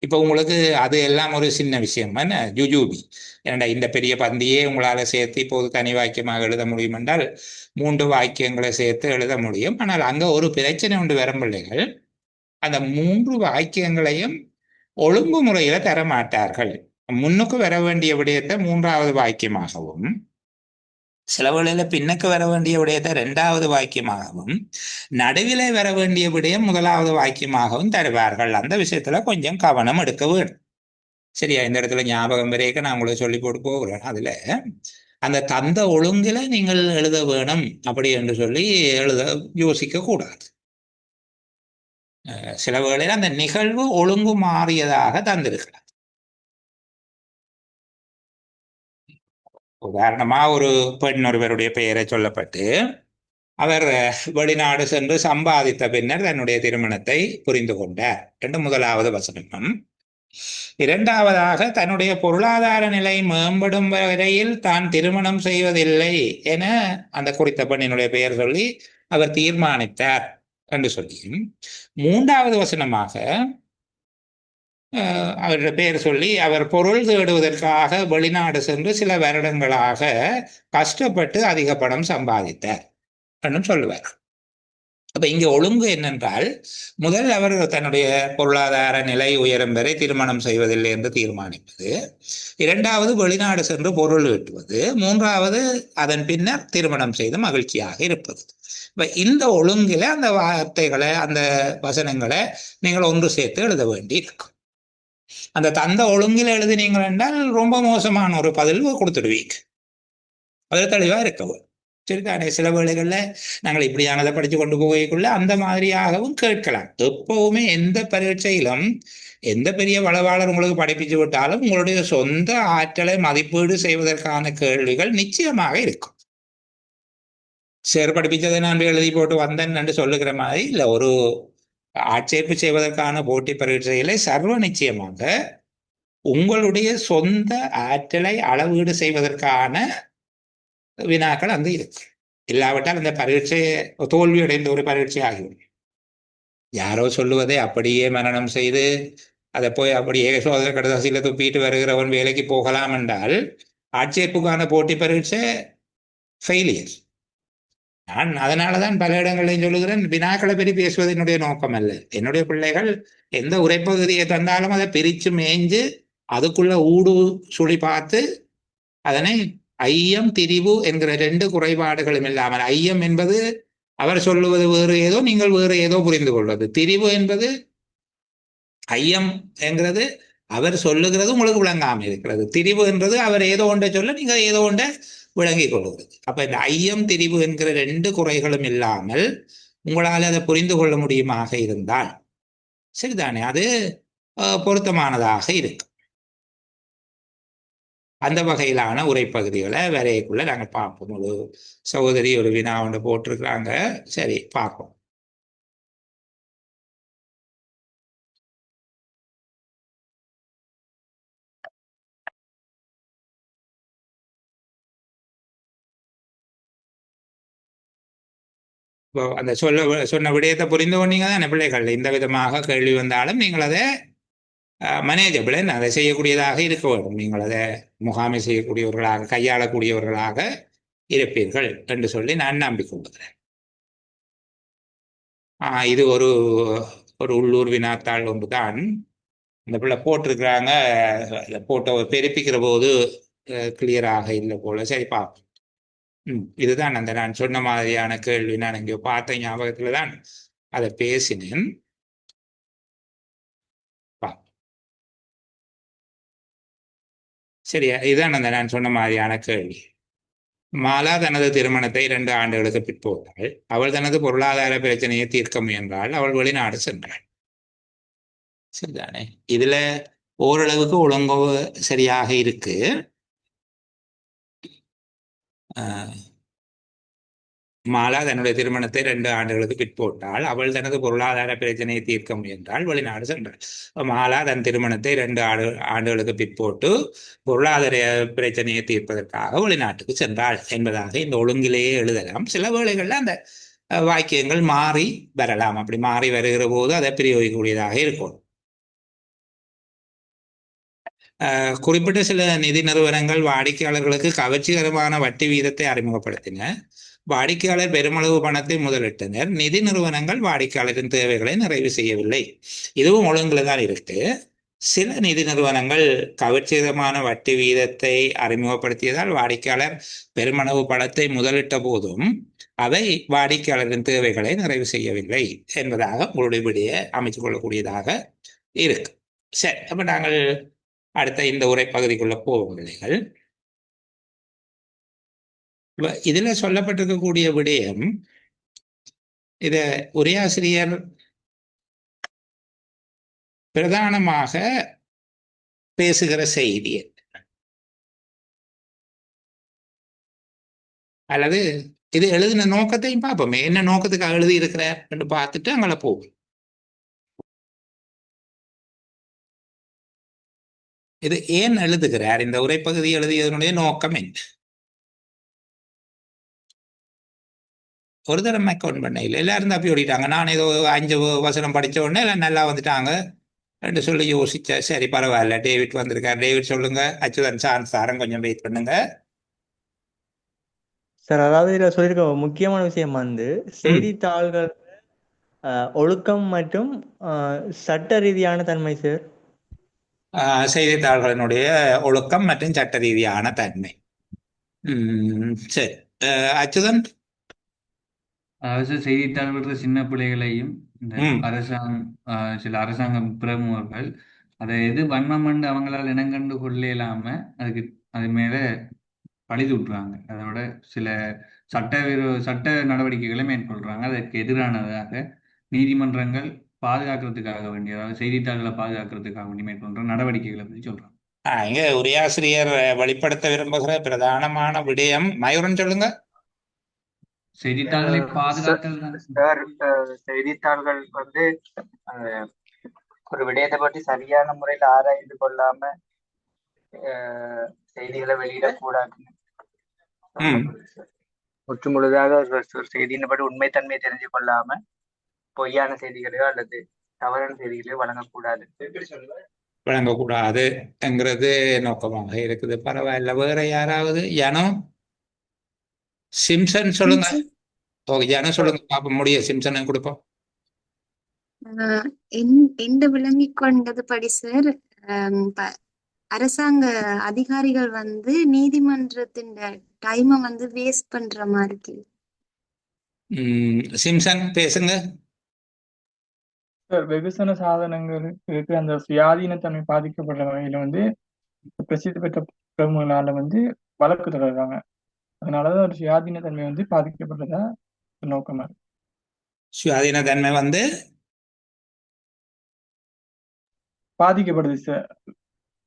இப்போ உங்களுக்கு அது எல்லாம் ஒரு சின்ன விஷயம் என்ன ஜுஜூபி. ஏன்னா இந்த பெரிய பந்தியே உங்களால் சேர்த்து இப்போது தனி வாக்கியமாக எழுத முடியும் என்றால் 3 வாக்கியங்களை சேர்த்து எழுத முடியும். ஆனால் அங்கே ஒரு பிரச்சனை உண்டு வரும் பிள்ளைகள். அந்த 3 வாக்கியங்களையும் ஒழுங்கு முறையில் தர மாட்டார்கள். முன்னுக்கு வர வேண்டிய விடயத்தை 3வது வாக்கியமாகவும், சில வேளையில பின்னுக்கு வர வேண்டிய விடயத்தை 2வது வாக்கியமாகவும், நடுவிலே வர வேண்டிய விடயம் 1வது வாக்கியமாகவும் தருவார்கள். அந்த விஷயத்துல கொஞ்சம் கவனம் எடுக்க வேண்டும். சரியா? இந்த இடத்துல ஞாபகம் வரைக்கும் நான் உங்களுக்கு சொல்லி போட்டு போகிறேன். அதுல அந்த தந்த ஒழுங்குல நீங்கள் எழுத வேணும் அப்படி என்று சொல்லி எழுத யோசிக்க கூடாது. சில வேளையில அந்த நிகழ்வு ஒழுங்கு மாறியதாக தந்திருக்கலாம். உதாரணமா ஒரு பெண் ஒருவருடைய பெயரை சொல்லப்பட்டு அவர் வெளிநாடு சென்று சம்பாதித்த பின்னர் தன்னுடைய திருமணத்தை புரிந்து கொண்டார் என்று 1வது வசனம். 2வதாக தன்னுடைய பொருளாதார நிலை மேம்படும் வரையில் தான் திருமணம் செய்வதில்லை என அந்த குறித்த பெண்ணினுடைய பெயர் சொல்லி அவர் தீர்மானித்தார் என்று சொல்லி 3வது வசனமாக அவருடைய பெயர் சொல்லி அவர் பொருள் தேடுவதற்காக வெளிநாடு சென்று சில வருடங்களாக கஷ்டப்பட்டு அதிக பணம் சம்பாதித்தார் என்று சொல்லுவார். அப்ப இங்க ஒழுங்கு என்னென்றால், முதல் அவர் தன்னுடைய பொருளாதார நிலை உயரும் வரை திருமணம் செய்வதில்லை என்று தீர்மானிப்பது, இரண்டாவது வெளிநாடு சென்று பொருள் ஈட்டுவது, மூன்றாவது அதன் பின்னர் திருமணம் செய்து மகிழ்ச்சியாக இருப்பது. இப்ப இந்த ஒழுங்கில அந்த வார்த்தைகளை, அந்த வசனங்களை நீங்கள் ஒன்று சேர்த்து எழுத வேண்டி இருக்கும். அந்த தந்த ஒழுங்கில எழுதினீங்கள் என்றால் ரொம்ப மோசமான ஒரு பதில் கொடுத்துடுவீங்க. அது தெளிவா இருக்கவும் சரிதானே. சில வேளைகள்ல நாங்கள் இப்படியானதை படிச்சு கொண்டு போகக்குள்ள அந்த மாதிரியாகவும் கேட்கலாம். எப்பவுமே எந்த பரீட்சையிலும் எந்த பெரிய வளவாளர் உங்களுக்கு படிப்பிச்சு விட்டாலும் உங்களுடைய சொந்த ஆற்றலை மதிப்பீடு செய்வதற்கான கேள்விகள் நிச்சயமாக இருக்கும். சேர் படிப்பிச்சதை நான் எழுதி போட்டு வந்தேன் என்று சொல்லுகிற மாதிரி இல்லை. ஒரு ஆட்சேர்ப்பு செய்வதற்கான போட்டி பரீட்சைகளை சர்வ நிச்சயமாக உங்களுடைய சொந்த ஆற்றலை அளவீடு செய்வதற்கான வினாக்கள் அங்கு இருக்கு. இல்லாவிட்டால் அந்த பரீட்சை தோல்வி அடைந்த ஒரு பரீட்சை ஆகிவிடும். யாரோ சொல்லுவதை அப்படியே மனனம் செய்து அதை போய் அப்படியே சோதனை கடைசியில் துப்பிட்டு வருகிறவன் வேலைக்கு போகலாம் என்றால் ஆட்சேர்ப்புக்கான போட்டி பரீட்சை ஃபெயிலியர். நான் அதனாலதான் பல இடங்களையும் சொல்லுகிறேன், வினாக்களை பற்றி பேசுவது என்னுடைய நோக்கம் அல்ல. என்னுடைய பிள்ளைகள் எந்த உரைப்பகுதியை தந்தாலும் அதை பிரித்து மேய்ஞ்சு அதுக்குள்ள ஊடு சுழி பார்த்து அதனை ஐயம் திரிவு என்கிற ரெண்டு குறைபாடுகளும் இல்லாமல், ஐயம் என்பது அவர் சொல்லுவது வேறு ஏதோ, நீங்கள் வேறு ஏதோ புரிந்து கொள்வது. திரிவு என்பது ஐயம் என்கிறது அவர் சொல்லுகிறது உங்களுக்கு விளங்காமல் இருக்கிறது. திரிவு என்றது அவர் ஏதோ ஒன்றை சொல்ல நீங்கள் ஏதோ ஒன்றை விளங்கி கொள்கிறது. அப்ப இந்த ஐயம் திரிவு என்கிற ரெண்டு குறைகளும் இல்லாமல் உங்களால் அதை புரிந்து கொள்ள முடியுமாக இருந்தால் சரிதானே, அது பொருத்தமானதாக இருக்கு. அந்த வகையிலான உரைப்பகுதிகளை வரையக்குள்ள நாங்கள் பார்ப்போம். ஒரு சகோதரி ஒரு வினா ஒன்று போட்டிருக்கிறாங்க. சரி பார்ப்போம். இப்போ அந்த சொன்ன விடயத்தை புரிந்து கொண்டீங்க தானே பிள்ளைகள். இந்த விதமாக கேள்வி வந்தாலும் நீங்கள் அதை மேனேஜபிள் அதை செய்யக்கூடியதாக இருக்க வேண்டும். நீங்கள் அதை முகாமை செய்யக்கூடியவர்களாக, கையாளக்கூடியவர்களாக இருப்பீர்கள் என்று சொல்லி நான் நம்பிக்கொள்கிறேன். இது ஒரு உள்ளூர் வினாத்தாள் ஒன்று தான். இந்த பிள்ளை போட்டிருக்கிறாங்க. போட்டோ பெருப்பிக்கிற போது கிளியராக இல்லை போல. சரி பார்ப்போம். இதுதான் அந்த நான் சொன்ன மாதிரியான கேள்வி. நான் இங்கே பார்த்த ஞாபகத்துல தான் அதை பேசினேன். சரியா, இதுதான் அந்த நான் சொன்ன மாதிரியான கேள்வி. மாலா தனது திருமணத்தை 2 ஆண்டுகளுக்கு பிற்போட்டாள். அவள் தனது பொருளாதார பிரச்சனையை தீர்க்க முயன்றாள். அவள் வெளிநாடு சென்றாள். சரிதானே. இதுல ஓரளவுக்கு ஒழுங்கு சரியாக இருக்கு. மாலா தன்னுடைய திருமணத்தை 2 ஆண்டுகளுக்கு பிற்போட்டாள். அவள் தனது பொருளாதார பிரச்சனையை தீர்க்க முயன்றாள். வெளிநாடு சென்றாள். மாலா தன் திருமணத்தை 2 ஆண்டுகளுக்கு பிற்போட்டு பொருளாதார பிரச்சனையை தீர்ப்பதற்காக வெளிநாட்டுக்கு சென்றாள் என்பதாக இந்த ஒழுங்கிலேயே எழுதலாம். சில வேளைகள்ல அந்த வாக்கியங்கள் மாறி வரலாம். அப்படி மாறி வருகிற போது அதை பிரயோகிக்கக்கூடியதாக இருக்கும். குறிப்பிட்ட சில நிதி நிறுவனங்கள் வாடிக்கையாளர்களுக்கு கவர்ச்சிகரமான வட்டி வீதத்தை அறிமுகப்படுத்தின. வாடிக்கையாளர் பெருமளவு பணத்தை முதலிட்டனர். நிதி நிறுவனங்கள் வாடிக்கையாளரின் தேவைகளை நிறைவு செய்யவில்லை. இதுவும் ஒழுங்குல தான் இருக்கு. சில நிதி நிறுவனங்கள் கவர்ச்சிகரமான வட்டி வீதத்தை அறிமுகப்படுத்தியதால் வாடிக்கையாளர் பெருமளவு பணத்தை முதலிட்ட போதும் அவை வாடிக்கையாளரின் தேவைகளை நிறைவு செய்யவில்லை என்பதாக உங்களுடைய விடையை அமைத்துக் கொள்ளக்கூடியதாக இருக்கு. சரி, அப்ப நாங்கள் அடுத்த இந்த உரைப்பகுதிக்குள்ள போவோம் பிள்ளைகள். இதுல சொல்லப்பட்டிருக்கக்கூடிய விடயம், இத உரையாசிரியர் பிரதானமாக பேசுகிற செய்தி அல்லது இது எழுதின நோக்கத்தையும் பார்ப்போமே. என்ன நோக்கத்துக்காக எழுதி இருக்கிறார் என்று பார்த்துட்டு அங்கே போவோம். இது ஏன் எழுதுகிறார், இந்த உரைப்பகுதி எழுதியதனுடைய நோக்கம் என்ன? ஒரு தடவை அக்கௌண்ட் பண்ண இல்லை, எல்லாரும் தப்பி ஓடிட்டாங்க. நான் ஏதோ 5 வசனம் படித்த உடனே எல்லாம் நல்லா வந்துட்டாங்க என்று சொல்லி யோசிச்சேன். சரி பரவாயில்ல, டேவிட் வந்திருக்கார். டேவிட் சொல்லுங்க. அச்சுதன் சாரம் கொஞ்சம் வெயிட் பண்ணுங்க சார். அதாவது இதில் சொல்லியிருக்க முக்கியமான விஷயம் செய்தித்தாள்கள் ஒழுக்கம் மற்றும் சட்ட ரீதியான தன்மை சார். செய்தித்தாள்களினுடைய ஒழுக்கம் மற்றும் சட்ட ரீதியான தன்மை. சரி, அச்சுதன். அதாவது செய்தித்தாள்கள் சின்ன பிள்ளைகளையும் இந்த சில அரசாங்க பிரமுகர்கள் அதை எது வன்மம் கண்டு அவங்களால் இனங்கண்டு கொள்ள இல்லாம அதுக்கு அது மேல பழிது விட்டுறாங்க. அதோட சில சட்ட நடவடிக்கைகளை மேற்கொள்றாங்க. அதற்கு எதிரானதாக நீதிமன்றங்கள் பாதுகாக்கிறதுக்காக வேண்டிய, அதாவது செய்தித்தாள்களை பாதுகாக்கிறதுக்காக வேண்டி மேற்கொள்ற நடவடிக்கைகளை பற்றி சொல்றாங்க. இங்க உரையாசிரியர் வெளிப்படுத்த விரும்புகிற பிரதானமான விடயம் மயூரன் சொல்லுங்க. செய்தித்தாள்களை பாதுகாத்தல் சார், செய்தித்தாள்கள் வந்து ஒரு விடயத்தை பற்றி சரியான முறையில் ஆராய்ந்து கொள்ளாம செய்திகளை வெளியிடக்கூடாது. முற்று முழுதாக ஒரு செய்தியின் படி உண்மைத்தன்மையை தெரிஞ்சு கொள்ளாம பொய்யான செய்திகளையோ அல்லது தவறான செய்திகளையோ வழங்கக்கூடாதுங்கிறது நோக்கமாக இருக்குது. பரவாயில்ல. வேற யாராவது? யானோ சிம்சன் சொல்லுங்க. யானோ சொல்லுங்க பாப்ப முடிய சிம்சன் கொடுப்போம். எந்த விளங்கிக் கொண்டது படி சார், அரசாங்க அதிகாரிகள் வந்து நீதிமன்றத்தின் டைமை வந்து வேஸ்ட் பண்ற மாதிரி இருக்கு. சிம்சன் பேசுங்க சார். வெகுசன சாதனங்களுக்கு அந்த சுயாதீனத்தன்மை பாதிக்கப்படுற வகையில வந்து பிரசித்தி பெற்ற பிரமுகளால வந்து வழக்கு தொடர்றாங்க. அதனாலதான் ஒரு சுயாதீனத்தன்மை வந்து பாதிக்கப்படுறதா நோக்கமா இருக்கு. சுயாதீனத்தன்மை வந்து பாதிக்கப்படுது சார்.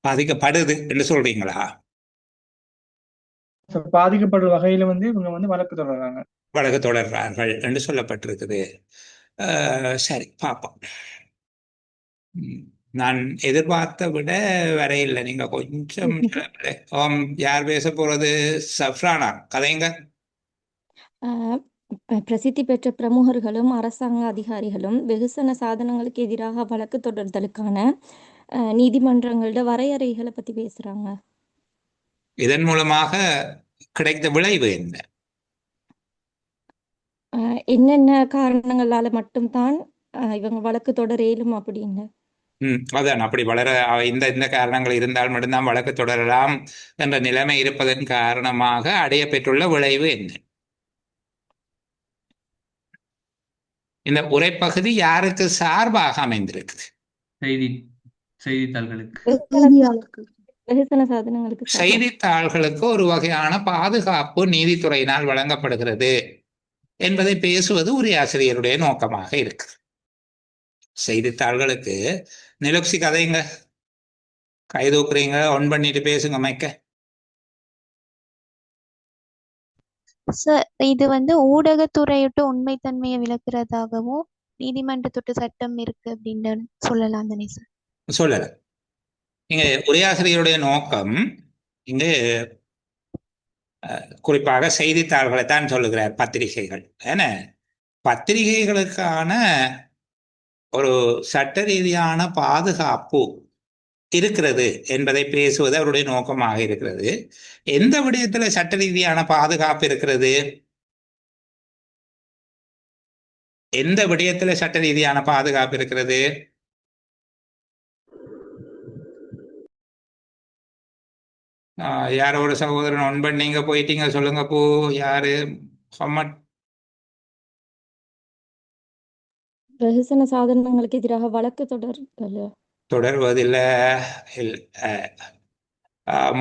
பாதிக்கப்படுது என்று சொல்றீங்களா? பாதிக்கப்படுற வகையில வந்து இவங்க வந்து வழக்கு தொடர்றார்கள் என்று சொல்லப்பட்டிருக்குது. சரி, பார்ப்போம். நான் எதிர்பார்த்த விட வரையில்லை. நீங்க கொஞ்சம் யார் பேச போறது? சஃப்ரானா, கதைங்க. பிரசித்தி பெற்ற பிரமுகர்களும் அரசாங்க அதிகாரிகளும் வெகுசன சாதனங்களுக்கு எதிராக வழக்கு தொடர்தலுக்கான நீதிமன்றங்களோட வரையறைகளை பத்தி பேசுறாங்க. இதன் மூலமாக கிடைத்த விளைவு என்ன? என்னென்ன காரணங்களால மட்டும்தான் இவங்க வழக்கு தொடர இயலும் அப்படின்னு. அதான், அப்படி இந்த காரணங்கள் இருந்தால் மட்டும்தான் வழக்கு தொடரலாம் என்ற நிலைமை இருப்பதன் காரணமாக அடைய பெற்றுள்ள விளைவு என்ன? இந்த உரைப்பகுதி யாருக்கு சார்பாக அமைந்திருக்குது? செய்தித்தாள்களுக்கு ஒரு வகையான பாதுகாப்பு நீதித்துறையினால் வழங்கப்படுகிறது என்பதை பேசுவது உரையாசிரியருடைய நோக்கமாக இருக்கு. செய்தித்தாள்களுக்கு நிலக்ஷி கதைங்க, கைதூக்குறீங்க, ஒன் பண்ணிட்டு பேசுங்க மைக்க. சார், இது வந்து ஊடகத்துறையிட்டு உண்மைத்தன்மையை விளக்குறதாகவும் நீதிமன்றத்தொட்டு சட்டம் இருக்கு அப்படின்னு சொல்லலாம் தானே சார்? சொல்லல. இங்க உரையாசிரியருடைய நோக்கம் இங்கு குறிப்பாக செய்தித்தாள்களை தான் சொல்லுகிறார். பத்திரிகைகள் ஏன்னா பத்திரிகைகளுக்கான ஒரு சட்ட ரீதியான பாதுகாப்பு இருக்கிறது என்பதை பேசுவது அவருடைய நோக்கமாக இருக்கிறது. எந்த விடயத்துல சட்ட ரீதியான பாதுகாப்பு இருக்கிறது? எந்த விடயத்துல சட்ட ரீதியான பாதுகாப்பு இருக்கிறது? யாரோட சகோதரன் ஒன் பண்ணீங்க போயிட்டீங்க, சொல்லுங்க போ. யாரு? முகமட். வெகுசன சாதனங்களுக்கு எதிராக வழக்கு தொடர்வதில்லை.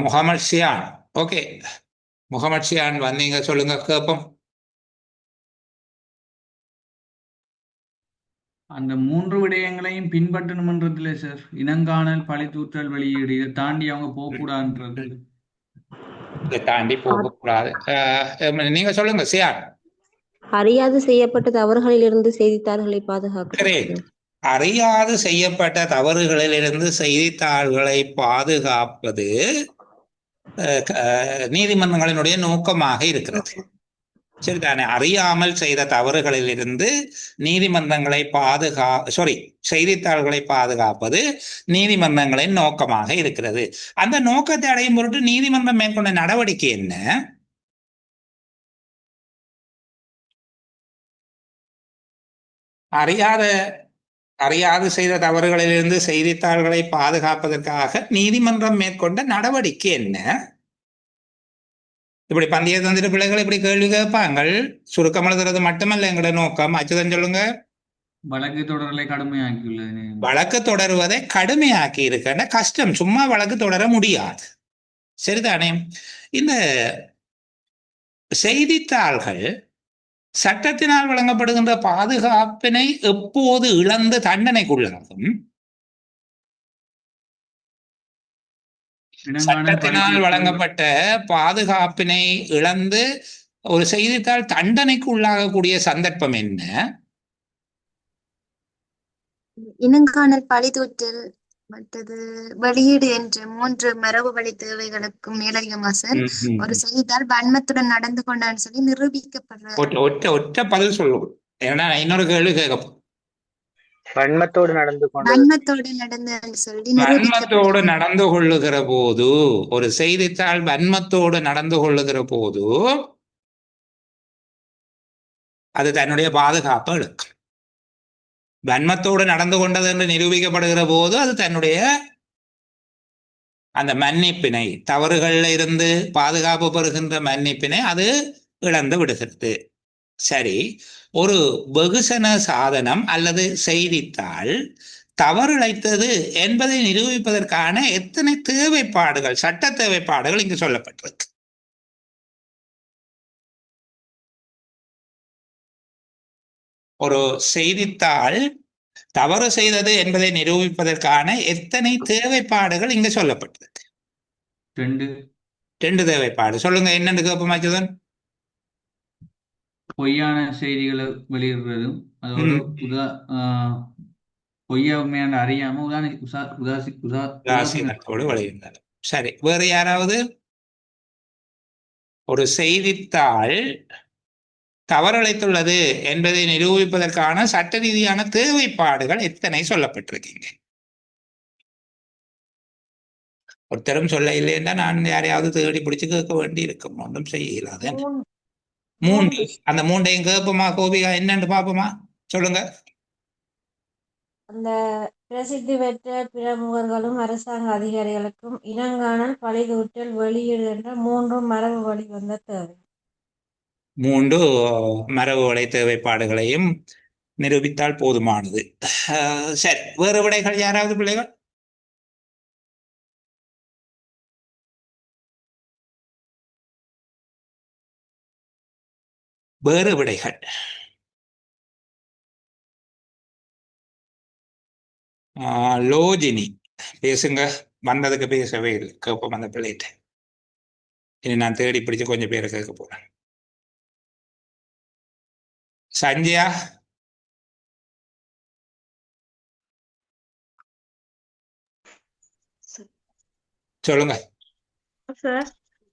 முகமது ஷியான். ஓகே, முகமது ஷியான் வந்தீங்க, சொல்லுங்க கேப்போம். அந்த 3 விடயங்களையும் பின்பற்றணும்ன்றதுல சார், இனங்காணல், பழித்தூற்றல், வெளியீடு, இதை தாண்டி அவங்க போகக்கூடாதுன்றது. இதை தாண்டி போகக்கூடாது. நீங்க சொல்லுங்க சியான். அறியாது செய்யப்பட்ட தவறுகளிலிருந்து செய்தித்தாள்களை பாதுகாக்கிறது. அறியாது செய்யப்பட்ட தவறுகளிலிருந்து செய்தித்தாள்களை பாதுகாப்பது நீதிமன்றங்களினுடைய நோக்கமாக இருக்கிறது. சரிதானே? அறியாமல் செய்த தவறுகளிலிருந்து நீதிமன்றங்களை செய்தித்தாள்களை பாதுகாப்பது நீதிமன்றங்களின் நோக்கமாக இருக்கிறது. அந்த நோக்கத்தை அடையும் பொருட்டு நீதிமன்றம் மேற்கொண்ட நடவடிக்கை என்ன? அறியாது செய்த தவறுகளிலிருந்து செய்தித்தாள்களை பாதுகாப்பதற்காக நீதிமன்றம் மேற்கொண்ட நடவடிக்கை என்ன? இப்படி பந்தய தந்திர பிள்ளைகள் இப்படி கேள்வி கேட்பாங்கள். சுருக்கம் எழுதுறது மட்டுமல்ல எங்களோட நோக்கம். அச்சுதன் சொல்லுங்க. வழக்கு தொடரலை கடுமையாக்கியுள்ளது. வழக்கு தொடருவதை கடுமையாக்கி இருக்க கஷ்டம். சும்மா வழக்கு தொடர முடியாது. சரிதானே? இந்த செய்தித்தாள்கள் சட்டத்தினால் வழங்கப்படுகின்ற பாதுகாப்பினை எப்போது இழந்து தண்டனைக்குள்ளாகும்? சட்டத்தினால் வழங்கப்பட்ட பாதுகாப்பினை இழந்து ஒரு செய்தித்தாள் தண்டனைக்கு உள்ளாகக்கூடிய சந்தர்ப்பம் என்ன? இனங்காணல், பழிதூற்றல், மற்றது வெளியீடு என்ற 3 மரபு வழி தேவைகளுக்கும் மேலதிகமா சார் ஒரு செய்தித்தாள் வன்மத்துடன் நடந்து கொண்டான்னு சொல்லி நிரூபிக்கப்படுற ஒற்ற பதில் சொல்லுவோம். ஏன்னா இன்னொரு கேள்வி கேட்கப்போம். வன்மத்தோடு நடந்து கொள்ளுகிற போது, ஒரு செய்தித்தாள் வன்மத்தோடு நடந்து கொள்ளுகிற போது அது தன்னுடைய பாதுகாப்பை இழக்கும். வன்மத்தோடு நடந்து கொண்டது என்று நிரூபிக்கப்படுகிற போது அது தன்னுடைய அந்த மன்னிப்பினை, தவறுகள்ல இருந்து பாதுகாப்பு பெறுகின்ற மன்னிப்பினை அது இழந்து விடுகிறது. சரி, ஒரு வெகுசன சாதனம் அல்லது செய்தித்தாள் தவறிழைத்தது என்பதை நிரூபிப்பதற்கான எத்தனை தேவைப்பாடுகள், சட்ட தேவைப்பாடுகள் இங்கு சொல்லப்பட்டிருக்கு? ஒரு செய்தித்தாள் தவறு செய்தது என்பதை நிரூபிப்பதற்கான எத்தனை தேவைப்பாடுகள் இங்கு சொல்லப்பட்டிருக்கு? 2 தேவைப்பாடு. சொல்லுங்க, என்னன்னு கேட்போம். பொய்யான செய்திகளை வெளியிடுறதும் அதோட பொய்யா உண்மையான அறியாம உதாசீனத்தோடு வெளியிடுறது. சரி, வேறு யாராவது? ஒரு செய்தித்தாள் தவறளித்துள்ளது என்பதை நிரூபிப்பதற்கான சட்ட ரீதியான தேவைப்பாடுகள் எத்தனை சொல்லப்பட்டிருக்கீங்க? ஒருத்தரும் சொல்ல இல்லைன்னா நான் யாரையாவது தேடி பிடிச்சு கேட்க வேண்டி இருக்கும். ஒன்றும் செய்யலாது. 3. அந்த 3ஐயும் கேட்போமா கோபிகா? என்னன்னு பாப்போமா? சொல்லுங்க. அந்த பிரசித்தி பெற்ற பிரமுகர்களும் அரசாங்க அதிகாரிகளுக்கும் இனங்காணல், பழிதூற்றல், வெளியீடு என்ற 3 மரபு வழி வந்த தேவை. 3 மரபு வழி தேவைப்பாடுகளையும் நிரூபித்தால் போதுமானது. சரி, வேறு விடைகள் யாராவது பிள்ளைகள்? வேறு விடைகள்? லோஜினி பேசுங்க. வந்ததுக்கு பேசவே இல்லை. கேட்போம் அந்த பிள்ளைகிட்ட. இனி நான் தேடி பிடிச்சு கொஞ்சம் பேரை கேட்க போறேன். சஞ்சயா, சொல்லுங்க.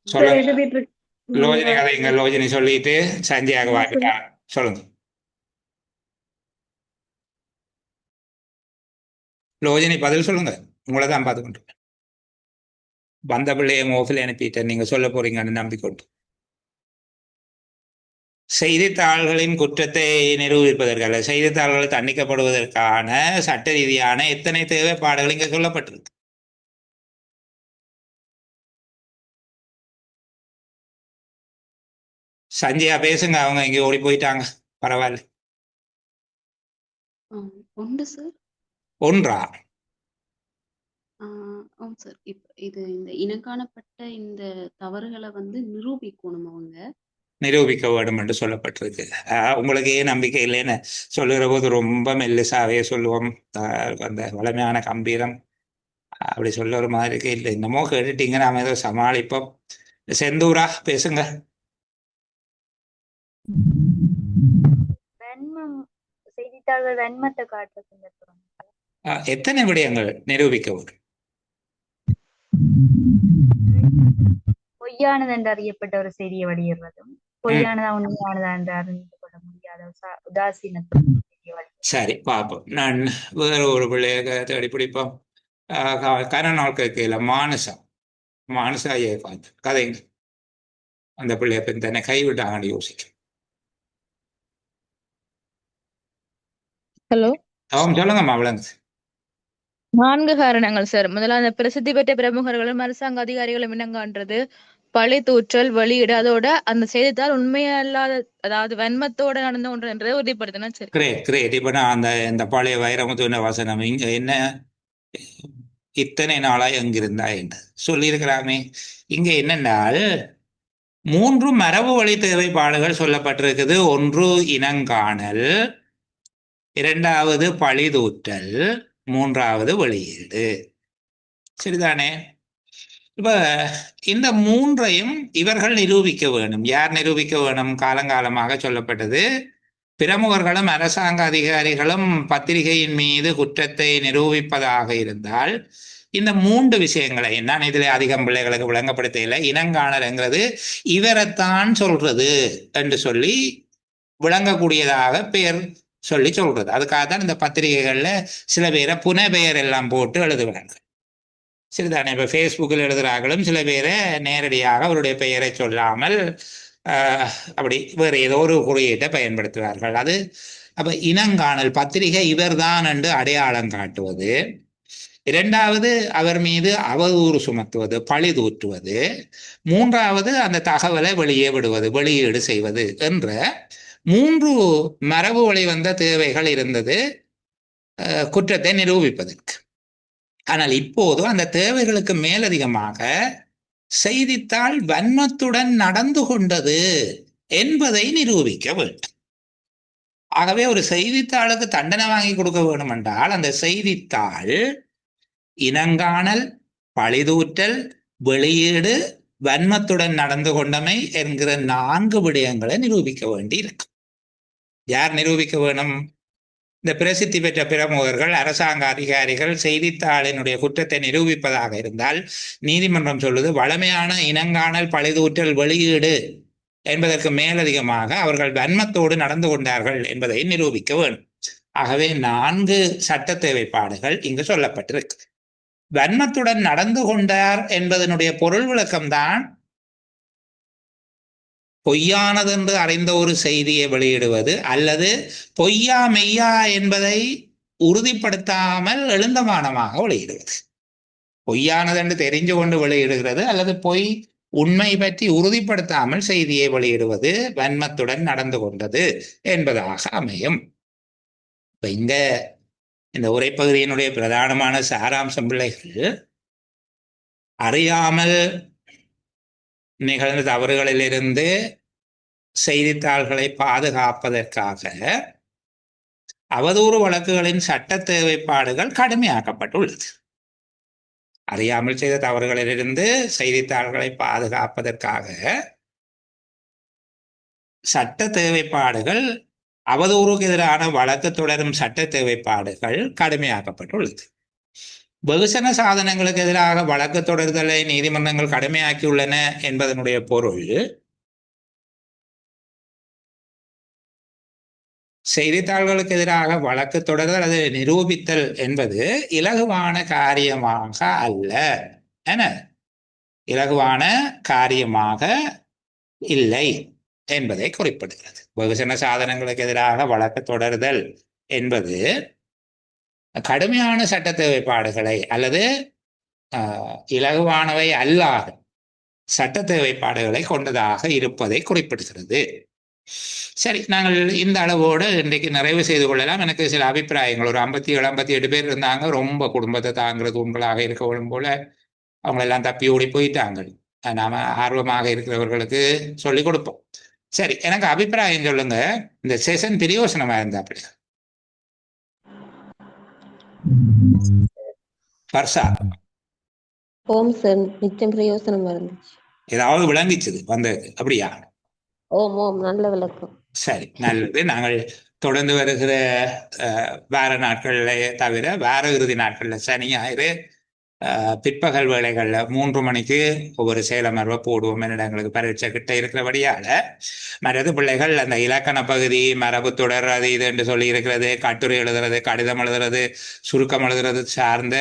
சொல்லுங்க. லோஜினி கதைங்க. லோஜினி சொல்லிட்டு சஞ்சயாக வாங்கிட்டா. சொல்லுங்க லோஜினி, பதில் சொல்லுங்க. உங்களை தான் பார்த்துக்கொண்டு வந்த பிள்ளைய மோஃபில் அனுப்பிட்டேன். நீங்க சொல்ல போறீங்கன்னு நம்பிக்கொண்டு. செய்தித்தாள்களின் குற்றத்தை நிரூபிப்பதற்கு அல்ல, செய்தித்தாள்கள் தண்டிக்கப்படுவதற்கான சட்ட ரீதியான எத்தனை தேவைப்பாடுகள் இங்க சொல்லப்பட்டிருக்கு? சஞ்சயா பேசுங்க. அவங்க இங்க ஓடி போயிட்டாங்க. பரவாயில்ல. 1 சார். 1ஆ? ஆமாம் சார். இது இந்த இனங்காணப்பட்ட இந்த தவறுகளை நிரூபிக்கணும். அவங்க நிரூபிக்க வேண்டும் என்று சொல்லப்பட்டிருக்கு. உங்களுக்கு ஏன் நம்பிக்கை இல்லைன்னு சொல்லுகிற போது ரொம்ப மெல்லிசாவே சொல்லுவோம். அந்த வளமையான கம்பீரம் அப்படி சொல்லுற மாதிரி இருக்கு. இல்லை, என்னமோ கேட்டுட்டீங்க, நாம ஏதோ சமாளிப்போம். செந்தூரா பேசுங்க. செய்தித்தாள்கள் வன்மத்தை காட்டுறது எத்தனை விடயங்கள் நிரூபிக்க வரும்? பொய்யானது என்று அறியப்பட்ட ஒரு செய்தியை வெளியிடுறதும், பொய்யானதா உண்மையானதா என்று அறிந்து கொள்ள முடியாத உதாசீனத்தை. சரி, பார்ப்போம். நான் வேற ஒரு பிள்ளைய தேடி பிடிப்போம். கரணால் கேட்கல. மானசா பார்த்து கதைங்க. அந்த பிள்ளைய பின் தன்னை கைவிட்டாங்கன்னு யோசிக்கும். ஹலோ. சொல்லுங்கம்மா விளங்கு. 4 காரணங்கள் சார். முதல்ல பிரசித்தி பெற்ற பிரமுகர்களும் அரசாங்க அதிகாரிகளும் இனங்காண்றது, பழி தூற்றல், வெளியீடு, அதோட அந்த செய்தித்தாள் உண்மையல்லாத, அதாவது வன்மத்தோட நடந்து கொண்டதை உறுதிப்படுத்தினா சரி. கிரேட். இப்ப நான் அந்த இந்த பழைய வைரமுத்து வசனம் இங்க என்ன இத்தனை நாளா எங்கிருந்தா என்று சொல்லியிருக்கிறாமே. இங்க என்னென்னால் 3 மரபு வழி தேவைப்பாடுகள் சொல்லப்பட்டிருக்குது. ஒன்று இனங்காணல், 2வது பழிதூற்றல், 3வது வெளியீடு. சரிதானே? இப்ப இந்த 3ஐயும் இவர்கள் நிரூபிக்க வேணும். யார் நிரூபிக்க வேணும்? காலங்காலமாக சொல்லப்பட்டது, பிரமுகர்களும் அரசாங்க அதிகாரிகளும் பத்திரிகையின் மீது குற்றத்தை நிரூபிப்பதாக இருந்தால் இந்த 3 விஷயங்களை நான் இதில் அதிகம் பிள்ளைகளுக்கு விளங்கப்படுத்தல. இனங்காணல்ங்கிறது இவரைத்தான் சொல்றது என்று சொல்லி விளங்கக்கூடியதாக பெயர் சொல்லி சொல்றது. அதுக்காகத்தான் இந்த பத்திரிகைகள்ல சில பேரை புனப்பெயர் எல்லாம் போட்டு எழுதுவாங்க. சரிதானே? இப்போ ஃபேஸ்புக்கில் எழுதுகிறார்களும் சில பேரை நேரடியாக அவருடைய பெயரை சொல்லாமல் அப்படி வேறு ஏதோ ஒரு குறியீட்டை பயன்படுத்துவார்கள். அது அப்போ இனங்காணல், பத்திரிகை இவர்தான் என்று அடையாளம் காட்டுவது. 2வது அவர் மீது அவதூறு சுமத்துவது, பழி தூற்றுவது. 3வது அந்த தகவலை வெளியே விடுவது, வெளியீடு செய்வது என்ற 3 மரபு வழி வந்த தேவைகள் இருந்தது குற்றத்தை நிரூபிப்பதற்கு. ஆனால் இப்போது அந்த தேவைகளுக்கு மேலதிகமாக செய்தித்தாள் வன்மத்துடன் நடந்து கொண்டது என்பதை நிரூபிக்க வேண்டும். ஆகவே ஒரு செய்தித்தாளுக்கு தண்டனை வாங்கி கொடுக்க வேண்டும் என்றால் அந்த செய்தித்தாள் இனங்காணல், பழிதூற்றல், வெளியீடு, வன்மத்துடன் நடந்து கொண்டமை என்கிற 4 விடயங்களை நிரூபிக்க வேண்டி இருக்கு. யார் நிரூபிக்க வேணும்? இந்த பிரசித்தி பெற்ற பிரமுகர்கள், அரசாங்க அதிகாரிகள் செய்தித்தாளினுடைய குற்றத்தை நிரூபிப்பதாக இருந்தால் நீதிமன்றம் சொல்லுது வளமையான இனங்காணல், பழிதூற்றல், வெளியீடு என்பதற்கு மேலதிகமாக அவர்கள் வன்மத்தோடு நடந்து கொண்டார்கள் என்பதை நிரூபிக்க வேண்டும். ஆகவே 4 சட்ட தேவைப்பாடுகள் இங்கு சொல்லப்பட்டிருக்கு. வன்மத்துடன் நடந்து கொண்டார் என்பதனுடைய பொருள் விளக்கம்தான் பொய்யானதென்று அறிந்த ஒரு செய்தியை வெளியிடுவது, அல்லது பொய்யா மெய்யா என்பதை உறுதிப்படுத்தாமல் எழுந்தமானமாக வெளியிடுவது. பொய்யானதென்று தெரிஞ்சு கொண்டு வெளியிடுகிறது, அல்லது பொய் உண்மை பற்றி உறுதிப்படுத்தாமல் செய்தியை வெளியிடுவது வன்மத்துடன் நடந்து கொண்டது என்பதாக அமையும். இப்ப இந்த உரைப்பகுதியினுடைய பிரதானமான சாராம்சம் பிள்ளைகள், அறியாமல் நிகழ்ந்த தவறுகளிலிருந்து செய்தித்தாள்களை பாதுகாப்பதற்காக அவதூறு வழக்குகளின் சட்ட தேவைப்பாடுகள் கடுமையாக்கப்பட்டுள்ளது. அறியாமல் செய்த தவறுகளிலிருந்து செய்தித்தாள்களை பாதுகாப்பதற்காக சட்ட தேவைப்பாடுகள், அவதூறுக்கு எதிரான வழக்கு தொடரும் சட்ட தேவைப்பாடுகள் கடுமையாக்கப்பட்டுள்ளது. வெகுசன சாதனங்களுக்கு எதிராக வழக்கு தொடர்தலை நீதிமன்றங்கள் கடுமையாக்கியுள்ளன என்பதனுடைய பொருள், செய்தித்தாள்களுக்கு எதிராக வழக்கு தொடர்தல், அதை நிரூபித்தல் என்பது இலகுவான காரியமாக அல்ல. என இலகுவான காரியமாக இல்லை என்பதை குறிப்பிடுகிறது. வெகுசன சாதனங்களுக்கு எதிராக வழக்கு தொடர்தல் என்பது கடுமையான சட்ட தேவைப்பாடுகளை அல்லது இலகுவானவை அல்லாத சட்ட தேவைப்பாடுகளை கொண்டதாக இருப்பதை குறிப்பிடுகிறது. சரி, நாங்கள் இந்த அளவோடு இன்றைக்கு நிறைவு செய்து கொள்ளலாம். எனக்கு சில அபிப்பிராயங்கள், ஒரு 57-58 பேர் இருந்தாங்க. ரொம்ப குடும்பத்தை தாங்கிற தூண்களாக இருக்க வேண்டும் போல அவங்களெல்லாம் தப்பி ஓடி போயிட்டாங்க. நாம ஆர்வமாக இருக்கிறவர்களுக்கு சொல்லிக் கொடுப்போம். சரி, எனக்கு அபிப்பிராயம் சொல்லுங்க. இந்த செஷன் பிரயோசனமா இருந்தாப்படி பர்சா? ஓம் சார், நிச்சயம் பிரயோசனம் இருந்துச்சு. ஏதாவது விளங்கிச்சது வந்தது அப்படியா? ஓம் ஓம், நல்ல விளக்கம். சரி, நல்லது. நாங்கள் தொடர்ந்து வருகிற வார நாட்கள்ல தவிர வார இறுதி நாட்கள்ல சனி ஞாயிறு பிற்பகல் வேளைகளில் 3 மணிக்கு ஒவ்வொரு செயலமர்வை போடுவோம். எங்களுக்கு பரீட்சை கிட்ட இருக்கிறபடியால மற்றது பிள்ளைகள் அந்த இலக்கண பகுதி, மரபு தொடர், அது இது என்று சொல்லி இருக்கிறது, கட்டுரை எழுதுறது, கடிதம் எழுதுறது, சுருக்கம் எழுதுறது சார்ந்த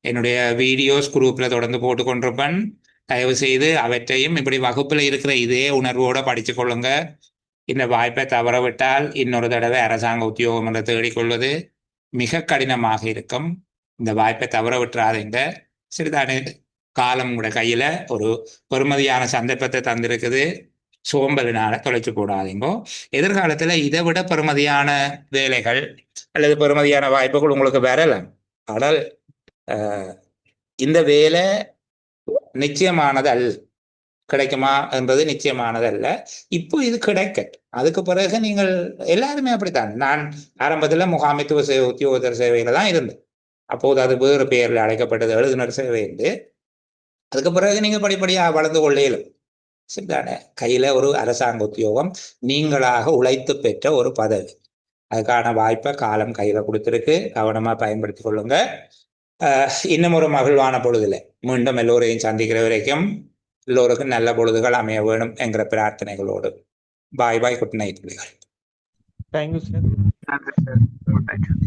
என்னுடைய வீடியோஸ் குரூப்ல தொடர்ந்து போட்டு கொண்டிருப்பேன். தயவு செய்து அவற்றையும் இப்படி வகுப்புல இருக்கிற இதே உணர்வோட படிச்சு கொள்ளுங்க. இந்த வாய்ப்பை தவறவிட்டால் இன்னொரு தடவை அரசாங்க உத்தியோகம் என்று தேடிக்கொள்வது மிக கடினமாக இருக்கும். இந்த வாய்ப்பை தவற விட்டுறாதீங்க. சிறிதான காலம் உங்களோட கையில் ஒரு பெருமதியான சந்தர்ப்பத்தை தந்திருக்குது. சோம்பலினால தொலைச்சு போடாதீங்கோ. எதிர்காலத்தில் இதை விட பெருமதியான வேலைகள் அல்லது பெருமதியான வாய்ப்புகள் உங்களுக்கு வரலாம். ஆனால் இந்த வேலை நிச்சயமானது அல்ல, கிடைக்குமா என்பது நிச்சயமானது அல்ல. இப்போ இது கிடைக்க அதுக்கு பிறகு நீங்கள் எல்லாருமே அப்படித்தான். நான் ஆரம்பத்தில் முகாமைத்துவ சேவை உத்தியோகத்தர் சேவையில தான் இருந்தேன். அப்போது அது வேறு பெயரில் அழைக்கப்பட்டது எழுதுனர் சேவை என்று. அதுக்கு பிறகு நீங்க படிப்படியாக வளர்ந்து கொள்ளையிலும் சரிதானே. கையில ஒரு அரசாங்க உத்தியோகம், நீங்களாக உழைத்து பெற்ற ஒரு பதவி, அதுக்கான வாய்ப்பை காலம் கையில கொடுத்துருக்கு. கவனமா பயன்படுத்தி கொள்ளுங்க. இன்னும் ஒரு மகிழ்வான பொழுதுல மீண்டும் எல்லோரையும் சந்திக்கிற வரைக்கும் எல்லோருக்கும் நல்ல பொழுதுகள் அமைய வேணும் என்கிற பிரார்த்தனைகளோடு bye bye. Good night. Thank you sir. நன்றி சார். Good night.